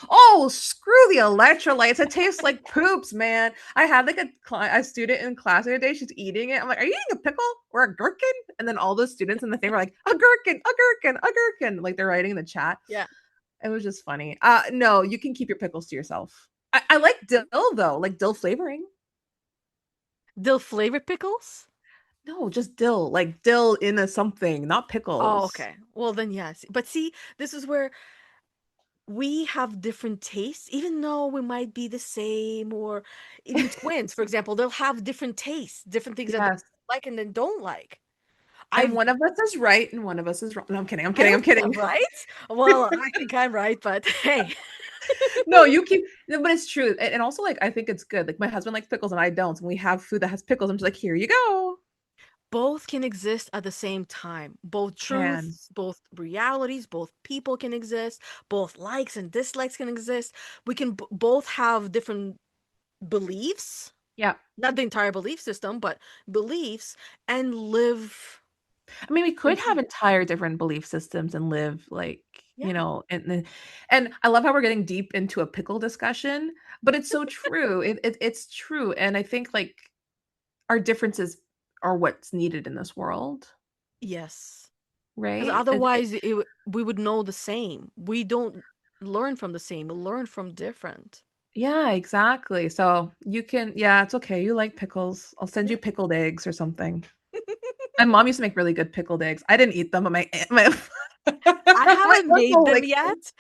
Speaker 2: Oh, screw the electrolytes. It tastes like poops, man. I had like a student in class the other day. She's eating it. I'm like, are you eating a pickle or a gherkin? And then all the students in the thing were like, a gherkin, a gherkin, a gherkin. Like they're writing in the chat.
Speaker 1: Yeah.
Speaker 2: It was just funny. No, you can keep your pickles to yourself. I like dill though, like dill flavoring.
Speaker 1: Dill flavored pickles?
Speaker 2: No, just dill, like dill in a something, not
Speaker 1: Oh,
Speaker 2: pickles.
Speaker 1: okay. Well, then, yes. But see, this is where we have different tastes, even though we might be the same, or even twins, for example, they'll have different tastes, different things that they
Speaker 2: Yes.
Speaker 1: like and then don't like.
Speaker 2: And
Speaker 1: I've,
Speaker 2: one of us is right and one of us is wrong. No, I'm kidding. I'm
Speaker 1: I
Speaker 2: kidding. I'm
Speaker 1: don't,
Speaker 2: kidding.
Speaker 1: right? Well, I think I'm right, but hey,
Speaker 2: No, you keep no, but it's true. And also like I think it's good. Like my husband likes pickles and I don't. When we have food that has pickles, I'm just like, here you go.
Speaker 1: both can exist at the same time. Both
Speaker 2: Can.
Speaker 1: truths, both realities, both people can exist, both likes and dislikes can exist. We can both have different beliefs,
Speaker 2: Yeah.
Speaker 1: not the entire belief system, but beliefs, and live
Speaker 2: I mean, we
Speaker 1: in
Speaker 2: could have
Speaker 1: peace.
Speaker 2: entire different belief systems and live like,
Speaker 1: Yeah.
Speaker 2: and I love how we're getting deep into a pickle discussion, but it's so true. It's true. And I think like our differences are what's needed in this world,
Speaker 1: Yes. Because
Speaker 2: right?
Speaker 1: otherwise we would know the same. We don't learn from the same, we learn from different.
Speaker 2: Yeah, exactly. So you can, yeah, it's okay. You like pickles. I'll send you pickled eggs or something. My mom used to make really good pickled eggs. I didn't eat them, but my
Speaker 1: I
Speaker 2: my
Speaker 1: haven't made
Speaker 2: uncle
Speaker 1: them
Speaker 2: liked them.
Speaker 1: yet.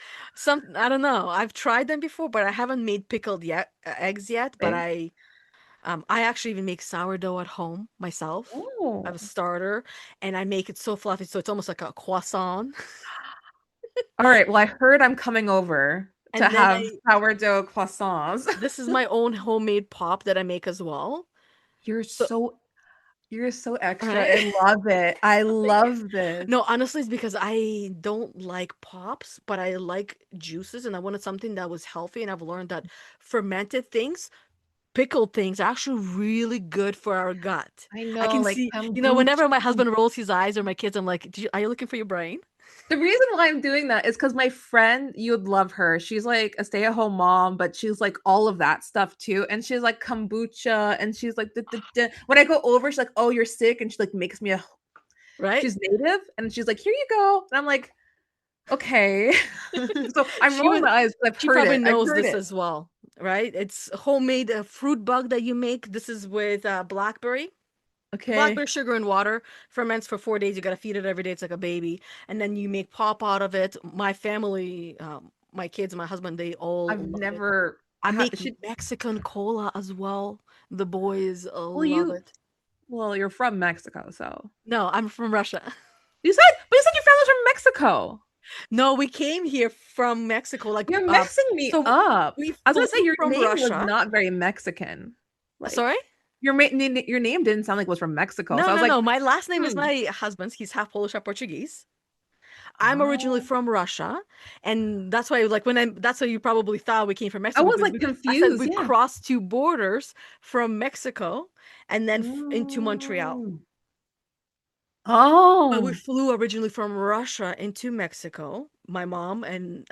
Speaker 1: I don't know. I've tried them before, but I haven't made pickled yet eggs yet. But
Speaker 2: Okay.
Speaker 1: I actually even make sourdough at home myself. I have
Speaker 2: Oh.
Speaker 1: a starter, and I make it so fluffy, so it's almost like a croissant.
Speaker 2: All right. Well, I heard I'm coming over to
Speaker 1: And then
Speaker 2: have sourdough croissants.
Speaker 1: this is my own homemade pop that I make as well.
Speaker 2: You're
Speaker 1: So,
Speaker 2: so you're so extra.
Speaker 1: right?
Speaker 2: I love it. I
Speaker 1: Thank you.
Speaker 2: love this.
Speaker 1: No, honestly, it's because I don't like pops, but I like juices, and I wanted something that was healthy. And I've learned that fermented things, pickled things, are actually really good for our gut.
Speaker 2: I
Speaker 1: I
Speaker 2: know,
Speaker 1: can
Speaker 2: like
Speaker 1: see,
Speaker 2: kombucha.
Speaker 1: whenever my husband rolls his eyes or my kids, I'm like, are you looking for your brain?
Speaker 2: The reason why I'm doing that is because my friend, you'd love her. She's like a stay-at-home mom, but she's like all of that stuff too. And she's like kombucha, and she's like, when I go over, she's like, "Oh, you're sick," and she like makes me a.
Speaker 1: Right?
Speaker 2: She's native, and she's like, "Here you go," and I'm like, "Okay." So I'm
Speaker 1: She
Speaker 2: rolling
Speaker 1: would,
Speaker 2: my eyes because I've
Speaker 1: she
Speaker 2: heard
Speaker 1: probably
Speaker 2: it. I've
Speaker 1: knows
Speaker 2: heard
Speaker 1: this
Speaker 2: it.
Speaker 1: as well, right? It's homemade fruit bug that you make. This is with blackberry.
Speaker 2: Okay,
Speaker 1: Blackberry sugar and water ferments for 4 days. You gotta feed it every day. It's like a baby, and then you make pop out of it. My family, my kids, my husband, they all
Speaker 2: I've
Speaker 1: love it.
Speaker 2: never.
Speaker 1: I make
Speaker 2: She.
Speaker 1: Mexican cola as well. The boys
Speaker 2: Well,
Speaker 1: love it.
Speaker 2: you're from Mexico, so
Speaker 1: No, I'm from Russia.
Speaker 2: but you said your family's from Mexico.
Speaker 1: No, we came here from Mexico.
Speaker 2: You're messing me
Speaker 1: So
Speaker 2: up.
Speaker 1: we
Speaker 2: I was gonna say
Speaker 1: flew
Speaker 2: your
Speaker 1: from
Speaker 2: name was
Speaker 1: Russia.
Speaker 2: not very Mexican.
Speaker 1: Sorry?
Speaker 2: Like your name didn't sound like it was from Mexico. So
Speaker 1: No,
Speaker 2: I was
Speaker 1: no,
Speaker 2: like,
Speaker 1: no. My last name is
Speaker 2: hmm.
Speaker 1: my husband's. He's half Polish, half Portuguese. I'm originally
Speaker 2: Oh.
Speaker 1: from Russia, and that's why, like, that's why you probably thought we came from
Speaker 2: I
Speaker 1: Mexico
Speaker 2: was
Speaker 1: because
Speaker 2: like
Speaker 1: I said
Speaker 2: confused,
Speaker 1: we
Speaker 2: yeah.
Speaker 1: crossed two borders from Mexico and then into Montreal.
Speaker 2: Mm.
Speaker 1: But we
Speaker 2: Oh.
Speaker 1: flew originally from Russia into Mexico. My mom and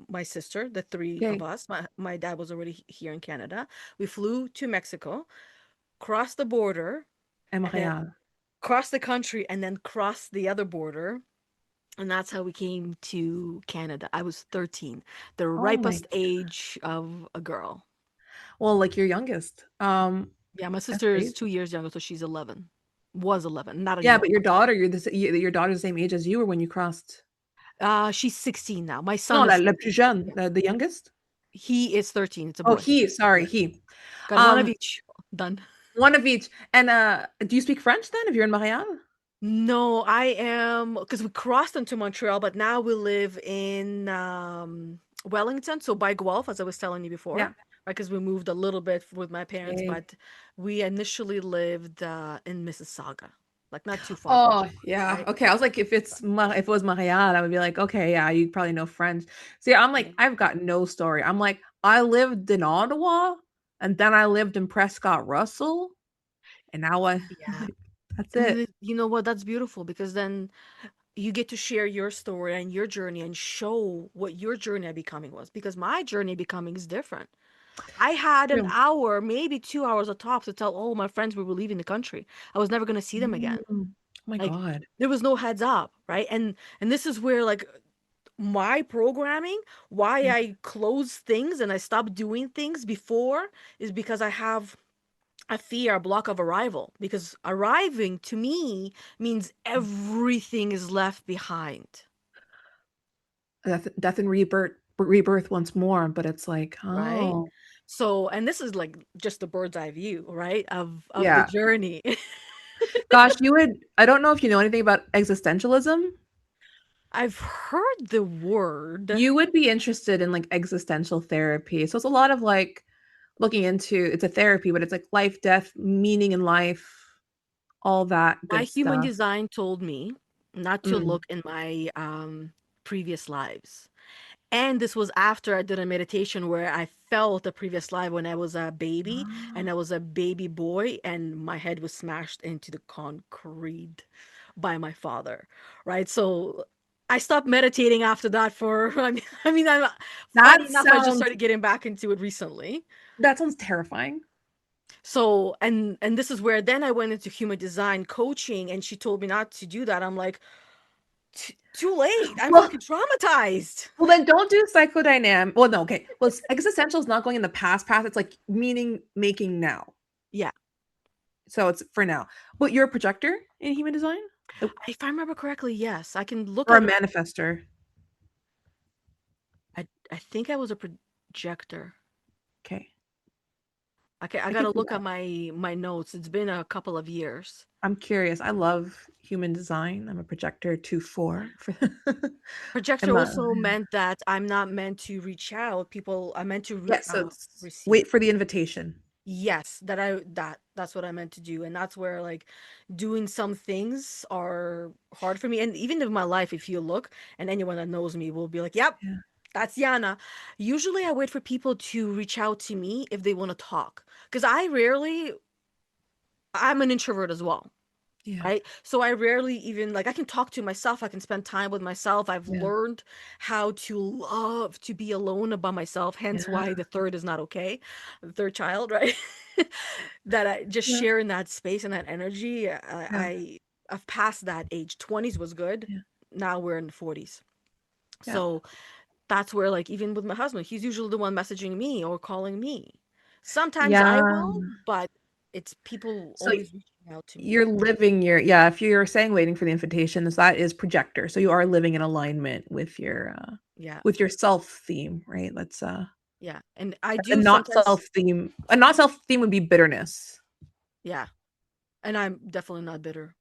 Speaker 1: my sister, the three of
Speaker 2: Okay.
Speaker 1: us. My dad was already here in Canada. We flew to Mexico, crossed the border, and then
Speaker 2: Montréal.
Speaker 1: crossed the country, and then crossed the other border. And that's how we came to Canada. I was 13, the
Speaker 2: Oh my.
Speaker 1: ripest age of a girl.
Speaker 2: Well, like your youngest.
Speaker 1: Yeah, my
Speaker 2: That's
Speaker 1: sister is
Speaker 2: crazy.
Speaker 1: 2 years younger, so she's 11. Was 11, not
Speaker 2: Yeah, but
Speaker 1: anymore.
Speaker 2: your daughter's the same age as you were when you crossed.
Speaker 1: She's 16 now. My son
Speaker 2: No,
Speaker 1: is
Speaker 2: la plus jeune,
Speaker 1: yeah.
Speaker 2: the youngest.
Speaker 1: He is 13. It's a
Speaker 2: Oh,
Speaker 1: boy.
Speaker 2: he, sorry,
Speaker 1: Yeah.
Speaker 2: he.
Speaker 1: Got one of
Speaker 2: Um,
Speaker 1: each. Done.
Speaker 2: one of each. And do you speak French then if you're in Montreal?
Speaker 1: No, I am because we crossed into Montreal, but now we live in Wellington, so by Guelph, as I was telling you before,
Speaker 2: Yeah.
Speaker 1: right? Because we moved a little bit with my parents,
Speaker 2: Okay.
Speaker 1: but we initially lived in Mississauga, like not too far from
Speaker 2: Oh,
Speaker 1: Guelph,
Speaker 2: yeah.
Speaker 1: right?
Speaker 2: Okay. I was like, if it was Montreal, I would be like, okay, yeah, you probably know French. See, I'm like,
Speaker 1: Right.
Speaker 2: I've got no story. I'm like, I lived in Ottawa, and then I lived in Prescott Russell, and now I
Speaker 1: Yeah.
Speaker 2: that's
Speaker 1: And then
Speaker 2: it.
Speaker 1: you know what? That's beautiful because then you get to share your story and your journey and show what your journey of becoming was because my journey of becoming is different. I had an
Speaker 2: True.
Speaker 1: hour, maybe 2 hours at top to tell all my friends we were leaving the country. I was never going to see them
Speaker 2: Mm.
Speaker 1: again.
Speaker 2: Oh my
Speaker 1: Like
Speaker 2: God.
Speaker 1: there was no heads up, right? And this is where like my programming, why
Speaker 2: Mm.
Speaker 1: I close things and I stop doing things before is because I have a fear, a block of arrival. Because arriving to me means everything is left behind,
Speaker 2: Death and rebirth once more, but it's like,
Speaker 1: right?
Speaker 2: oh,
Speaker 1: So, and this is like just the bird's eye view, right? Of the
Speaker 2: yeah.
Speaker 1: journey.
Speaker 2: Gosh, I don't know if you know anything about existentialism.
Speaker 1: I've heard the word.
Speaker 2: You would be interested in like existential therapy. So it's a lot of like looking into it's a therapy, but it's like life, death, meaning in life, all that
Speaker 1: My
Speaker 2: good
Speaker 1: human
Speaker 2: stuff.
Speaker 1: design told me not to
Speaker 2: Mm.
Speaker 1: look in my previous lives. And this was after I did a meditation where I felt a previous life when I was a baby and I was a baby boy and my head was smashed into the concrete by my father, right? So I stopped meditating after that for, I'm funny
Speaker 2: That
Speaker 1: enough, I just
Speaker 2: sounds
Speaker 1: started getting back into it recently.
Speaker 2: that sounds terrifying.
Speaker 1: So, and this is where then I went into human design coaching, and she told me not to do that. I'm like, too late. I'm
Speaker 2: Well,
Speaker 1: fucking traumatized.
Speaker 2: well, then don't do psychodynamic. Well, no, okay. Well, existential is not going in the past path. It's like meaning making now.
Speaker 1: Yeah.
Speaker 2: So it's for now. But you're a projector in human design? Oh,
Speaker 1: If I remember correctly, yes. I can look
Speaker 2: or a
Speaker 1: at it.
Speaker 2: manifester?
Speaker 1: I think I was a projector.
Speaker 2: Okay.
Speaker 1: Okay, I
Speaker 2: I could
Speaker 1: gotta
Speaker 2: do
Speaker 1: look at
Speaker 2: that.
Speaker 1: my notes. It's been a couple of years.
Speaker 2: I'm curious. I love human design. I'm a projector 2-4 for
Speaker 1: Projector
Speaker 2: I'm a
Speaker 1: also meant that I'm not meant to reach out. People, I meant to
Speaker 2: yeah, so it's
Speaker 1: receive.
Speaker 2: wait for the invitation.
Speaker 1: Yes, that's what I meant to do. And that's where like doing some things are hard for me. And even in my life, if you look, and anyone that knows me will be like, "Yep,
Speaker 2: Yeah.
Speaker 1: that's Yana." Usually I wait for people to reach out to me if they want to talk. Because I rarely, I'm an introvert as well.
Speaker 2: Yeah.
Speaker 1: Right? So I rarely even like I can talk to myself, I can spend time with myself. I've
Speaker 2: Yeah.
Speaker 1: learned how to love to be alone by myself, hence
Speaker 2: Yeah.
Speaker 1: why the third is not okay. The third child, right? That I just
Speaker 2: Yeah.
Speaker 1: share in that space and that energy.
Speaker 2: Yeah.
Speaker 1: I've passed that age. 20s was good.
Speaker 2: Yeah.
Speaker 1: Now we're in the 40s.
Speaker 2: Yeah.
Speaker 1: So that's where like even with my husband, he's usually the one messaging me or calling me. Sometimes I
Speaker 2: Yeah.
Speaker 1: will, but it's people
Speaker 2: So
Speaker 1: always reaching out to me.
Speaker 2: you're living your yeah, if you're saying waiting for the invitations, that is projector. So you are living in alignment
Speaker 1: Yeah.
Speaker 2: with your self theme, right? Let's
Speaker 1: Yeah, and I
Speaker 2: a
Speaker 1: do
Speaker 2: not
Speaker 1: sometimes,
Speaker 2: self theme. A not self theme would be bitterness.
Speaker 1: yeah, and I'm definitely not bitter.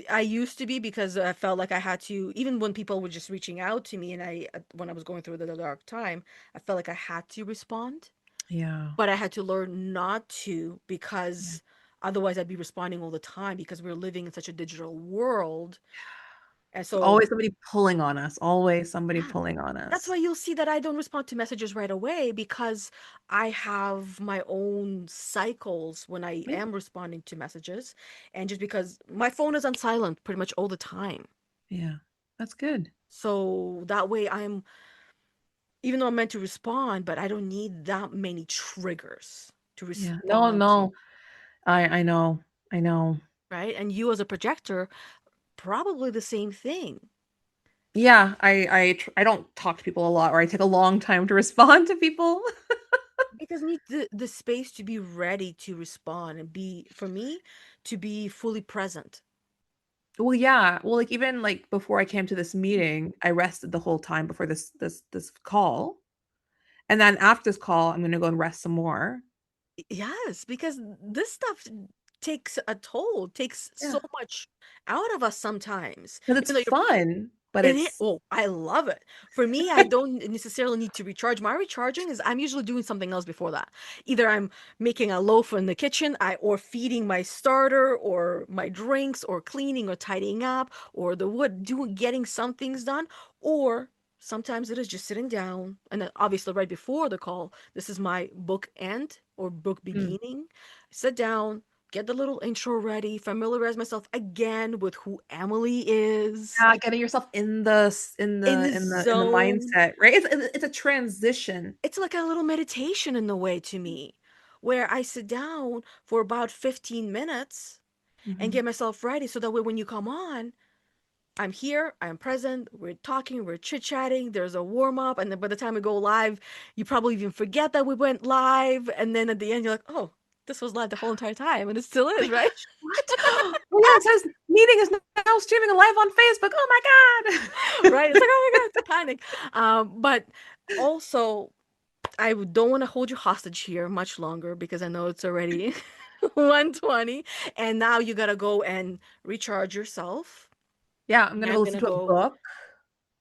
Speaker 1: I used to be because I felt like I had to, even when people were just reaching out to me, and when I was going through the dark time, I felt like I had to respond,
Speaker 2: Yeah.
Speaker 1: but I had to learn not to
Speaker 2: Yeah.
Speaker 1: because otherwise I'd be responding all the time because we're living in such a digital world, and
Speaker 2: It's
Speaker 1: so
Speaker 2: always somebody pulling on us. Always somebody
Speaker 1: yeah,
Speaker 2: pulling on
Speaker 1: that's
Speaker 2: us.
Speaker 1: why you'll see that I don't respond to messages right away because I have my own cycles when I
Speaker 2: Yeah.
Speaker 1: am responding to messages. And just because my phone is on silent pretty much all the time.
Speaker 2: Yeah. That's good.
Speaker 1: So that way even though I'm meant to respond, but I don't need that many triggers to
Speaker 2: Yeah. No,
Speaker 1: respond to,
Speaker 2: no. I know. I know.
Speaker 1: right? And you as a projector, probably the same thing.
Speaker 2: Yeah, I don't talk to people a lot, or I take a long time to respond to people.
Speaker 1: Because need the space to be ready to respond and be, for me, to be fully present.
Speaker 2: Well, yeah. Well, like even like before I came to this meeting, I rested the whole time before this call. And then after this call, I'm gonna go and rest some more.
Speaker 1: Yes, because this stuff takes a toll, takes
Speaker 2: Yeah.
Speaker 1: so much out of us sometimes.
Speaker 2: Because it's
Speaker 1: Even though you're
Speaker 2: fun, but
Speaker 1: in it,
Speaker 2: it's
Speaker 1: oh, I love it. For me, I don't necessarily need to recharge. My recharging is I'm usually doing something else before that. Either I'm making a loaf in the kitchen, or feeding my starter, or my drinks, or cleaning, or tidying up, or the wood, doing getting some things done, or sometimes it is just sitting down. And then obviously right before the call, this is my book end or book
Speaker 2: mm,
Speaker 1: beginning. Sit down, get the little intro ready, familiarize myself again with who Emily is
Speaker 2: yeah, getting yourself in
Speaker 1: in the
Speaker 2: in the
Speaker 1: zone.
Speaker 2: mindset, right? It's a transition.
Speaker 1: It's like a little meditation in the way to me, where I sit down for about 15 minutes and
Speaker 2: Mhm.
Speaker 1: get myself ready so that way when you come on, I'm here, I'm present, we're talking, we're chit-chatting, there's a warm-up, and then by the time we go live, you probably even forget that we went live, and then at the end you're like, oh, this was live the whole entire time, and it still
Speaker 2: My
Speaker 1: is, right?
Speaker 2: gosh, what? Oh yeah, it says meeting is now streaming live on Facebook. Oh my God.
Speaker 1: Right? It's like, oh my God, it's a panic. But also I don't want to hold you hostage here much longer because I know it's already 1:20 and now you gotta go and recharge yourself.
Speaker 2: Yeah, I'm gonna go
Speaker 1: I'm
Speaker 2: listen
Speaker 1: gonna
Speaker 2: to a
Speaker 1: go.
Speaker 2: book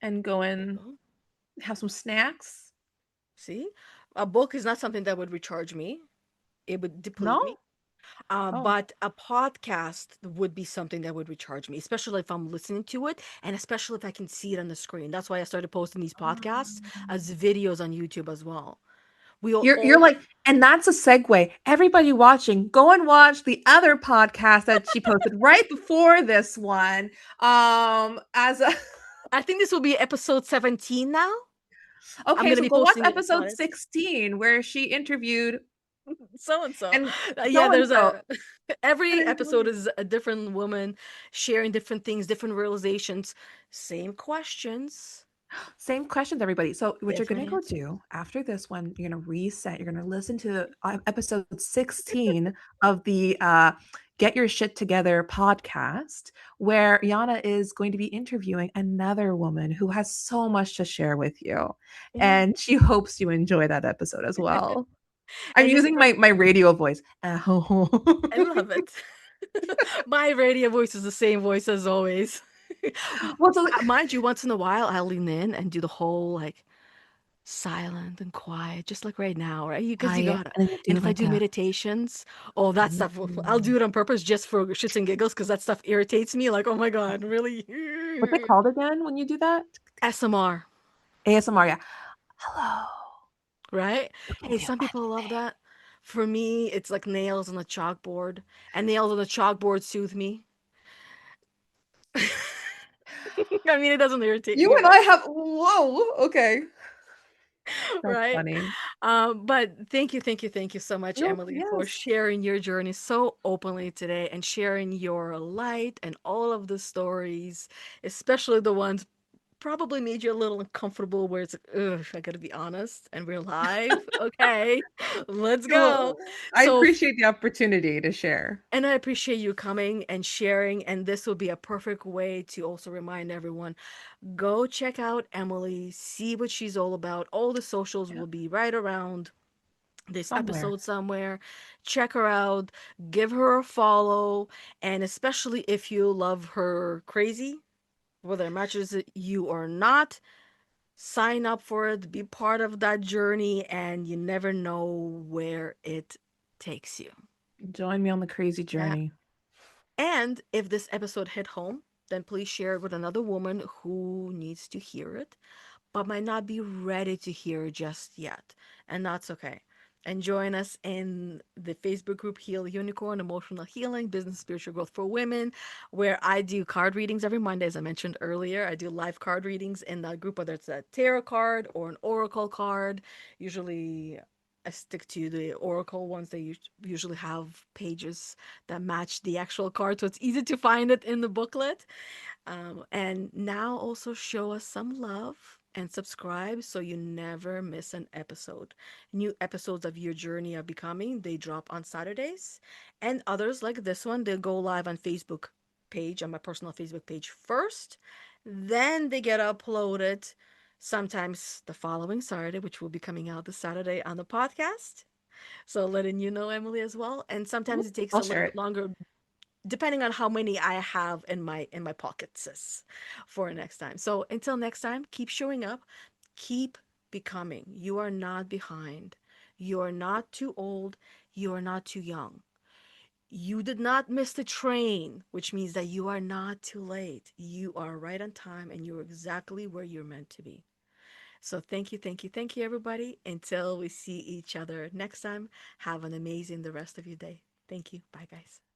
Speaker 2: and go
Speaker 1: There you
Speaker 2: and
Speaker 1: go.
Speaker 2: have some snacks.
Speaker 1: See, a book is not something that would recharge me. It would deplete me.
Speaker 2: No? Oh.
Speaker 1: But a podcast would be something that would recharge me, especially if I'm listening to it, and especially if I can see it on the screen. That's why I started posting these podcasts as videos on YouTube as well. We'll
Speaker 2: You're
Speaker 1: all
Speaker 2: like, and that's a segue. Everybody watching, go and watch the other podcast that she posted right before this one. As a
Speaker 1: I think this will be episode 17 now. I'm
Speaker 2: okay,
Speaker 1: gonna
Speaker 2: so
Speaker 1: be
Speaker 2: go watch
Speaker 1: posting it on
Speaker 2: episode
Speaker 1: it.
Speaker 2: 16 where she interviewed
Speaker 1: So and so.
Speaker 2: And
Speaker 1: Yeah,
Speaker 2: so and
Speaker 1: there's
Speaker 2: so.
Speaker 1: a every episode is a different woman sharing different things, different realizations, same questions,
Speaker 2: Same questions, everybody. So, what you're
Speaker 1: different
Speaker 2: going to go
Speaker 1: answers.
Speaker 2: do after this one, you're going to reset. You're going to listen to episode 16 of the Get Your Shit Together podcast, where Yana is going to be interviewing another woman who has so much to share with you.
Speaker 1: Yeah.
Speaker 2: And she hopes you enjoy that episode as well. I'm
Speaker 1: And this
Speaker 2: using my radio voice.
Speaker 1: I love it. My radio voice is the same voice as always.
Speaker 2: Well, so
Speaker 1: Mind you, once in a while I'll lean in and do the whole like silent and quiet, just like right now, right? Because you
Speaker 2: quiet,
Speaker 1: gotta.
Speaker 2: and then you
Speaker 1: And
Speaker 2: do
Speaker 1: if I
Speaker 2: like
Speaker 1: do
Speaker 2: a
Speaker 1: meditations, oh, that stuff, I'll
Speaker 2: mm,
Speaker 1: do it on purpose just for shits and giggles because that stuff irritates me. Like, oh my God, really?
Speaker 2: what's it called again when you do that?
Speaker 1: SMR,
Speaker 2: ASMR. Yeah. Hello.
Speaker 1: right?
Speaker 2: You can
Speaker 1: Hey,
Speaker 2: do
Speaker 1: some people love
Speaker 2: anything.
Speaker 1: that. For me, it's like nails on the chalkboard, and nails on the chalkboard soothe me. I mean, it doesn't irritate
Speaker 2: You
Speaker 1: me,
Speaker 2: and
Speaker 1: but
Speaker 2: I have whoa, okay. That's
Speaker 1: right?
Speaker 2: funny.
Speaker 1: But thank you so much,
Speaker 2: No,
Speaker 1: Emily, for
Speaker 2: yes.
Speaker 1: sharing your journey so openly today and sharing your light and all of the stories, especially the ones probably made you a little uncomfortable where it's like, ugh, I gotta be honest, and we're live. Okay, let's go.
Speaker 2: Well, I
Speaker 1: So,
Speaker 2: appreciate the opportunity to share.
Speaker 1: and I appreciate you coming and sharing, and this will be a perfect way to also remind everyone go check out Emily, see what she's all about. All the socials
Speaker 2: Yeah,
Speaker 1: will be right around this
Speaker 2: somewhere.
Speaker 1: episode somewhere. Check her out, give her a follow, and especially if you love her crazy, whether it matches you or not, sign up for it, be part of that journey, and you never know where it takes you.
Speaker 2: Join me on the crazy
Speaker 1: Yeah.
Speaker 2: journey.
Speaker 1: And if this episode hit home, then please share it with another woman who needs to hear it but might not be ready to hear just yet. And that's okay. And join us in the Facebook group Heal Unicorn Emotional Healing Business Spiritual Growth for Women, where I do card readings every Monday, as I mentioned earlier. I do live card readings in that group, whether it's a tarot card or an oracle card. Usually, I stick to the oracle ones. They usually have pages that match the actual card, so it's easy to find it in the booklet. And now also show us some love and subscribe so you never miss an episode. New episodes of Your Journey of Becoming, they drop on Saturdays. And others like this one, they'll go live on Facebook page, on my personal Facebook page first. Then they get uploaded sometimes the following Saturday, which will be coming out this Saturday on the podcast. So letting you know, Emily, as well. And
Speaker 2: Mhm.
Speaker 1: sometimes it takes
Speaker 2: I'll
Speaker 1: a little
Speaker 2: share
Speaker 1: bit
Speaker 2: it.
Speaker 1: longer depending on how many I have in my pockets sis, for next time. So until next time, keep showing up, keep becoming. You are not behind. You are not too old. You are not too young. You did not miss the train, which means that you are not too late. You are right on time and you're exactly where you're meant to be. So thank you, everybody. Until we see each other next time, have an amazing the rest of your day. Thank you. Bye, guys.